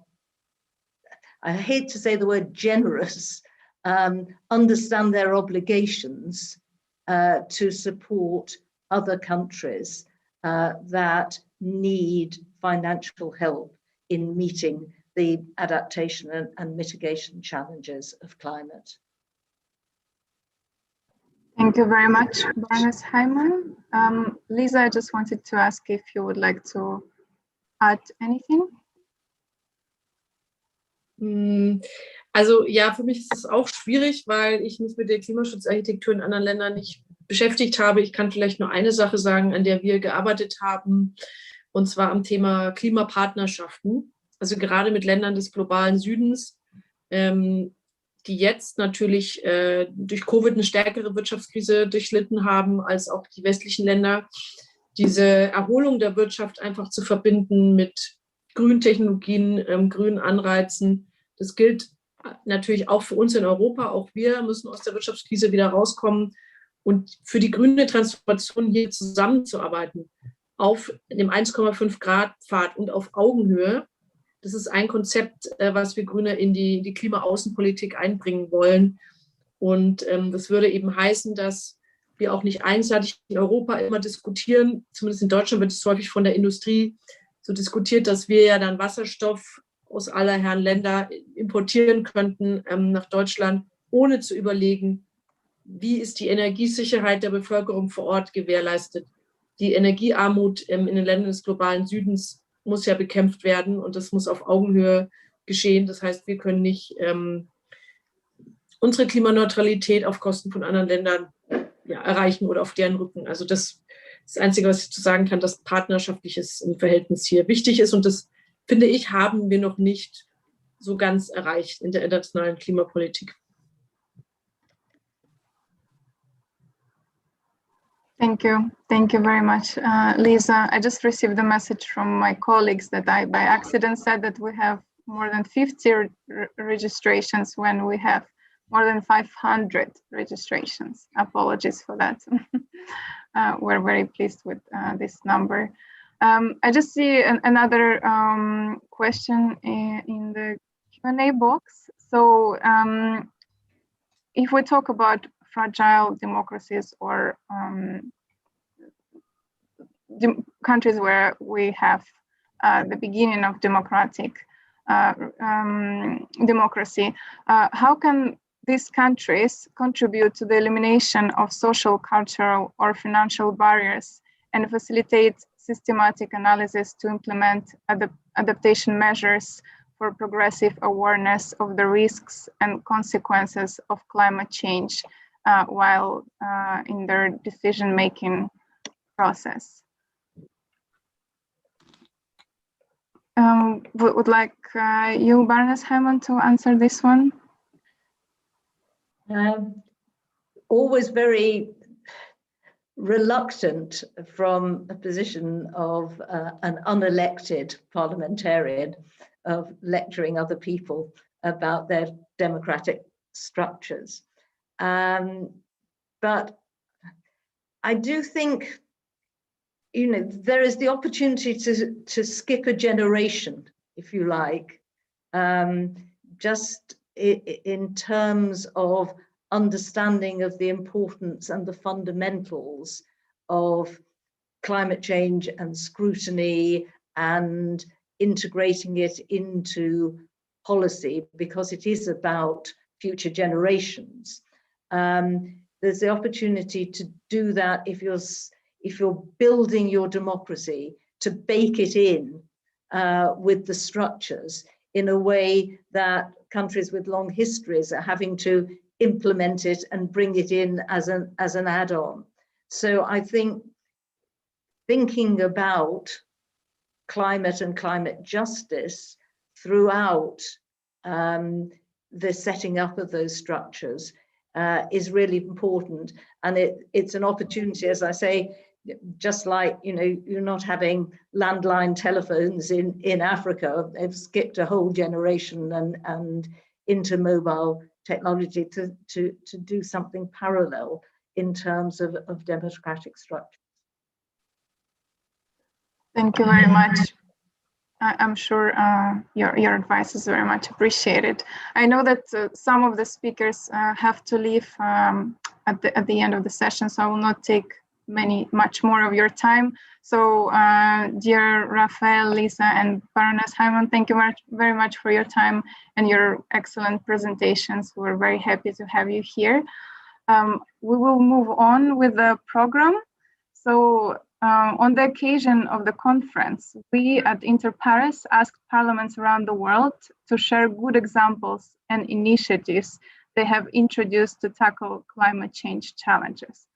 I hate to say the word generous, understand their obligations to support other countries that need financial help in meeting the adaptation and mitigation challenges of climate. Thank you very much, Baroness Hyman. Lisa, I just wanted to ask if you would like to add anything. Also ja, für mich ist es auch schwierig, weil ich mich mit der Klimaschutzarchitektur in anderen Ländern nicht beschäftigt habe. Ich kann vielleicht nur eine Sache sagen, an der wir gearbeitet haben, und zwar am Thema Klimapartnerschaften. Also gerade mit Ländern des globalen Südens, die jetzt natürlich durch Covid eine stärkere Wirtschaftskrise durchlitten haben als auch die westlichen Länder. Diese Erholung der Wirtschaft einfach zu verbinden mit grünen Technologien, grünen Anreizen, das gilt natürlich auch für uns in Europa. Auch wir müssen aus der Wirtschaftskrise wieder rauskommen. Und für die grüne Transformation hier zusammenzuarbeiten, auf dem 1,5 Grad Pfad und auf Augenhöhe, das ist ein Konzept, was wir Grüne in die Klimaaußenpolitik einbringen wollen. Und das würde eben heißen, dass wir auch nicht einseitig in Europa immer diskutieren, zumindest in Deutschland wird es häufig von der Industrie so diskutiert, dass wir ja dann Wasserstoff aus aller Herren Länder importieren könnten nach Deutschland, ohne zu überlegen, wie ist die Energiesicherheit der Bevölkerung vor Ort gewährleistet. Die Energiearmut in den Ländern des globalen Südens muss ja bekämpft werden und das muss auf Augenhöhe geschehen. Das heißt, wir können nicht unsere Klimaneutralität auf Kosten von anderen Ländern erreichen oder auf deren Rücken. Also das ist das Einzige, was ich zu sagen kann, dass partnerschaftliches Verhältnis hier wichtig ist. Und das, finde ich, haben wir noch nicht so ganz erreicht in der internationalen Klimapolitik. Thank you very much, Lisa. I just received a message from my colleagues that I, by accident, said that we have more than 50 registrations when we have more than 500 registrations. Apologies for that. We're very pleased with this number. I just see another question in the Q&A box. So if we talk about fragile democracies or countries where we have the beginning of democratic democracy, how can these countries contribute to the elimination of social, cultural, or financial barriers and facilitate systematic analysis to implement adaptation measures for progressive awareness of the risks and consequences of climate change while in their decision-making process? Would like you, Baroness Hammond, to answer this one? Always very reluctant from a position of an unelected parliamentarian of lecturing other people about their democratic structures. But I do think, you know, there is the opportunity to skip a generation, if you like, just in terms of understanding of the importance and the fundamentals of climate change and scrutiny and integrating it into policy, because it is about future generations. There's the opportunity to do that if you're building your democracy, to bake it in with the structures in a way that countries with long histories are having to implement it and bring it in as an add-on. So I think thinking about climate and climate justice throughout the setting up of those structures is really important. And it's an opportunity, as I say, just like, you know, you're not having landline telephones in Africa. They've skipped a whole generation and into mobile technology to do something parallel in terms of democratic structure. Thank you very much. I'm sure your advice is very much appreciated. I know that some of the speakers have to leave at the end of the session, so I will not take much more of your time. So dear Raphael, Lisa, and Baroness Hammond, thank you very much for your time and your excellent presentations. We're very happy to have you here. We will move on with the program. So on the occasion of the conference, we at Inter-Pares asked parliaments around the world to share good examples and initiatives they have introduced to tackle climate change challenges.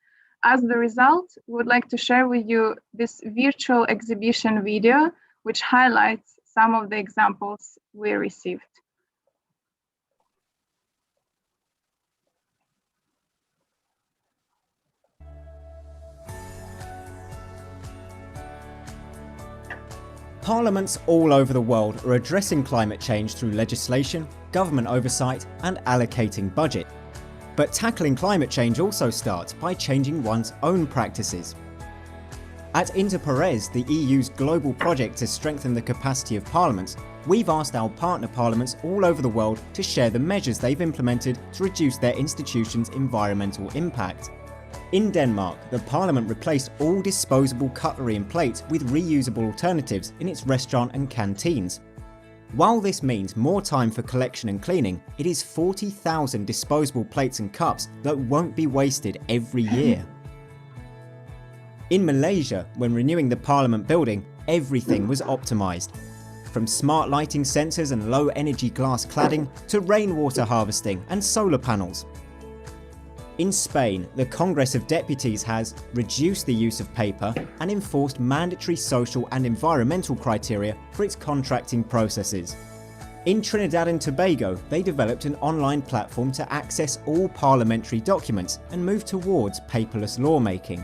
As the result, we would like to share with you this virtual exhibition video, which highlights some of the examples we received. Parliaments all over the world are addressing climate change through legislation, government oversight, and allocating budget. But tackling climate change also starts by changing one's own practices. At Inter-Pares, the EU's global project to strengthen the capacity of parliaments, we've asked our partner parliaments all over the world to share the measures they've implemented to reduce their institutions' environmental impact. In Denmark, the parliament replaced all disposable cutlery and plates with reusable alternatives in its restaurant and canteens. While this means more time for collection and cleaning, it is 40,000 disposable plates and cups that won't be wasted every year. In Malaysia, when renewing the parliament building, everything was optimised. From smart lighting sensors and low-energy glass cladding to rainwater harvesting and solar panels. In Spain, the Congress of Deputies has reduced the use of paper and enforced mandatory social and environmental criteria for its contracting processes. In Trinidad and Tobago, they developed an online platform to access all parliamentary documents and move towards paperless lawmaking.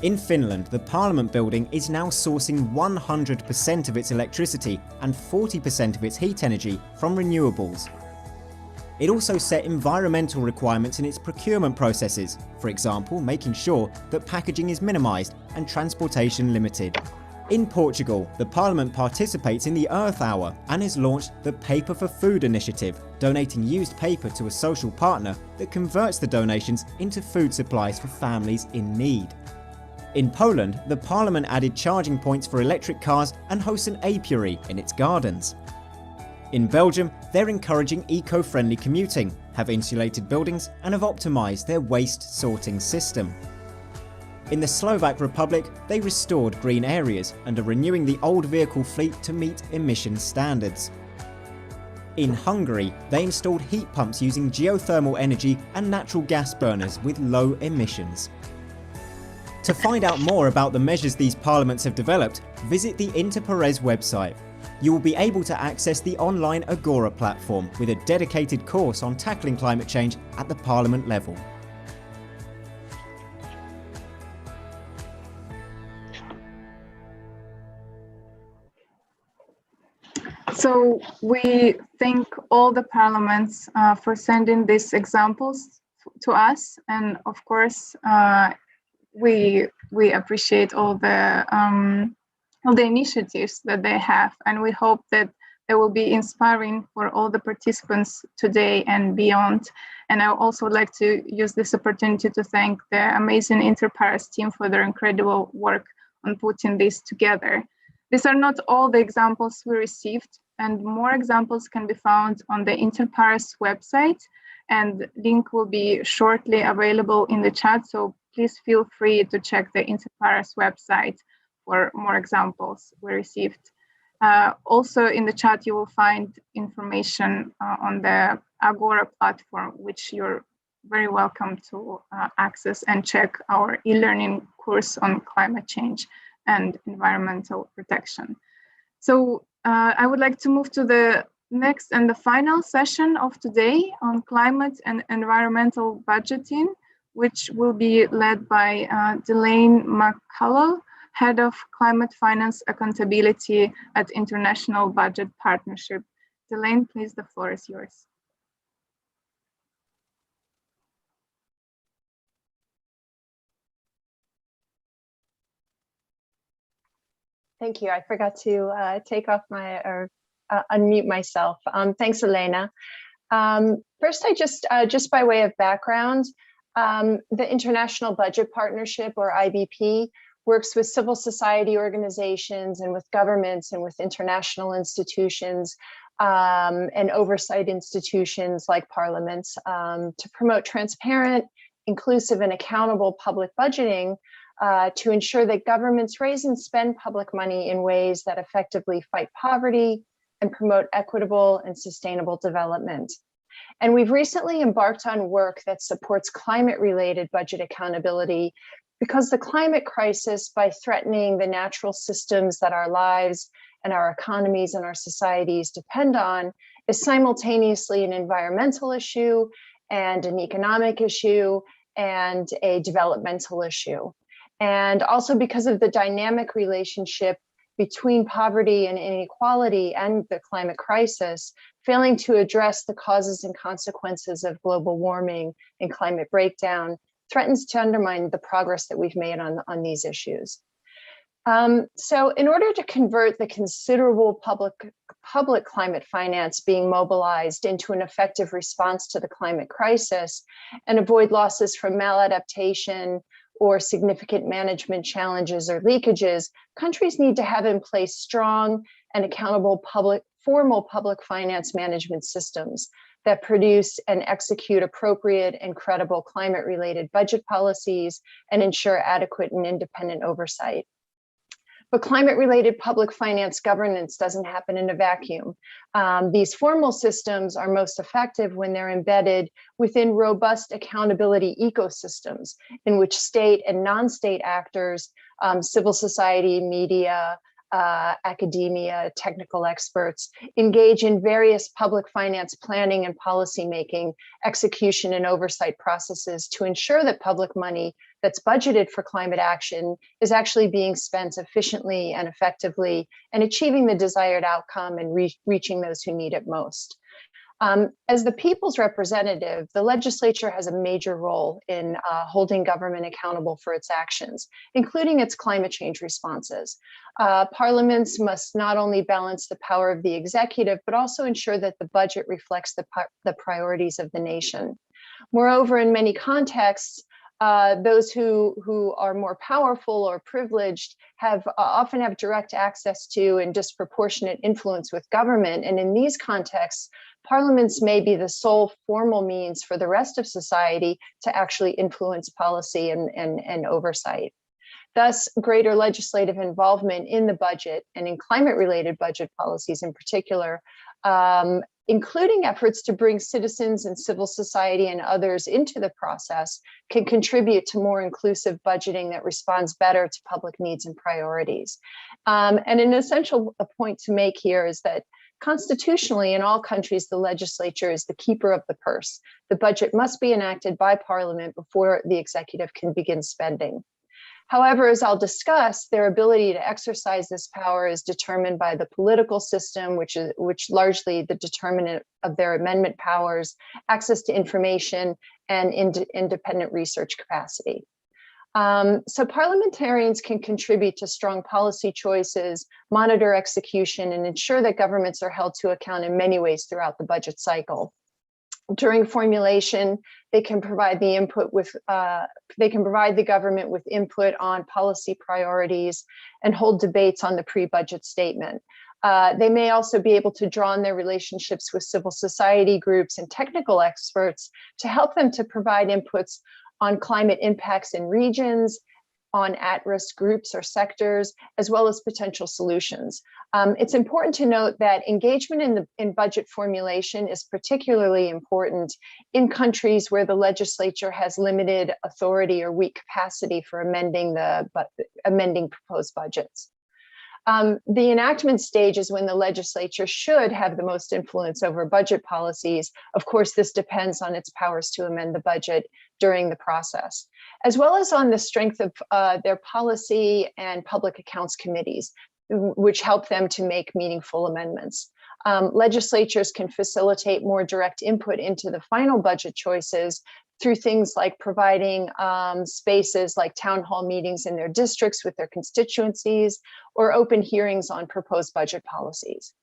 In Finland, the Parliament building is now sourcing 100% of its electricity and 40% of its heat energy from renewables. It also set environmental requirements in its procurement processes, for example, making sure that packaging is minimised and transportation limited. In Portugal, the Parliament participates in the Earth Hour and has launched the Paper for Food initiative, donating used paper to a social partner that converts the donations into food supplies for families in need. In Poland, the Parliament added charging points for electric cars and hosts an apiary in its gardens. In Belgium, they're encouraging eco-friendly commuting, have insulated buildings, and have optimised their waste sorting system. In the Slovak Republic, they restored green areas and are renewing the old vehicle fleet to meet emission standards. In Hungary, they installed heat pumps using geothermal energy and natural gas burners with low emissions. To find out more about the measures these parliaments have developed, visit the Inter-Pares website. You will be able to access the online Agora platform with a dedicated course on tackling climate change at the Parliament level. So we thank all the parliaments for sending these examples to us, and of course we appreciate all the initiatives that they have, and we hope that they will be inspiring for all the participants today and beyond. And I also would like to use this opportunity to thank the amazing Inter-Pares team for their incredible work on putting this together. These are not all the examples we received, and more examples can be found on the Inter-Pares website, and link will be shortly available in the chat, so please feel free to check the Inter-Pares website for more examples we received. Also in the chat, you will find information on the Agora platform, which you're very welcome to access and check our e-learning course on climate change and environmental protection. So I would like to move to the next and the final session of today on climate and environmental budgeting, which will be led by Delane McCullough, Head of Climate Finance Accountability at International Budget Partnership. Delane, please, the floor is yours. Thank you. I forgot to take off my or unmute myself. Thanks, Elena. First, I just by way of background, the International Budget Partnership, or IBP, works with civil society organizations and with governments and with international institutions and oversight institutions like parliaments to promote transparent, inclusive and accountable public budgeting to ensure that governments raise and spend public money in ways that effectively fight poverty and promote equitable and sustainable development. And we've recently embarked on work that supports climate-related budget accountability, because the climate crisis, by threatening the natural systems that our lives and our economies and our societies depend on, is simultaneously an environmental issue and an economic issue and a developmental issue. And also because of the dynamic relationship between poverty and inequality and the climate crisis, failing to address the causes and consequences of global warming and climate breakdown threatens to undermine the progress that we've made on these issues. So in order to convert the considerable public climate finance being mobilized into an effective response to the climate crisis and avoid losses from maladaptation or significant management challenges or leakages, countries need to have in place strong and accountable formal public finance management systems that produce and execute appropriate and credible climate-related budget policies and ensure adequate and independent oversight. But climate-related public finance governance doesn't happen in a vacuum. These formal systems are most effective when they're embedded within robust accountability ecosystems in which state and non-state actors, civil society, media, academia, technical experts engage in various public finance planning and policymaking, execution and oversight processes to ensure that public money that's budgeted for climate action is actually being spent efficiently and effectively and achieving the desired outcome and reaching those who need it most. As the people's representative, the legislature has a major role in holding government accountable for its actions, including its climate change responses. Parliaments must not only balance the power of the executive, but also ensure that the budget reflects the priorities of the nation. Moreover, in many contexts, those who are more powerful or privileged often have direct access to and disproportionate influence with government. And in these contexts, parliaments may be the sole formal means for the rest of society to actually influence policy and oversight. Thus, greater legislative involvement in the budget and in climate-related budget policies in particular, including efforts to bring citizens and civil society and others into the process, can contribute to more inclusive budgeting that responds better to public needs and priorities. And an essential point to make here is that constitutionally, in all countries, the legislature is the keeper of the purse. The budget must be enacted by Parliament before the executive can begin spending. However, as I'll discuss, their ability to exercise this power is determined by the political system, which largely the determinant of their amendment powers, access to information, and independent research capacity. So parliamentarians can contribute to strong policy choices, monitor execution, and ensure that governments are held to account in many ways throughout the budget cycle. During formulation, they can provide the government with input on policy priorities and hold debates on the pre-budget statement. They may also be able to draw on their relationships with civil society groups and technical experts to help them to provide inputs on climate impacts in regions, on at-risk groups or sectors, as well as potential solutions. It's important to note that engagement in budget formulation is particularly important in countries where the legislature has limited authority or weak capacity for amending proposed budgets. The enactment stage is when the legislature should have the most influence over budget policies. Of course, this depends on its powers to amend the budget during the process, as well as on the strength of their policy and public accounts committees, which help them to make meaningful amendments. Legislatures can facilitate more direct input into the final budget choices through things like providing spaces like town hall meetings in their districts with their constituencies or open hearings on proposed budget policies.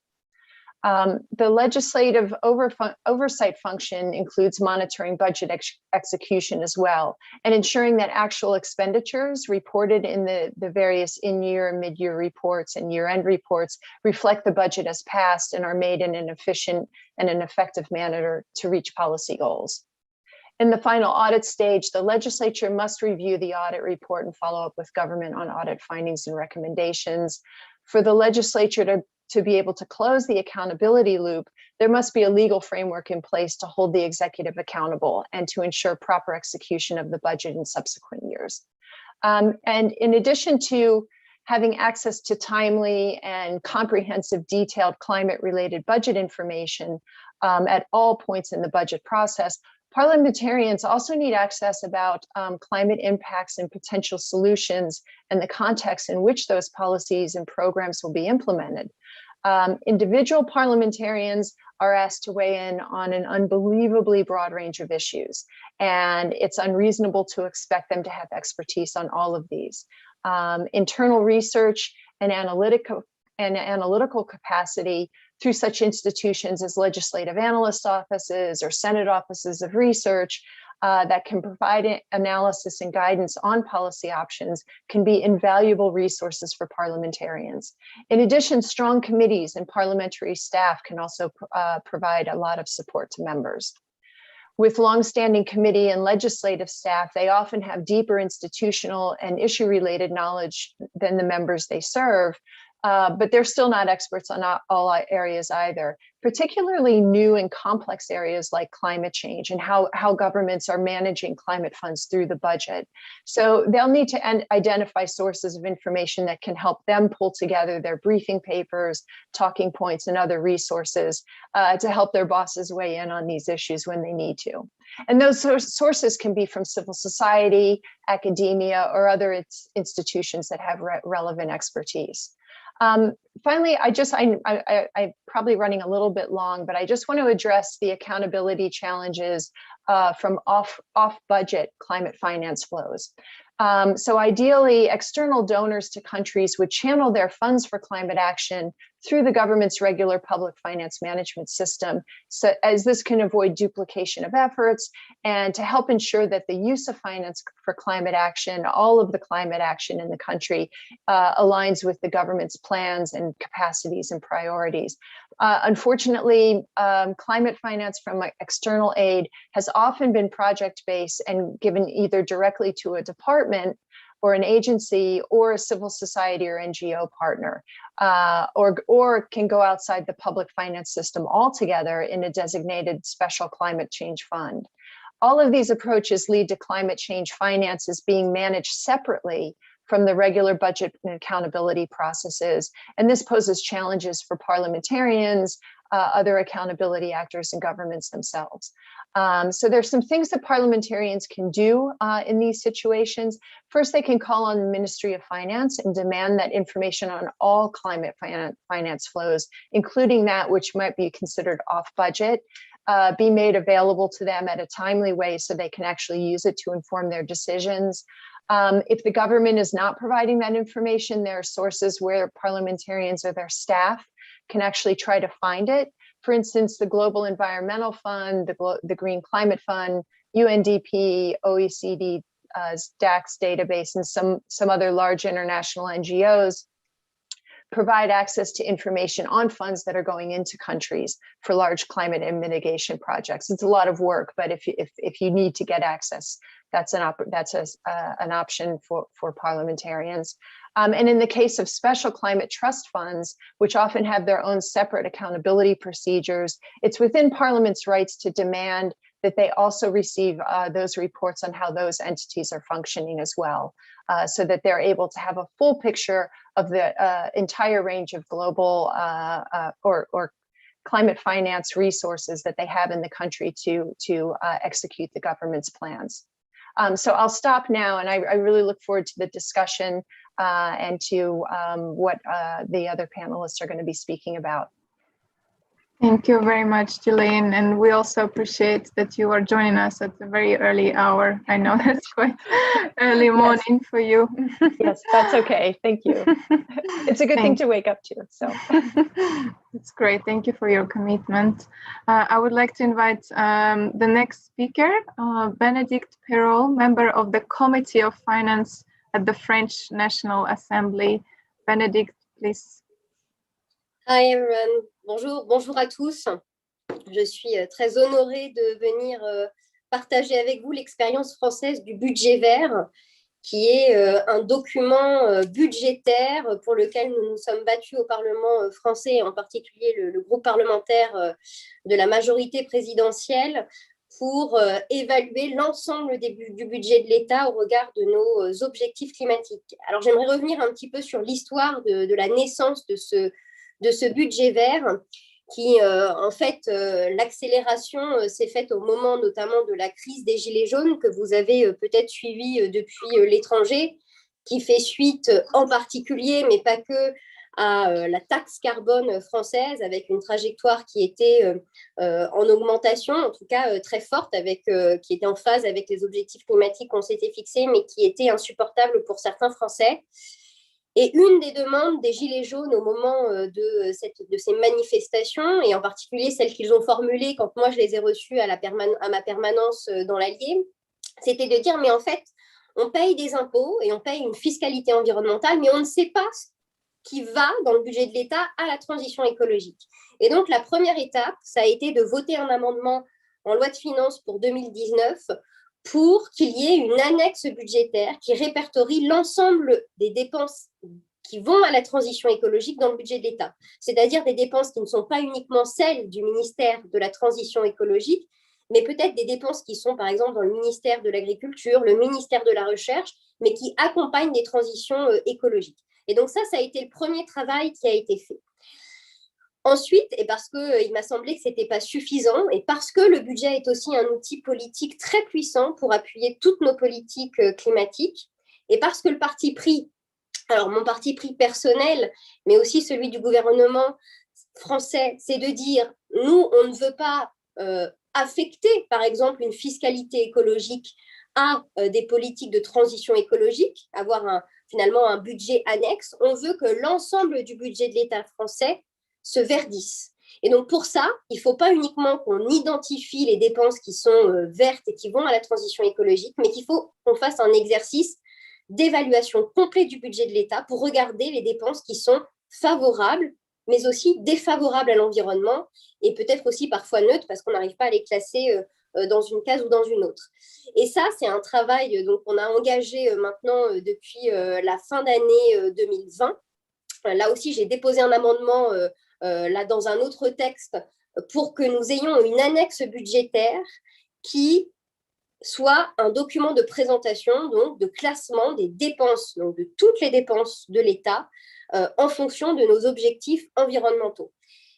The legislative oversight function includes monitoring budget execution as well, and ensuring that actual expenditures reported in the various in-year, mid-year reports and year-end reports reflect the budget as passed and are made in an efficient and an effective manner to reach policy goals. In the final audit stage, the legislature must review the audit report and follow up with government on audit findings and recommendations. For the legislature to be able to close the accountability loop, there must be a legal framework in place to hold the executive accountable and to ensure proper execution of the budget in subsequent years. And in addition to having access to timely and comprehensive detailed climate-related budget information at all points in the budget process, parliamentarians also need access about climate impacts and potential solutions and the context in which those policies and programs will be implemented. Individual parliamentarians are asked to weigh in on an unbelievably broad range of issues, and it's unreasonable to expect them to have expertise on all of these. Internal research and analytical capacity through such institutions as legislative analyst offices or Senate offices of research that can provide analysis and guidance on policy options can be invaluable resources for parliamentarians. In addition, strong committees and parliamentary staff can also provide a lot of support to members. With longstanding committee and legislative staff, they often have deeper institutional and issue-related knowledge than the members they serve, but they're still not experts on all areas either, particularly new and complex areas like climate change and how governments are managing climate funds through the budget. So they'll need to identify sources of information that can help them pull together their briefing papers, talking points, and other resources to help their bosses weigh in on these issues when they need to. And those sources can be from civil society, academia, or other institutions that have relevant expertise. Finally, I'm probably running a little bit long, but I just want to address the accountability challenges from off-budget climate finance flows. So ideally, external donors to countries would channel their funds for climate action through the government's regular public finance management system, so as this can avoid duplication of efforts and to help ensure that the use of finance for climate action, all of the climate action in the country, aligns with the government's plans and capacities and priorities. Unfortunately, climate finance from external aid has often been project-based and given either directly to a department or an agency or a civil society or NGO partner, or can go outside the public finance system altogether in a designated special climate change fund. All of these approaches lead to climate change finances being managed separately from the regular budget and accountability processes. And this poses challenges for parliamentarians, other accountability actors, and governments themselves. So there's some things that parliamentarians can do in these situations. First, they can call on the Ministry of Finance and demand that information on all climate finance flows, including that which might be considered off budget, be made available to them at a timely way so they can actually use it to inform their decisions. If the government is not providing that information, there are sources where parliamentarians or their staff can actually try to find it. For instance, the Global Environmental Fund, the Green Climate Fund, UNDP, OECD, DAX database, and some other large international NGOs provide access to information on funds that are going into countries for large climate and mitigation projects. It's a lot of work, but if you need to get access, that's an option for parliamentarians. And in the case of special climate trust funds, which often have their own separate accountability procedures, it's within Parliament's rights to demand that they also receive those reports on how those entities are functioning as well, so that they're able to have a full picture of the entire range of global or climate finance resources that they have in the country to execute the government's plans. So I'll stop now, and I really look forward to the discussion and to what the other panelists are going to be speaking about. Thank you very much, Jelaine, and we also appreciate that you are joining us at a very early hour. I know that's quite early morning for you. Yes, that's okay. Thank you. It's a good thing to wake up to. So it's great. Thank you for your commitment. I would like to invite the next speaker, Bénédicte Perrol, member of the Committee of Finance at the French National Assembly. Bénédicte, please. Hi everyone. Bonjour à tous. Je suis très honorée de venir partager avec vous l'expérience française du budget vert, qui est un document budgétaire pour lequel nous nous sommes battus au Parlement français, en particulier le groupe parlementaire de la majorité présidentielle, pour évaluer l'ensemble du budget de l'État au regard de nos objectifs climatiques. Alors, j'aimerais revenir un petit peu sur l'histoire de la naissance de ce budget vert, qui, en fait, l'accélération s'est faite au moment notamment de la crise des Gilets jaunes, que vous avez peut-être suivi depuis l'étranger, qui fait suite en particulier, mais pas que, à la taxe carbone française, avec une trajectoire qui était en augmentation, en tout cas très forte, qui était en phase avec les objectifs climatiques qu'on s'était fixés, mais qui était insupportable pour certains Français. Et une des demandes des Gilets jaunes au moment de ces manifestations, et en particulier celles qu'ils ont formulées quand moi je les ai reçues à ma permanence dans l'Allier, c'était de dire, mais en fait, on paye des impôts et on paye une fiscalité environnementale, mais on ne sait pas ce qui va dans le budget de l'État à la transition écologique. Et donc, la première étape, ça a été de voter un amendement en loi de finances pour 2019 pour qu'il y ait une annexe budgétaire qui répertorie l'ensemble des dépenses qui vont à la transition écologique dans le budget de l'État. C'est-à-dire des dépenses qui ne sont pas uniquement celles du ministère de la transition écologique, mais peut-être des dépenses qui sont, par exemple, dans le ministère de l'Agriculture, le ministère de la Recherche, mais qui accompagnent des transitions écologiques. Et donc ça a été le premier travail qui a été fait. Ensuite, et parce qu'il m'a semblé que ce n'était pas suffisant, et parce que le budget est aussi un outil politique très puissant pour appuyer toutes nos politiques climatiques, et parce que le parti pris, alors mon parti pris personnel, mais aussi celui du gouvernement français, c'est de dire, nous, on ne veut pas affecter, par exemple, une fiscalité écologique à des politiques de transition écologique, avoir finalement un budget annexe. On veut que l'ensemble du budget de l'État français se verdisse. Et donc, pour ça, il ne faut pas uniquement qu'on identifie les dépenses qui sont vertes et qui vont à la transition écologique, mais qu'il faut qu'on fasse un exercice d'évaluation complet du budget de l'État pour regarder les dépenses qui sont favorables, mais aussi défavorables à l'environnement, et peut-être aussi parfois neutres, parce qu'on n'arrive pas à les classer dans une case ou dans une autre. Et ça, c'est un travail qu'on a engagé maintenant depuis la fin d'année 2020. Là aussi, j'ai déposé un amendement là dans un autre texte pour que nous ayons une annexe budgétaire qui soit un document de présentation, donc de classement des dépenses, donc de toutes les dépenses de l'État en fonction de nos objectifs environnementaux.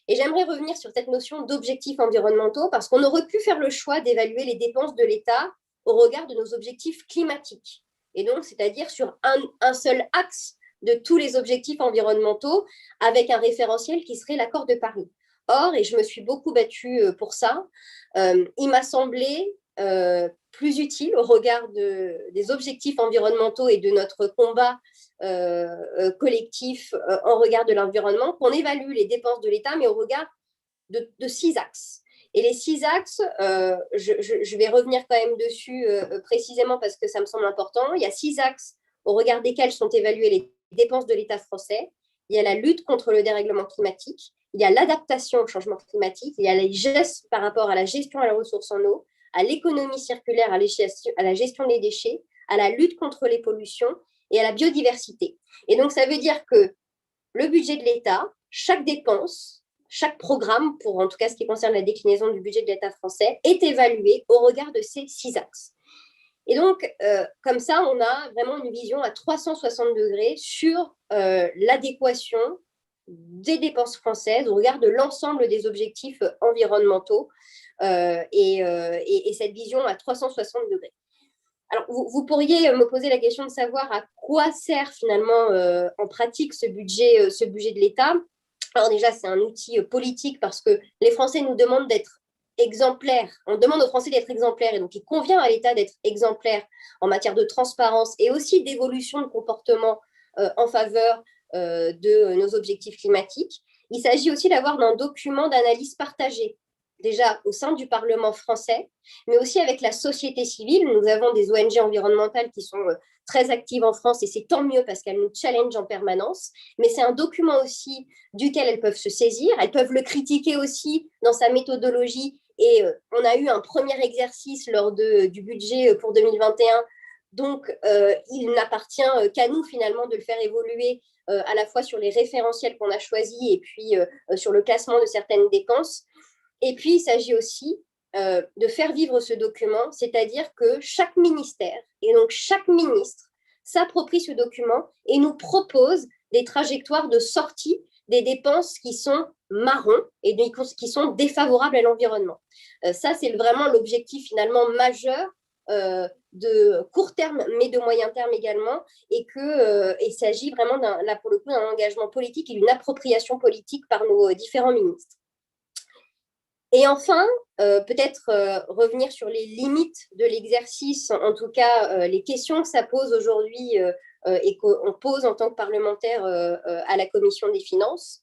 Et j'aimerais revenir sur cette notion d'objectifs environnementaux parce qu'on aurait pu faire le choix d'évaluer les dépenses de l'État au regard de nos objectifs climatiques. Et donc, c'est-à-dire sur un seul axe de tous les objectifs environnementaux avec un référentiel qui serait l'accord de Paris. Or, et je me suis beaucoup battue pour ça, il m'a semblé plus utile au regard des objectifs environnementaux et de notre combat collectif en regard de l'environnement, qu'on évalue les dépenses de l'État, mais au regard de 6 axes. Et les 6 axes, je vais revenir quand même dessus précisément parce que ça me semble important. Il y a 6 axes au regard desquels sont évaluées les dépenses de l'État français. Il y a la lutte contre le dérèglement climatique, il y a l'adaptation au changement climatique, il y a les gestes par rapport à la gestion à la ressource en eau, à l'économie circulaire, à la gestion des déchets, à la lutte contre les pollutions et à la biodiversité. Et donc, ça veut dire que le budget de l'État, chaque dépense, chaque programme, pour en tout cas ce qui concerne la déclinaison du budget de l'État français, est évalué au regard de ces 6 axes. Et donc, comme ça, on a vraiment une vision à 360 degrés sur l'adéquation des dépenses françaises au regard de l'ensemble des objectifs environnementaux et cette vision à 360 degrés. Alors, vous pourriez me poser la question de savoir à quoi sert finalement en pratique ce budget de l'État. Alors déjà, c'est un outil politique parce que les Français nous demandent d'être exemplaires. On demande aux Français d'être exemplaires et donc il convient à l'État d'être exemplaire en matière de transparence et aussi d'évolution de comportement en faveur de nos objectifs climatiques. Il s'agit aussi d'avoir un document d'analyse partagée, déjà au sein du Parlement français, mais aussi avec la société civile. Nous avons des ONG environnementales qui sont très actives en France et c'est tant mieux parce qu'elles nous challengent en permanence, mais c'est un document aussi duquel elles peuvent se saisir, elles peuvent le critiquer aussi dans sa méthodologie et on a eu un premier exercice lors du budget pour 2021. Donc, il n'appartient qu'à nous, finalement, de le faire évoluer à la fois sur les référentiels qu'on a choisis et puis sur le classement de certaines dépenses. Et puis, il s'agit aussi de faire vivre ce document, c'est-à-dire que chaque ministère et donc chaque ministre s'approprie ce document et nous propose des trajectoires de sortie des dépenses qui sont marrons et qui sont défavorables à l'environnement. Ça, c'est vraiment l'objectif finalement majeur de court terme, mais de moyen terme également, et qu'il s'agit vraiment, là pour le coup, d'un engagement politique et d'une appropriation politique par nos différents ministres. Et enfin, peut-être revenir sur les limites de l'exercice, en tout cas les questions que ça pose aujourd'hui et qu'on pose en tant que parlementaire à la Commission des finances.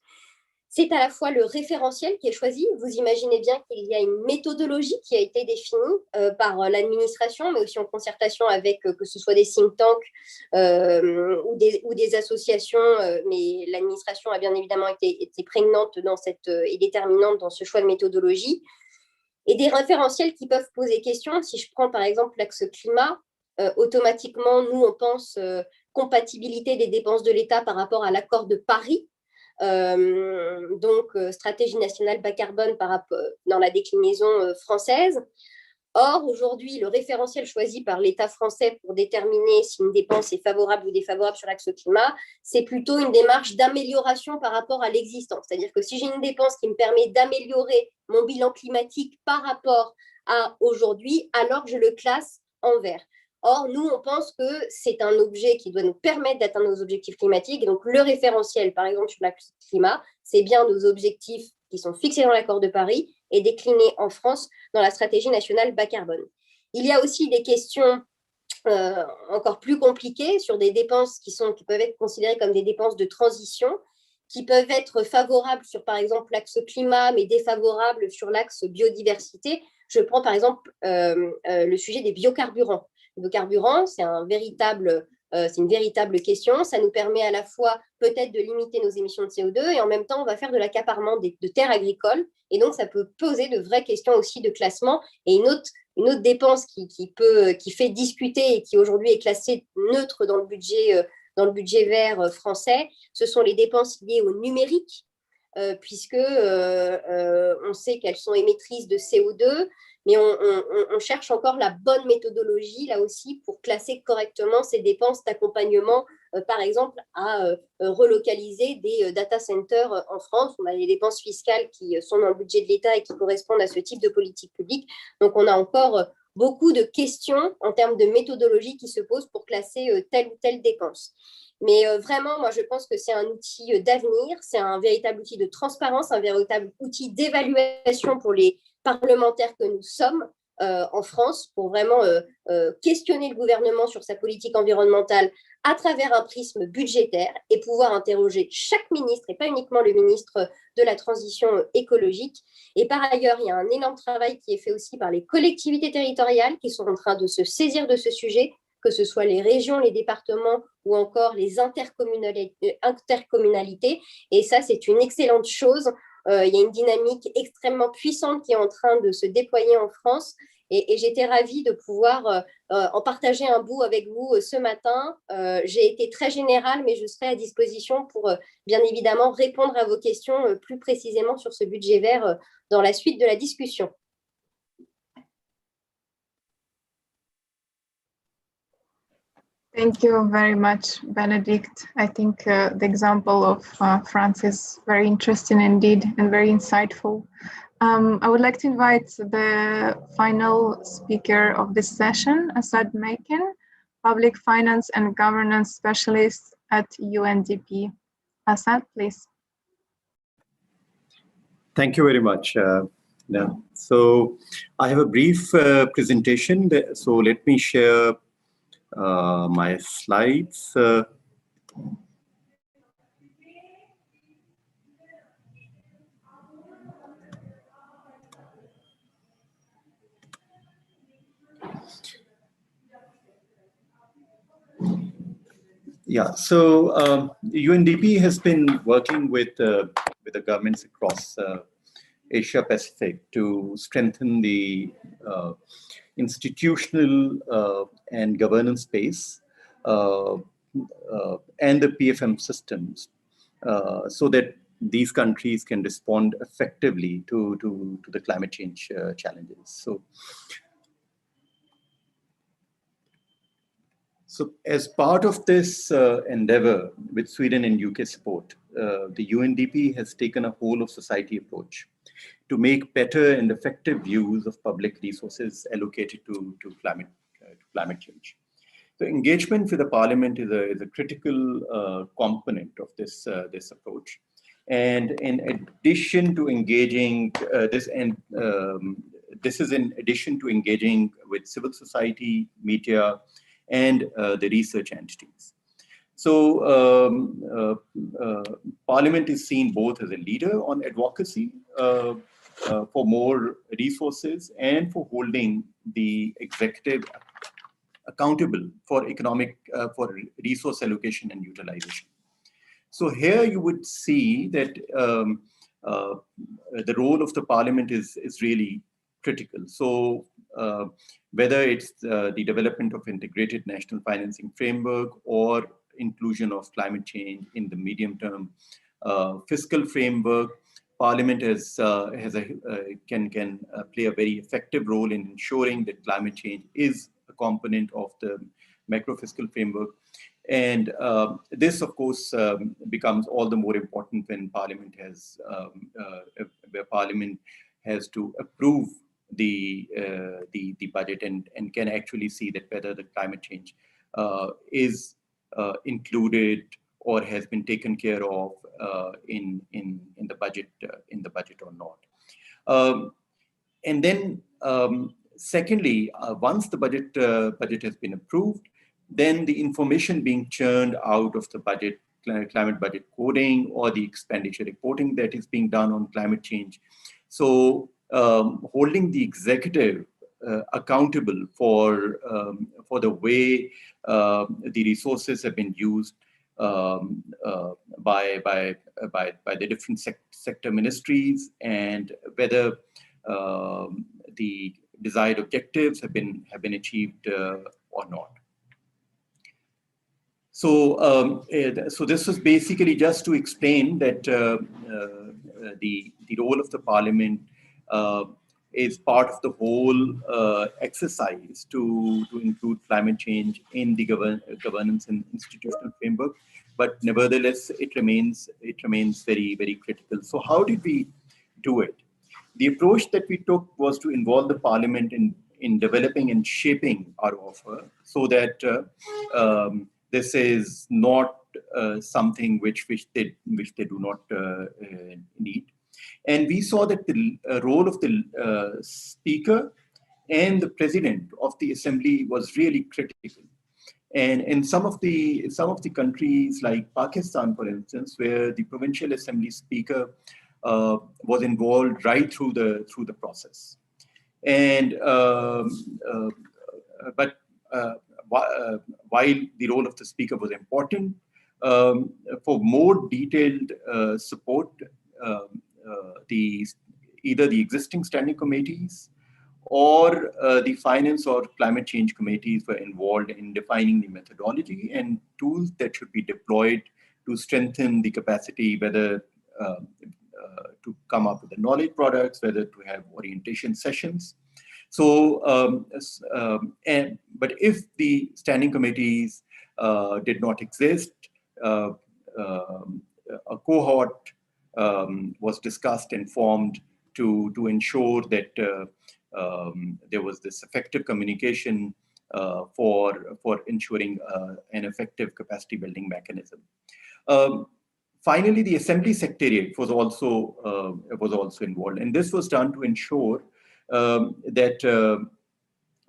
C'est à la fois le référentiel qui est choisi. Vous imaginez bien qu'il y a une méthodologie qui a été définie par l'administration, mais aussi en concertation avec que ce soit des think tanks ou des associations, mais l'administration a bien évidemment été prégnante et déterminante dans ce choix de méthodologie. Et des référentiels qui peuvent poser question. Si je prends par exemple l'axe climat, automatiquement, nous, on pense compatibilité des dépenses de l'État par rapport à l'accord de Paris. Donc stratégie nationale bas carbone dans la déclinaison française. Or, aujourd'hui, le référentiel choisi par l'État français pour déterminer si une dépense est favorable ou défavorable sur l'axe climat, c'est plutôt une démarche d'amélioration par rapport à l'existant. C'est-à-dire que si j'ai une dépense qui me permet d'améliorer mon bilan climatique par rapport à aujourd'hui, alors je le classe en vert. Or, nous, on pense que c'est un objet qui doit nous permettre d'atteindre nos objectifs climatiques. Et donc, le référentiel, par exemple, sur le climat, c'est bien nos objectifs qui sont fixés dans l'accord de Paris et déclinés en France dans la stratégie nationale bas carbone. Il y a aussi des questions encore plus compliquées sur des dépenses qui peuvent être considérées comme des dépenses de transition, qui peuvent être favorables sur, par exemple, l'axe climat, mais défavorables sur l'axe biodiversité. Je prends, par exemple, le sujet des biocarburants. Le biocarburant, c'est une véritable question. Ça nous permet à la fois peut-être de limiter nos émissions de CO2 et en même temps, on va faire de l'accaparement de terres agricoles. Et donc, ça peut poser de vraies questions aussi de classement. Et une autre dépense qui fait discuter et qui aujourd'hui est classée neutre dans le budget vert français, ce sont les dépenses liées au numérique, puisque on sait qu'elles sont émettrices de CO2. Mais on cherche encore la bonne méthodologie, là aussi, pour classer correctement ces dépenses d'accompagnement, par exemple, à relocaliser des data centers en France. On a des dépenses fiscales qui sont dans le budget de l'État et qui correspondent à ce type de politique publique. Donc, on a encore beaucoup de questions en termes de méthodologie qui se posent pour classer telle ou telle dépense. Mais vraiment, moi, je pense que c'est un outil d'avenir, c'est un véritable outil de transparence, un véritable outil d'évaluation pour les parlementaires que nous sommes en France, pour vraiment questionner le gouvernement sur sa politique environnementale à travers un prisme budgétaire et pouvoir interroger chaque ministre et pas uniquement le ministre de la transition écologique. Et par ailleurs, il y a un énorme travail qui est fait aussi par les collectivités territoriales qui sont en train de se saisir de ce sujet, que ce soit les régions, les départements ou encore les intercommunalités. Et ça, c'est une excellente chose. Il y a une dynamique extrêmement puissante qui est en train de se déployer en France. Et j'étais ravie de pouvoir en partager un bout avec vous ce matin. J'ai été très générale, mais je serai à disposition pour, bien évidemment, répondre à vos questions plus précisément sur ce budget vert dans la suite de la discussion. Thank you very much, Benedict. I think the example of France is very interesting indeed and very insightful. I would like to invite the final speaker of this session, Asad Makin, Public Finance and Governance Specialist at UNDP. Asad, please. Thank you very much. So I have a brief presentation, so let me share my slides. Yeah, so UNDP has been working with the governments across Asia Pacific to strengthen the institutional and governance space and the PFM systems so that these countries can respond effectively to the climate change challenges. So as part of this endeavor with Sweden and UK support, the UNDP has taken a whole of society approach to make better and effective use of public resources allocated to climate change. So engagement with the Parliament is a critical component of this approach. And in addition to engaging this is in addition to engaging with civil society, media, and the research entities. So Parliament is seen both as a leader on advocacy for more resources and for holding the executive accountable for for resource allocation and utilization. So here you would see that the role of the Parliament is really critical. So whether it's the development of integrated national financing framework or inclusion of climate change in the medium-term fiscal framework, Parliament can play a very effective role in ensuring that climate change is a component of the macro fiscal framework. And this, of course, becomes all the more important when Parliament has to approve the budget and can actually see that whether the climate change is included or has been taken care of in the budget or not. And then secondly, once the budget has been approved, then the information being churned out of the budget, climate budget coding, or the expenditure reporting that is being done on climate change. So holding the executive accountable for the way the resources have been used by the different sector ministries, and whether the desired objectives have been achieved or not. So, so this was basically just to explain that the role of the Parliament is part of the whole exercise to include climate change in the governance and institutional framework. But nevertheless, it remains very, very critical. So how did we do it? The approach that we took was to involve the Parliament in developing and shaping our offer, so that this is not something which they do not need. And we saw that the role of the Speaker and the President of the Assembly was really critical. And in some of the countries like Pakistan, for instance, where the Provincial Assembly Speaker was involved right through the process. And but while the role of the Speaker was important, for more detailed support, either the existing standing committees or the finance or climate change committees were involved in defining the methodology and tools that should be deployed to strengthen the capacity, whether to come up with the knowledge products, whether to have orientation sessions. So, but if the standing committees did not exist, a cohort was discussed and formed to ensure that there was this effective communication for ensuring an effective capacity building mechanism. Finally, the Assembly Secretariat was also involved, and this was done to ensure that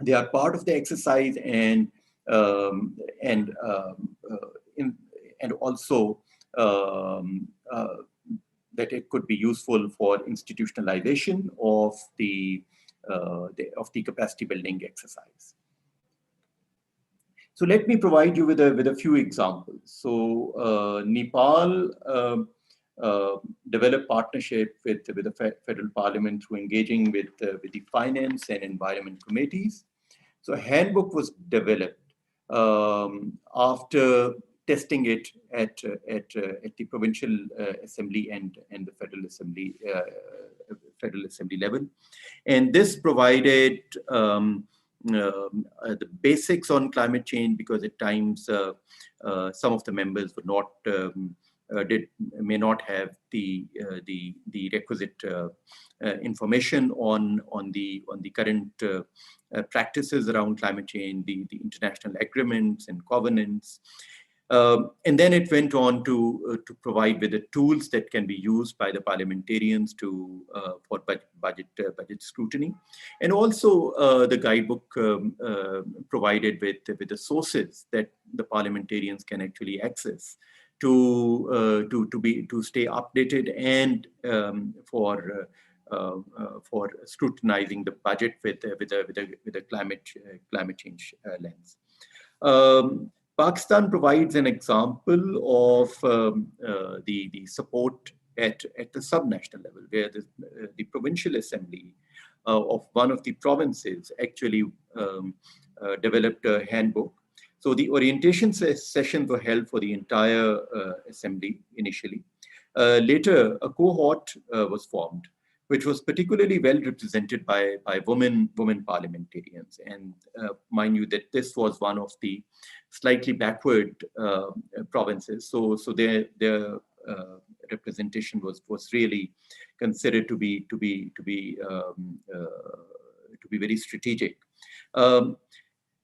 they are part of the exercise and also that it could be useful for institutionalization of the capacity building exercise. So let me provide you with a few examples. So Nepal develop partnership with the federal parliament through engaging with the finance and environment committees. So a handbook was developed after testing it at the provincial assembly and the federal assembly level, and this provided the basics on climate change, because at times some of the members would not may not have the requisite information on the current practices around climate change, the international agreements and covenants. And then it went on to provide with the tools that can be used by the parliamentarians for budget scrutiny, and also the guidebook provided with the sources that the parliamentarians can actually access to stay updated and for scrutinizing the budget with a climate change lens. Pakistan provides an example of the support at the subnational level, where the provincial assembly of one of the provinces actually developed a handbook. So the orientation sessions were held for the entire assembly initially. Later, a cohort was formed, which was particularly well represented by women parliamentarians. And mind you that this was one of the slightly backward provinces. So their representation was really considered to be very strategic.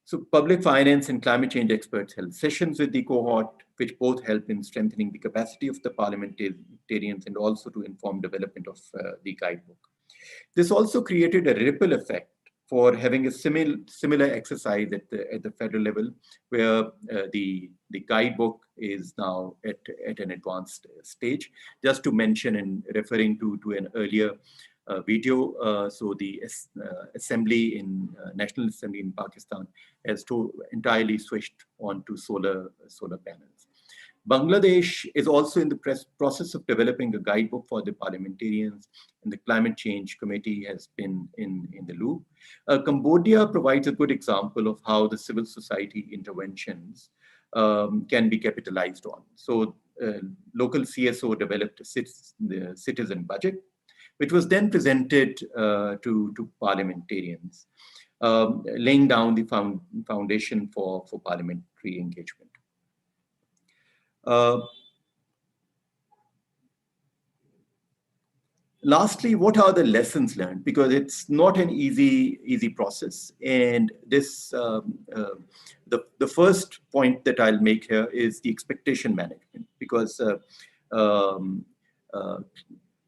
So public finance and climate change experts held sessions with the cohort, which both help in strengthening the capacity of the parliamentarians and also to inform development of the guidebook. This also created a ripple effect for having a similar exercise at the federal level, where the guidebook is now at an advanced stage. Just to mention, and referring to an earlier video, so the assembly in National Assembly in Pakistan has entirely switched on to solar panels. Bangladesh is also in the process of developing a guidebook for the parliamentarians, and the Climate Change Committee has been in the loop. Cambodia provides a good example of how the civil society interventions can be capitalized on. So local CSO developed the citizen budget, which was then presented to parliamentarians, laying down the foundation for parliamentary engagement. Lastly, what are the lessons learned? Because it's not an easy process. And this, the first point that I'll make here is the expectation management, because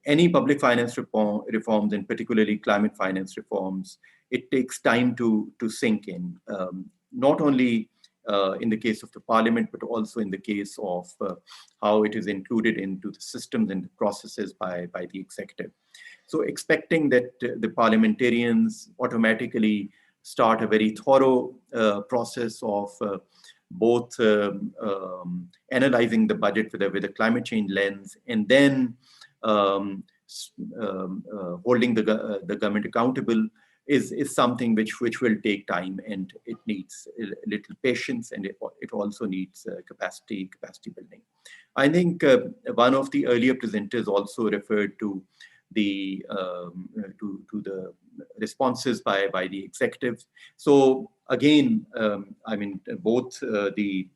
any public finance reforms, and particularly climate finance reforms, it takes time to sink in, not only in the case of the parliament, but also in the case of how it is included into the systems and the processes by the executive. So expecting that the parliamentarians automatically start a very thorough process of both analyzing the budget with a climate change lens, and then holding the government accountable is something which will take time, and it needs a little patience, and it also needs capacity building. I think one of the earlier presenters also referred to the responses by the executive. So again, I mean, both the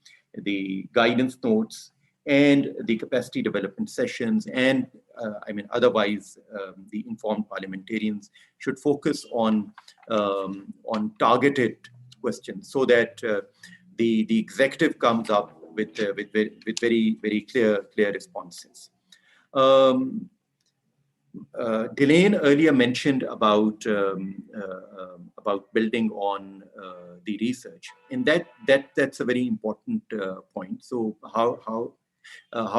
guidance notes and the capacity development sessions, and I mean, otherwise, the informed parliamentarians should focus on targeted questions, so that the executive comes up with very clear responses. Delane earlier mentioned about building on the research, and that's a very important point. So how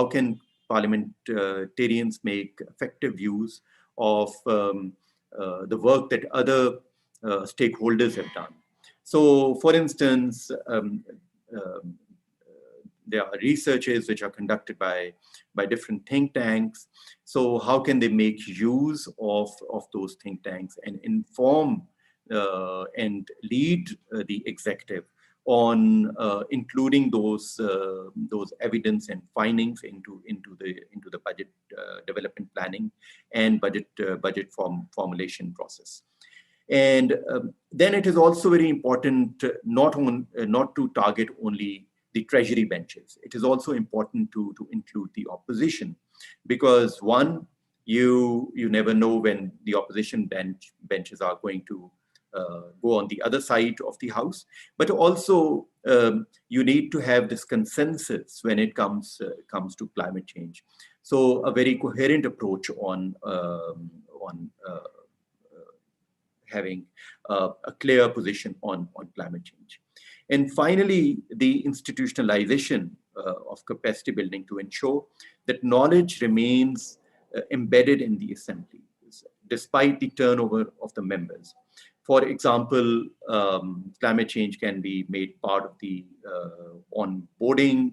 can parliamentarians make effective use of the work that other stakeholders have done? So, for instance, there are researches which are conducted by different think tanks. So how can they make use of those think tanks and inform and lead the executive on including those evidence and findings into the budget development planning and budget formulation process. And then it is also very important not to target only the treasury benches. It is also important to include the opposition, because one, you never know when the opposition benches are going to go on the other side of the house, but also you need to have this consensus when it comes to climate change. So a very coherent approach on having a clear position on climate change. And finally, the institutionalization of capacity building to ensure that knowledge remains embedded in the assembly, despite the turnover of the members. For example, climate change can be made part of the onboarding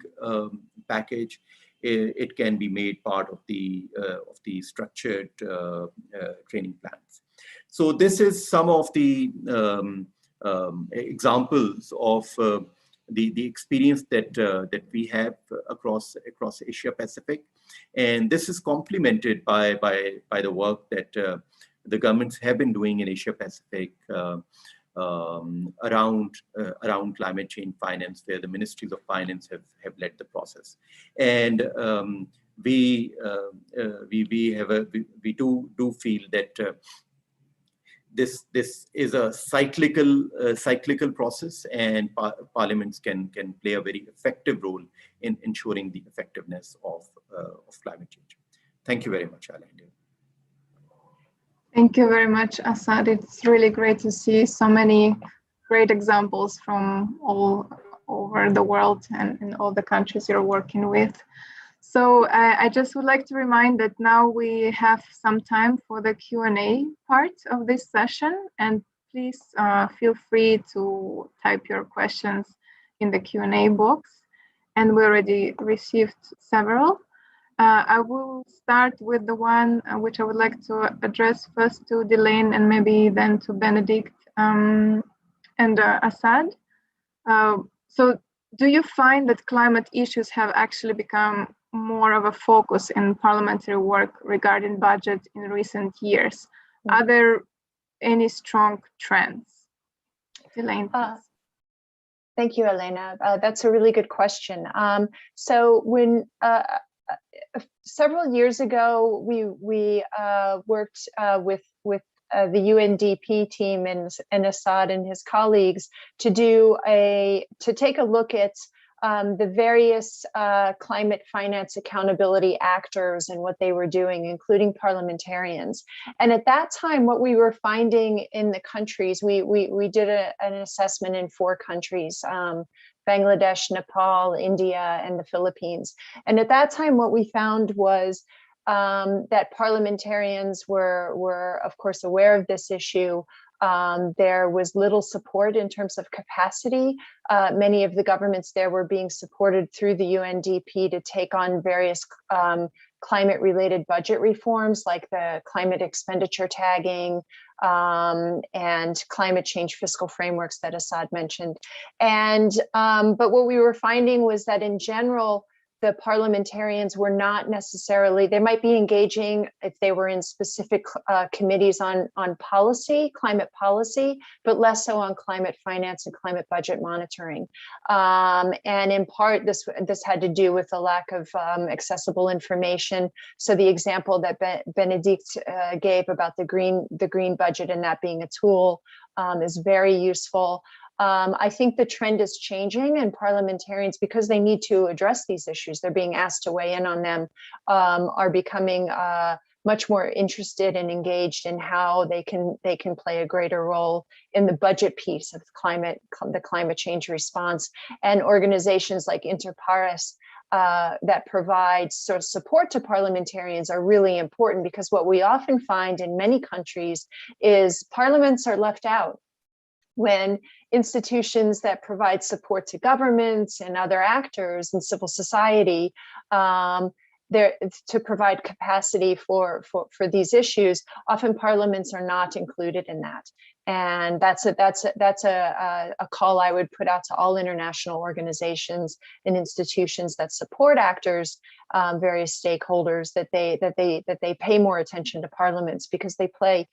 package. It can be made part of the structured training plans. So this is some of the examples of the experience that we have across Asia Pacific, and this is complemented by the work that the governments have been doing in Asia Pacific around climate change finance, where the ministries of finance have led the process. And we do feel that this is a cyclical process, and parliaments can play a very effective role in ensuring the effectiveness of climate change. Thank you very much, Alain. Thank you very much, Asad. It's really great to see so many great examples from all over the world and in all the countries you're working with. So I just would like to remind that now we have some time for the Q&A part of this session, and please feel free to type your questions in the Q&A box, and we already received several. I will start with the one which I would like to address first to Delane and maybe then to Benedict and Asad. So do you find that climate issues have actually become more of a focus in parliamentary work regarding budget in recent years? Are there any strong trends? Delane, please. Thank you, Elena. That's a really good question. So when several years ago, we worked with the UNDP team and Asad and his colleagues to take a look at the various climate finance accountability actors and what they were doing, including parliamentarians. And at that time, what we were finding in the countries, we did an assessment in 4 countries, Bangladesh, Nepal, India, and the Philippines. And at that time, what we found was that parliamentarians were, of course, aware of this issue. There was little support in terms of capacity. Many of the governments there were being supported through the UNDP to take on various climate-related budget reforms, like the climate expenditure tagging and climate change fiscal frameworks that Asad mentioned. And but what we were finding was that in general, the parliamentarians were not necessarily, they might be engaging if they were in specific committees on policy, climate policy, but less so on climate finance and climate budget monitoring. And in part, this had to do with the lack of accessible information. So the example that Benedict gave about the green budget and that being a tool is very useful. I think the trend is changing, and parliamentarians, because they need to address these issues, they're being asked to weigh in on them, are becoming much more interested and engaged in how they can play a greater role in the budget piece of the climate change response. And organizations like Inter Pares that provide sort of support to parliamentarians are really important, because what we often find in many countries is parliaments are left out. when institutions that provide support to governments and other actors in civil society to provide capacity for these issues, often parliaments are not included in that. And that's a call I would put out to all international organizations and institutions that support actors, various stakeholders, that they pay more attention to parliaments, because they play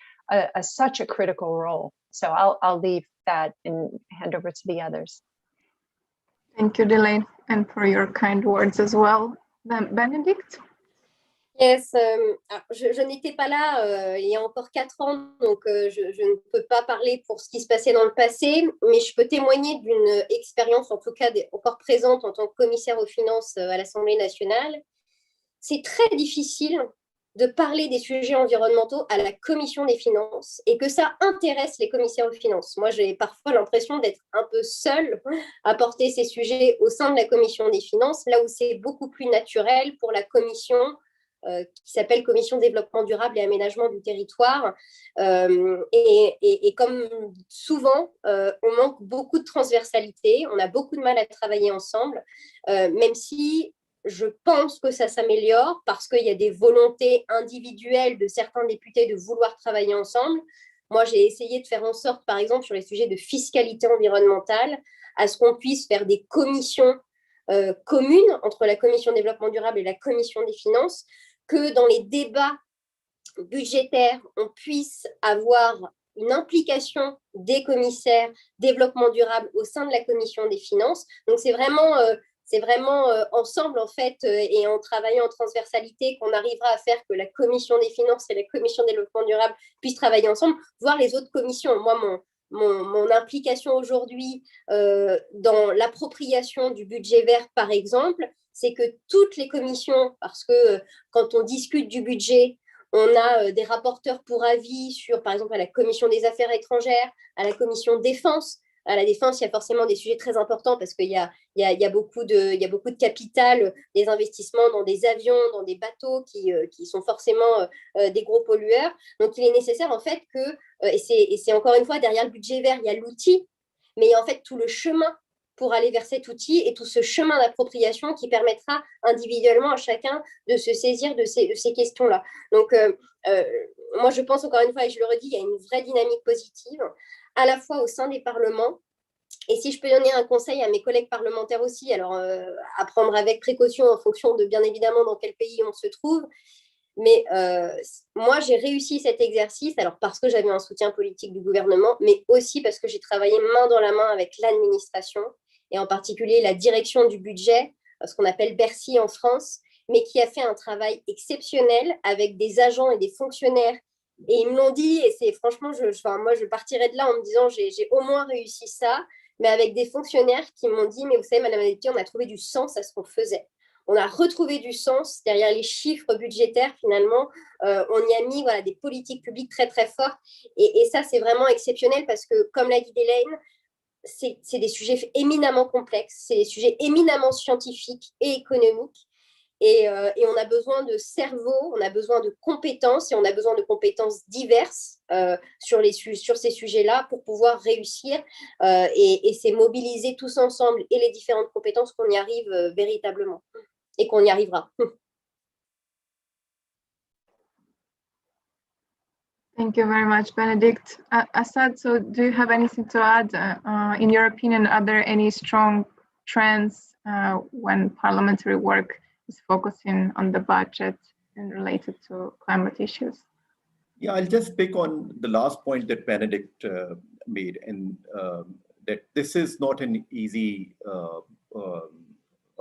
such a critical role. So I'll leave that and hand over to the others. Thank you, Delaine, and for your kind words as well. Benedict? Yes, je n'étais pas là il y a encore 4 ans, donc je ne peux pas parler pour ce qui se passait dans le passé, mais je peux témoigner d'une expérience, en tout cas encore présente en tant que commissaire aux finances à l'Assemblée nationale. C'est très difficile de parler des sujets environnementaux à la commission des finances et que ça intéresse les commissaires aux finances. Moi, j'ai parfois l'impression d'être un peu seule à porter ces sujets au sein de la commission des finances, là où c'est beaucoup plus naturel pour la commission qui s'appelle Commission Développement Durable et Aménagement du Territoire. Et comme souvent, on manque beaucoup de transversalité, on a beaucoup de mal à travailler ensemble, même si je pense que ça s'améliore parce qu'il y a des volontés individuelles de certains députés de vouloir travailler ensemble. Moi, j'ai essayé de faire en sorte, par exemple, sur les sujets de fiscalité environnementale, à ce qu'on puisse faire des commissions communes entre la Commission Développement Durable et la Commission des Finances, que dans les débats budgétaires, on puisse avoir une implication des commissaires développement durable au sein de la Commission des Finances. Donc, c'est vraiment ensemble, en fait, et en travaillant en transversalité, qu'on arrivera à faire que la Commission des Finances et la Commission développement durable puissent travailler ensemble, voire les autres commissions. Moi, mon implication aujourd'hui dans l'appropriation du budget vert, par exemple, c'est que toutes les commissions, parce que quand on discute du budget, on a des rapporteurs pour avis sur, par exemple, à la Commission des Affaires étrangères, à la Commission Défense. À la défense, il y a forcément des sujets très importants parce qu'il y a beaucoup de capital, des investissements dans des avions, dans des bateaux qui sont forcément des gros pollueurs. Donc, il est nécessaire en fait que, et c'est encore une fois derrière le budget vert, il y a l'outil, mais il y a en fait tout le chemin pour aller vers cet outil et tout ce chemin d'appropriation qui permettra individuellement à chacun de se saisir de ces questions-là. Donc, moi, je pense encore une fois, et je le redis, il y a une vraie dynamique positive, à la fois au sein des parlements. Et si je peux donner un conseil à mes collègues parlementaires aussi, alors à prendre avec précaution en fonction de, bien évidemment, dans quel pays on se trouve, mais moi, j'ai réussi cet exercice, alors parce que j'avais un soutien politique du gouvernement, mais aussi parce que j'ai travaillé main dans la main avec l'administration, et en particulier la direction du budget, ce qu'on appelle Bercy en France, mais qui a fait un travail exceptionnel avec des agents et des fonctionnaires. Et ils me l'ont dit, et c'est franchement, moi, je partirais de là en me disant, j'ai au moins réussi ça, mais avec des fonctionnaires qui m'ont dit, mais vous savez, Madame la députée, on a trouvé du sens à ce qu'on faisait. On a retrouvé du sens derrière les chiffres budgétaires, finalement. On y a mis des politiques publiques très, très fortes. Et ça, c'est vraiment exceptionnel parce que, comme l'a dit Delaine, c'est des sujets éminemment complexes, c'est des sujets éminemment scientifiques et économiques. Et on a besoin de cerveau, on a besoin de compétences, et on a besoin de compétences diverses sur ces sujets-là pour pouvoir réussir. Et c'est mobiliser tous ensemble et les différentes compétences qu'on y arrive véritablement et qu'on y arrivera. Thank you very much, Benedict. Assad, so do you have anything to add? In your opinion, are there any strong trends when parliamentary work is focusing on the budget and related to climate issues? Yeah, I'll just pick on the last point that Benedict made, and that this is not an easy or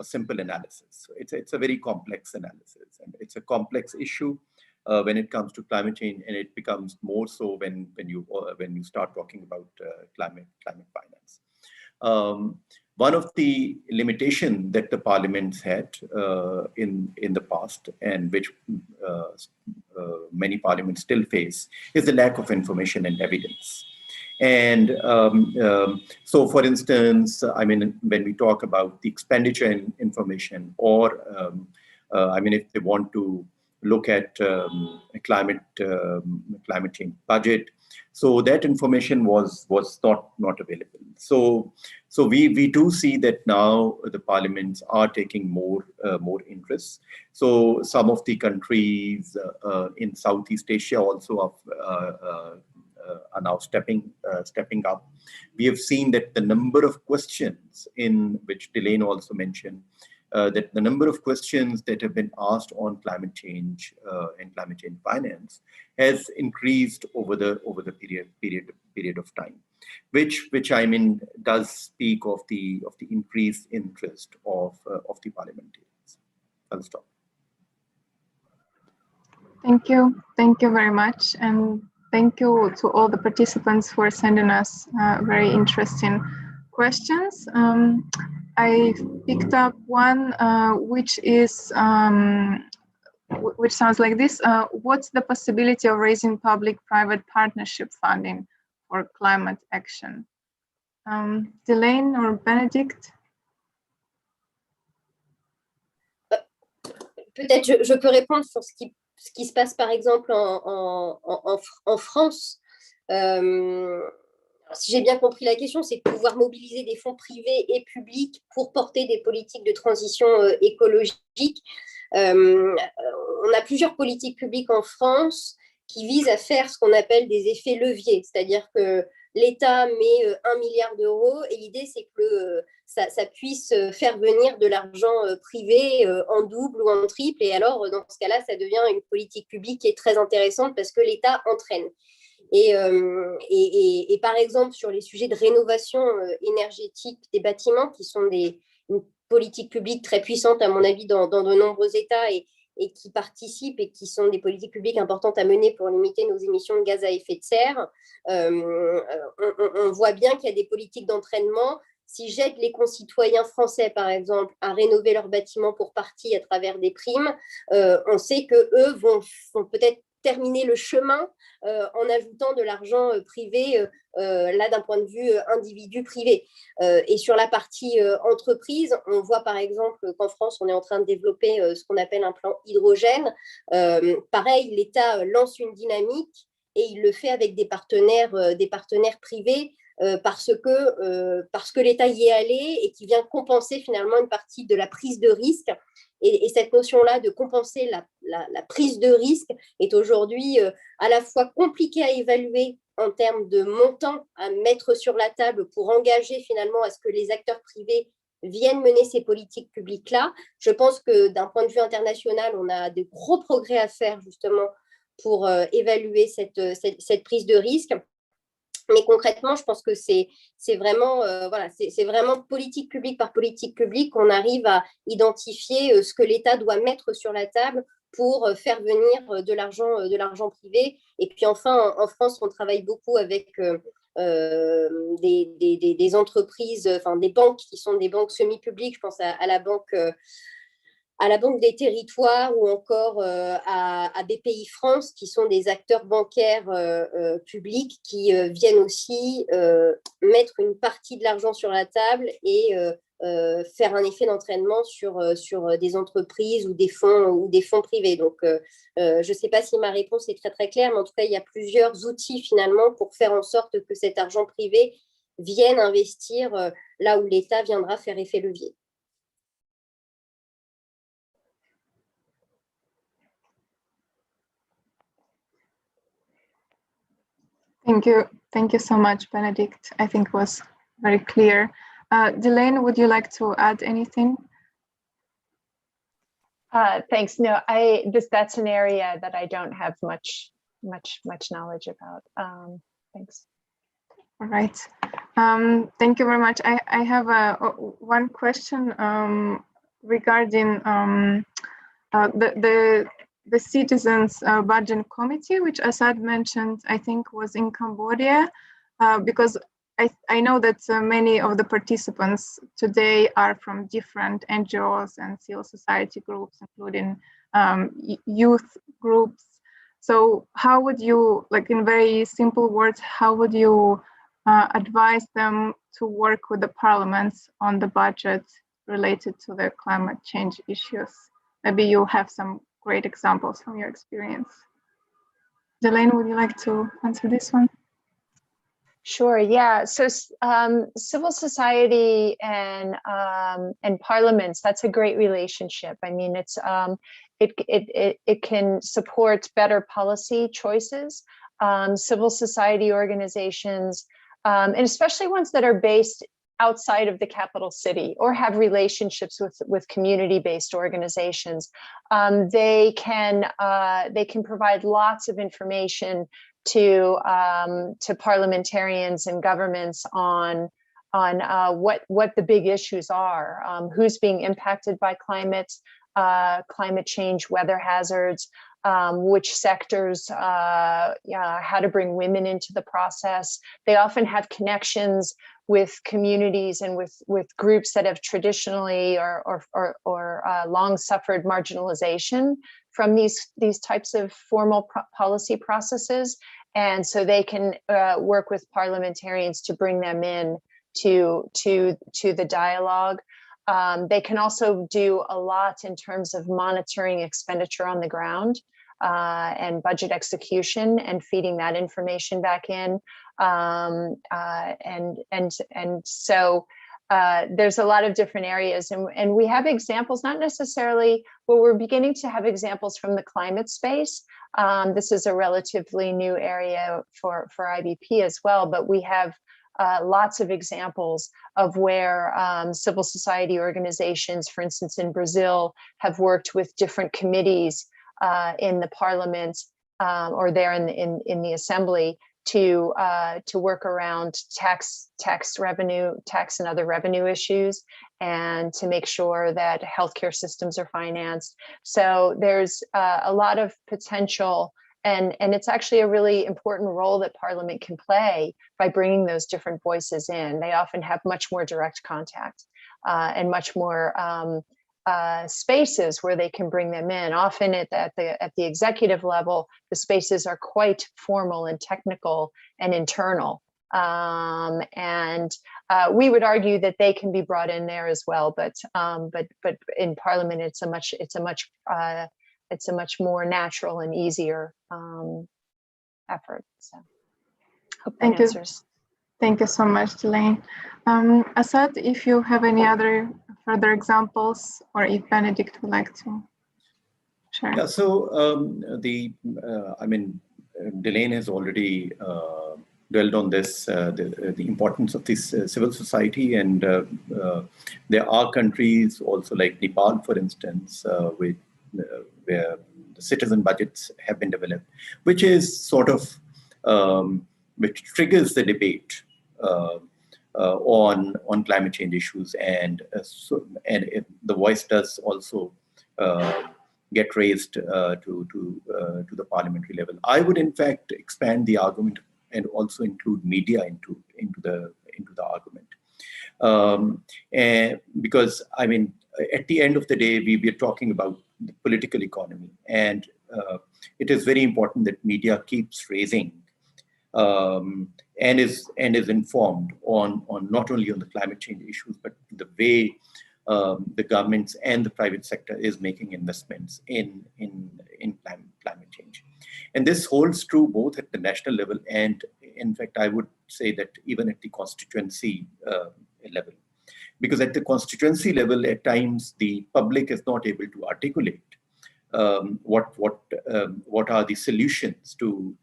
simple analysis. It's a very complex analysis, and it's a complex issue when it comes to climate change, and it becomes more so when you start talking about climate finance. One of the limitations that the parliaments had in the past, and which many parliaments still face, is the lack of information and evidence. And so, for instance, I mean, when we talk about the expenditure information, or I mean, if they want to look at climate change budget, So that information was not available. So we do see that now the parliaments are taking more interest. So some of the countries in Southeast Asia also are now stepping up. We have seen that the number of questions, in which Delane also mentioned, that the number of questions that have been asked on climate change and climate change finance has increased over the period of time, which I mean does speak of the increased interest of the parliamentarians. I'll stop. Thank you very much, and thank you to all the participants for sending us very interesting questions. I picked up one which sounds like this. What's the possibility of raising public-private partnership funding for climate action? Delane or Benedict? Peut-être je peux répondre sur ce qui se passe par exemple en France. Si j'ai bien compris la question, c'est de pouvoir mobiliser des fonds privés et publics pour porter des politiques de transition écologique. On a plusieurs politiques publiques en France qui visent à faire ce qu'on appelle des effets leviers, c'est-à-dire que l'État met 1 milliard d'euros et l'idée c'est que ça puisse faire venir de l'argent privé en double ou en triple, et alors dans ce cas-là, ça devient une politique publique qui est très intéressante parce que l'État entraîne. Et par exemple, sur les sujets de rénovation énergétique des bâtiments, qui sont une politique publique très puissante, à mon avis, dans de nombreux États et qui participent et qui sont des politiques publiques importantes à mener pour limiter nos émissions de gaz à effet de serre, on voit bien qu'il y a des politiques d'entraînement. Si j'aide les concitoyens français, par exemple, à rénover leurs bâtiments pour partie à travers des primes, on sait qu'eux vont peut-être terminer le chemin en ajoutant de l'argent privé, là d'un point de vue individu privé. Et sur la partie entreprise, on voit par exemple qu'en France, on est en train de développer ce qu'on appelle un plan hydrogène. Pareil, l'État lance une dynamique et il le fait avec des partenaires privés parce que l'État y est allé et qui vient compenser finalement une partie de la prise de risque. Et cette notion-là de compenser la prise de risque est aujourd'hui à la fois compliquée à évaluer en termes de montant à mettre sur la table pour engager finalement à ce que les acteurs privés viennent mener ces politiques publiques-là. Je pense que d'un point de vue international, on a de gros progrès à faire justement pour évaluer cette prise de risque. Mais concrètement, je pense que c'est vraiment, c'est vraiment politique publique par politique publique qu'on arrive à identifier ce que l'État doit mettre sur la table pour faire venir de l'argent privé. Et puis enfin, en France, on travaille beaucoup avec des entreprises, enfin des banques qui sont des banques semi-publiques. Je pense à la banque des territoires ou encore à BPI France, qui sont des acteurs bancaires publics qui viennent aussi mettre une partie de l'argent sur la table et faire un effet d'entraînement sur des entreprises ou des fonds privés. Donc, je ne sais pas si ma réponse est très, très claire, mais en tout cas, il y a plusieurs outils finalement pour faire en sorte que cet argent privé vienne investir là où l'État viendra faire effet levier. Thank you so much, Benedict. I think it was very clear. Delane, would you like to add anything? Thanks. No, that's an area that I don't have much knowledge about. Thanks. All right. Thank you very much. I have one question regarding the Citizens Budget Committee, which Asad mentioned, I think was in Cambodia, because I know that many of the participants today are from different NGOs and civil society groups, including youth groups. So how would you, like in very simple words, how would you advise them to work with the parliaments on the budget related to the climate change issues? Maybe you have some great examples from your experience. Delane, would you like to answer this one? Sure. Yeah. So civil society and parliaments, that's a great relationship. I mean, it's it can support better policy choices. Civil society organizations, and especially ones that are based outside of the capital city or have relationships with community-based organizations, they can provide lots of information to parliamentarians and governments on what the big issues are, who's being impacted by climate change, weather hazards, which sectors, how to bring women into the process. They often have connections with communities and with groups that have traditionally or long suffered marginalization from these types of formal policy processes. And so they can work with parliamentarians to bring them in to the dialogue. They can also do a lot in terms of monitoring expenditure on the ground and budget execution and feeding that information back in. And so there's a lot of different areas, and we have examples, not necessarily, well, we're beginning to have examples from the climate space. This is a relatively new area for IBP as well, but we have lots of examples of where civil society organizations, for instance, in Brazil, have worked with different committees in the parliament or there in the assembly to work around tax and other revenue issues, and to make sure that healthcare systems are financed. So there's a lot of potential, and it's actually a really important role that Parliament can play by bringing those different voices in. They often have much more direct contact and much more spaces where they can bring them in. Often at the executive level, the spaces are quite formal and technical and internal. We would argue that they can be brought in there as well, but in Parliament, it's a much more natural and easier effort. So, hope that answers. Thank you so much, Delane. Asad, if you have any other further examples, or if Benedict would like to share. Yeah, so Delane has already dwelled on this, the importance of this civil society, and there are countries also like Nepal, for instance, where the citizen budgets have been developed, which is sort of, which triggers the debate on climate change issues, and the voice does also get raised to the parliamentary level. I would in fact expand the argument and also include media into the argument, because I mean, at the end of the day, we are talking about the political economy, and it is very important that media keeps raising and is informed on not only on the climate change issues, but the way the governments and the private sector is making investments in climate change. And this holds true both at the national level and, in fact, I would say that even at the constituency level. Because at the constituency level, at times, the public is not able to articulate what are the solutions to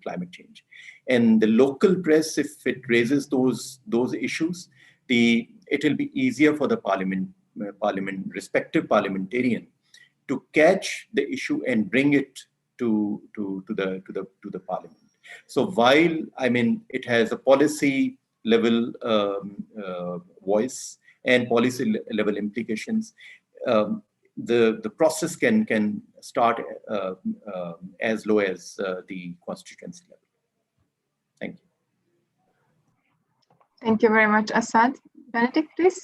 climate change. And the local press, if it raises those issues, it will be easier for the respective parliamentarian to catch the issue and bring it to the parliament. So while it has a policy level voice and policy level implications, the process can start as low as the constituency level. Thank you. Thank you very much, Assad. Benedict, please.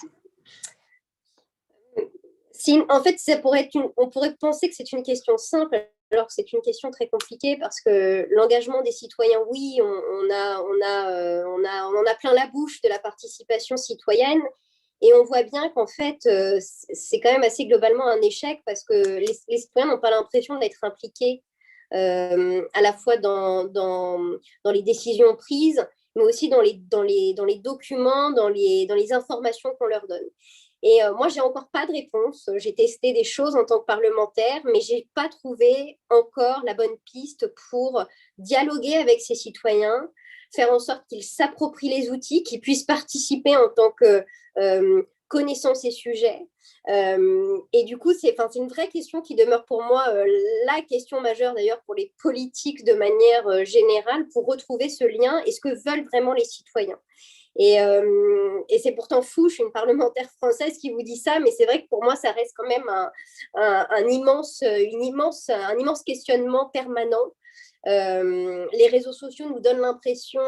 En fait, on pourrait penser que c'est une question simple, alors que c'est une question très compliquée, parce que l'engagement des citoyens, oui, on en a plein la bouche de la participation citoyenne, et on voit bien qu'en fait, c'est quand même assez globalement un échec, parce que les citoyens n'ont pas l'impression d'être impliqués à la fois dans les décisions prises, mais aussi dans les documents, dans les informations qu'on leur donne. Et moi, j'ai encore pas de réponse. J'ai testé des choses en tant que parlementaire, mais j'ai pas trouvé encore la bonne piste pour dialoguer avec ces citoyens, faire en sorte qu'ils s'approprient les outils, qu'ils puissent participer en tant que connaissant ces sujets. Et du coup, c'est une vraie question qui demeure pour moi la question majeure d'ailleurs pour les politiques de manière générale, pour retrouver ce lien et ce que veulent vraiment les citoyens. Et c'est pourtant fou, je suis une parlementaire française qui vous dit ça, mais c'est vrai que pour moi, ça reste quand même un immense questionnement permanent. Les réseaux sociaux nous donnent l'impression,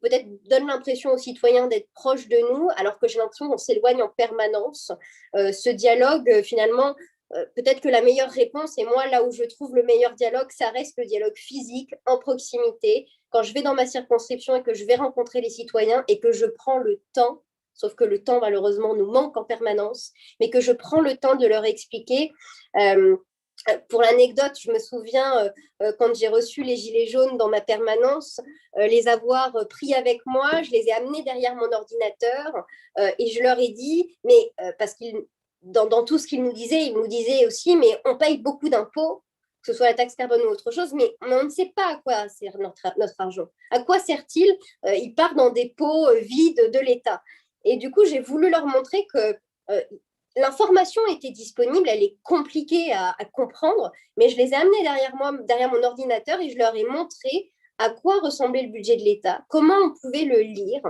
peut-être donnent l'impression aux citoyens d'être proches de nous, alors que j'ai l'impression qu'on s'éloigne en permanence. Ce dialogue, finalement, peut-être que la meilleure réponse, et moi, là où je trouve le meilleur dialogue, ça reste le dialogue physique, en proximité, quand je vais dans ma circonscription et que je vais rencontrer les citoyens et que je prends le temps, sauf que le temps, malheureusement, nous manque en permanence, mais que je prends le temps de leur expliquer. Pour l'anecdote, je me souviens quand j'ai reçu les gilets jaunes dans ma permanence, les avoir pris avec moi, je les ai amenés derrière mon ordinateur et je leur ai dit, mais parce qu'ils, dans tout ce qu'ils nous disaient, ils nous disaient aussi, mais on paye beaucoup d'impôts, que ce soit la taxe carbone ou autre chose, mais on ne sait pas à quoi sert notre argent. À quoi sert-il? Il part dans des pots vides de l'État. Et du coup, j'ai voulu leur montrer que l'information était disponible, elle est compliquée à comprendre, mais je les ai amenés derrière moi, derrière mon ordinateur, et je leur ai montré à quoi ressemblait le budget de l'État, comment on pouvait le lire.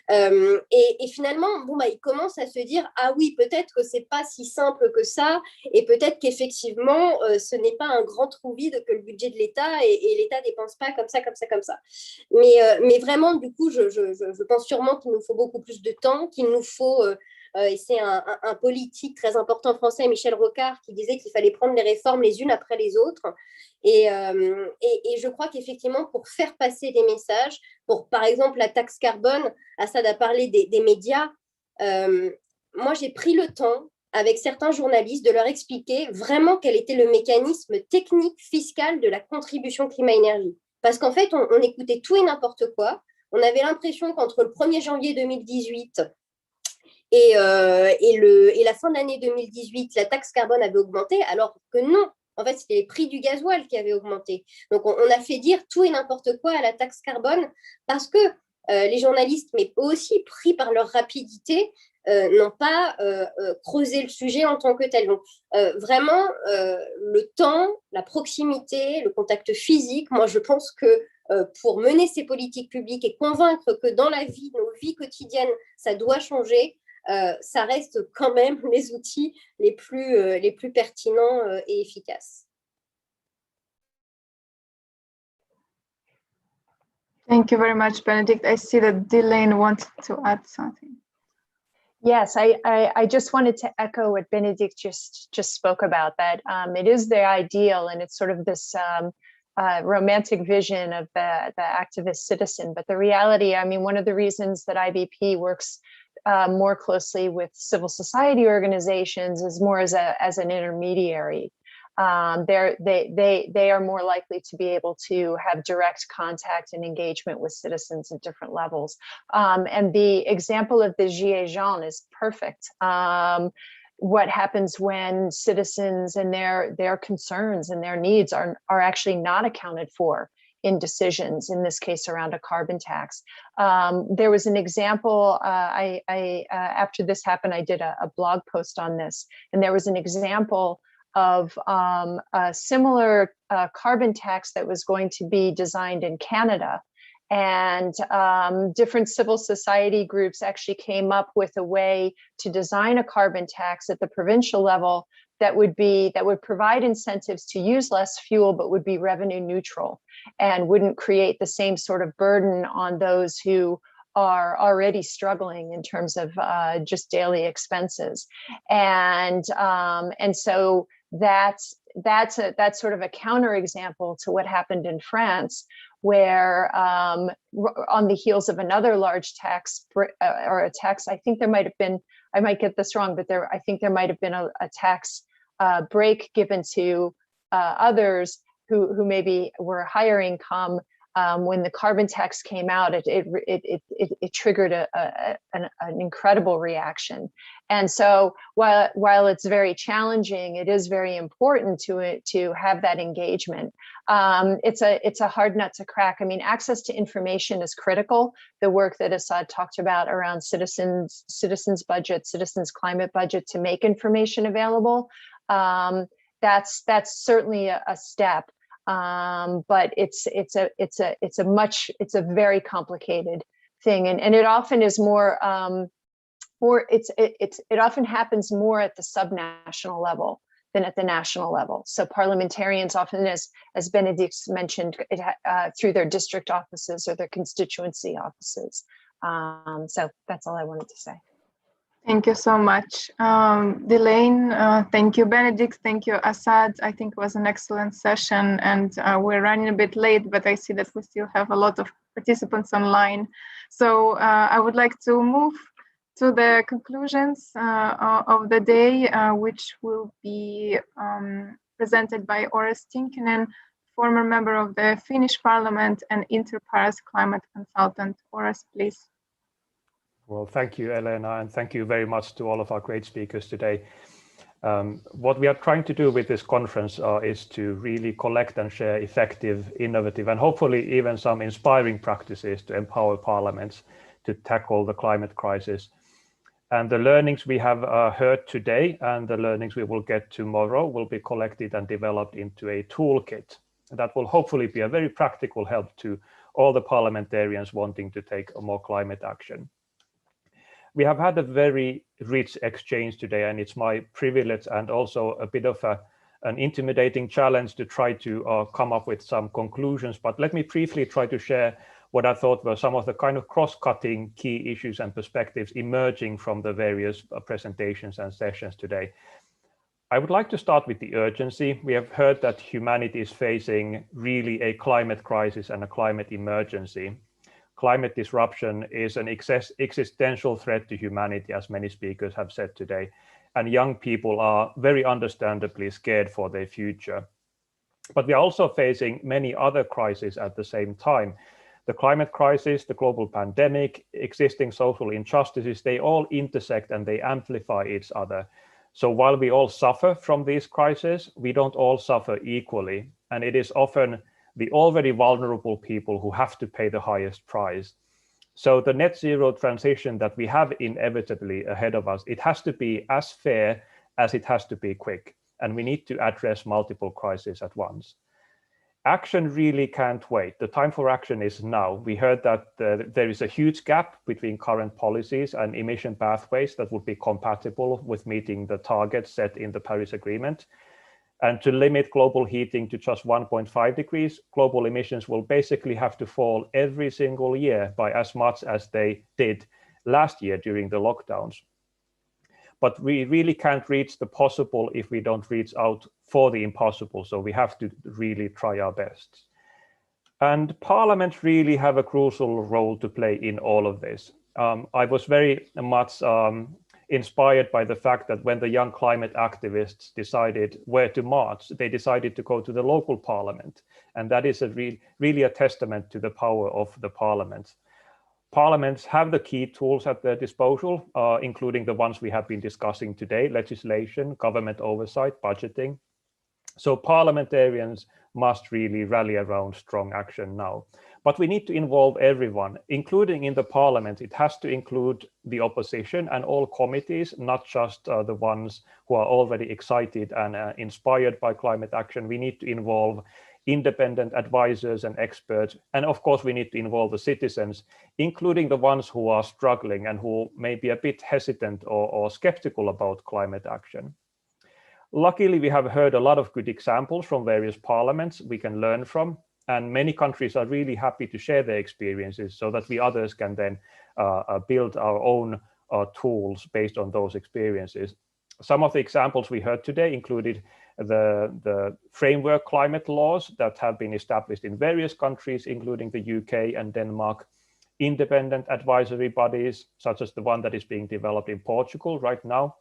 Et finalement, ils commencent à se dire, ah oui, peut-être que ce n'est pas si simple que ça, et peut-être qu'effectivement, ce n'est pas un grand trou vide que le budget de l'État, et l'État ne dépense pas comme ça, comme ça, comme ça. Mais vraiment, du coup, je pense sûrement qu'il nous faut beaucoup plus de temps, qu'il nous faut... et c'est un politique très important français, Michel Rocard, qui disait qu'il fallait prendre les réformes les unes après les autres. Et je crois qu'effectivement, pour faire passer des messages, pour par exemple la taxe carbone, Assad a parlé des médias, moi j'ai pris le temps avec certains journalistes de leur expliquer vraiment quel était le mécanisme technique fiscal de la contribution climat-énergie. Parce qu'en fait, on écoutait tout et n'importe quoi. On avait l'impression qu'entre le 1er janvier 2018 et la fin de l'année 2018, la taxe carbone avait augmenté, alors que non. En fait, c'était les prix du gasoil qui avaient augmenté. Donc, on a fait dire tout et n'importe quoi à la taxe carbone parce que les journalistes, mais aussi pris par leur rapidité, n'ont pas creusé le sujet en tant que tel. Donc, vraiment, le temps, la proximité, le contact physique, moi, je pense que pour mener ces politiques publiques et convaincre que dans la vie, nos vies quotidiennes, ça doit changer, ça reste quand même les outils les plus pertinents et efficaces. Thank you very much, Benedict. I see that Delane wanted to add something. Yes, I just wanted to echo what Benedict just spoke about, that it is the ideal, and it's sort of this romantic vision of the activist citizen. But the reality, I mean, one of the reasons that IBP works more closely with civil society organizations is more as an intermediary. They are more likely to be able to have direct contact and engagement with citizens at different levels. And the example of the Gilets jaunes is perfect. What happens when citizens and their concerns and their needs are actually not accounted for in decisions, in this case around a carbon tax. There was an example, after this happened, I did a blog post on this, and there was an example of a similar carbon tax that was going to be designed in Canada. And different civil society groups actually came up with a way to design a carbon tax at the provincial level that would provide incentives to use less fuel, but would be revenue neutral and wouldn't create the same sort of burden on those who are already struggling in terms of just daily expenses. And so that's sort of a counterexample to what happened in France, where on the heels of another large tax or a tax, I think there might have been, I might get this wrong, but I think there might have been a tax break given to others who maybe were higher income. When the carbon tax came out, it triggered an incredible reaction. And so while it's very challenging, it is very important to have that engagement. It's a hard nut to crack. I mean, access to information is critical. The work that Asad talked about around citizens budget, citizens climate budget to make information available. That's certainly a step. But it's a very complicated thing, and it often is more it often happens more at the subnational level than at the national level. So parliamentarians often, as Benedict mentioned, through their district offices or their constituency offices. So that's all I wanted to say. Thank you so much. Delaine, thank you, Benedict, thank you, Asad. I think it was an excellent session, and we're running a bit late, but I see that we still have a lot of participants online. So I would like to move to the conclusions of the day, which will be presented by Ores Tinkinen, former member of the Finnish Parliament and Inter-Pares climate consultant. Ores, please. Well, thank you, Elena, and thank you very much to all of our great speakers today. What we are trying to do with this conference is to really collect and share effective, innovative, and hopefully even some inspiring practices to empower parliaments to tackle the climate crisis. And the learnings we have heard today and the learnings we will get tomorrow will be collected and developed into a toolkit that will hopefully be a very practical help to all the parliamentarians wanting to take more climate action. We have had a very rich exchange today, and it's my privilege and also a bit of an intimidating challenge to try to come up with some conclusions. But let me briefly try to share what I thought were some of the kind of cross-cutting key issues and perspectives emerging from the various presentations and sessions today. I would like to start with the urgency. We have heard that humanity is facing really a climate crisis and a climate emergency. Climate disruption is an existential threat to humanity, as many speakers have said today, and young people are very understandably scared for their future. But we are also facing many other crises at the same time. The climate crisis, the global pandemic, existing social injustices, they all intersect and they amplify each other. So while we all suffer from these crises, we don't all suffer equally, and it is often the already vulnerable people who have to pay the highest price. So the net zero transition that we have inevitably ahead of us, it has to be as fair as it has to be quick. And we need to address multiple crises at once. Action really can't wait. The time for action is now. We heard that there is a huge gap between current policies and emission pathways that would be compatible with meeting the targets set in the Paris Agreement. And to limit global heating to just 1.5 degrees, global emissions will basically have to fall every single year by as much as they did last year during the lockdowns. But we really can't reach the possible if we don't reach out for the impossible. So we have to really try our best. And parliaments really have a crucial role to play in all of this. I was very much inspired by the fact that when the young climate activists decided where to march, they decided to go to the local parliament. And that is really a testament to the power of the parliament. Parliaments have the key tools at their disposal, including the ones we have been discussing today: legislation, government oversight, budgeting. So parliamentarians must really rally around strong action now. But we need to involve everyone, including in the parliament. It has to include the opposition and all committees, not just the ones who are already excited and inspired by climate action. We need to involve independent advisors and experts. And of course, we need to involve the citizens, including the ones who are struggling and who may be a bit hesitant or skeptical about climate action. Luckily, we have heard a lot of good examples from various parliaments we can learn from. And many countries are really happy to share their experiences so that we others can then build our own tools based on those experiences. Some of the examples we heard today included the framework climate laws that have been established in various countries, including the UK and Denmark, independent advisory bodies, such as the one that is being developed in Portugal right now,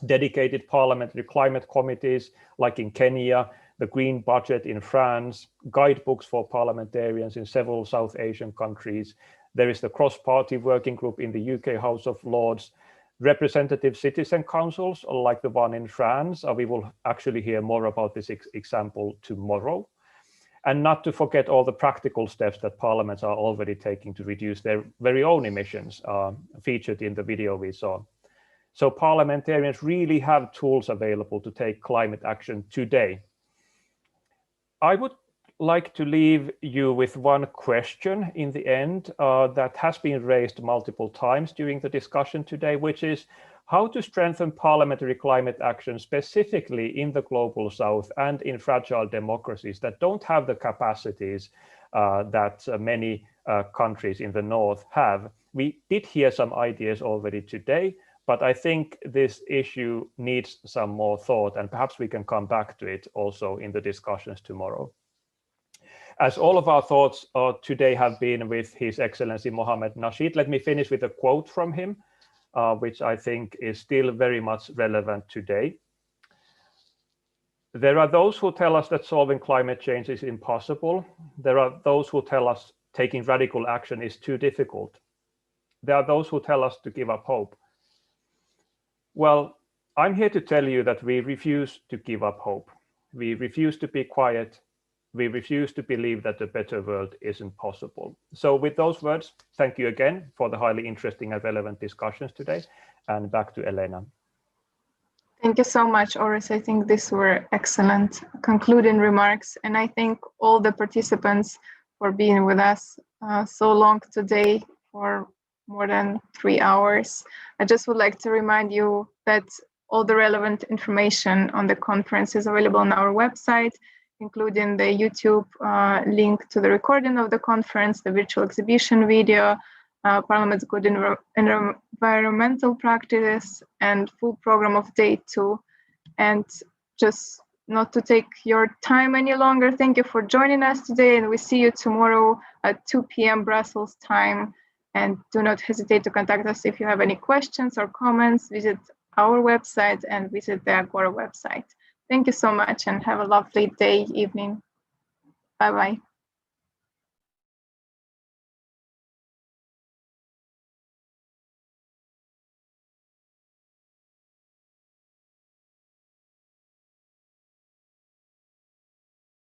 dedicated parliamentary climate committees, like in Kenya, the Green Budget in France, guidebooks for parliamentarians in several South Asian countries. There is the cross-party working group in the UK House of Lords, representative citizen councils like the one in France. We will actually hear more about this example tomorrow. And not to forget all the practical steps that parliaments are already taking to reduce their very own emissions, featured in the video we saw. So parliamentarians really have tools available to take climate action today. I would like to leave you with one question in the end that has been raised multiple times during the discussion today, which is how to strengthen parliamentary climate action specifically in the global south and in fragile democracies that don't have the capacities that many countries in the north have. We did hear some ideas already today, but I think this issue needs some more thought, and perhaps we can come back to it also in the discussions tomorrow. As all of our thoughts today have been with His Excellency Mohamed Nasheed, let me finish with a quote from him, which I think is still very much relevant today. There are those who tell us that solving climate change is impossible. There are those who tell us taking radical action is too difficult. There are those who tell us to give up hope. Well, I'm here to tell you that we refuse to give up hope. We refuse to be quiet. We refuse to believe that a better world isn't possible. So with those words, thank you again for the highly interesting and relevant discussions today. And back to Elena. Thank you so much, Oris. I think these were excellent concluding remarks. And I thank all the participants for being with us so long today for more than 3 hours. I just would like to remind you that all the relevant information on the conference is available on our website, including the YouTube link to the recording of the conference, the virtual exhibition video, Parliament's good environmental practices, and full program of day 2. And just not to take your time any longer, thank you for joining us today, and we see you tomorrow at 2 p.m. Brussels time. And do not hesitate to contact us if you have any questions or comments. Visit our website and visit the Agora website. Thank you so much and have a lovely day, evening. Bye-bye.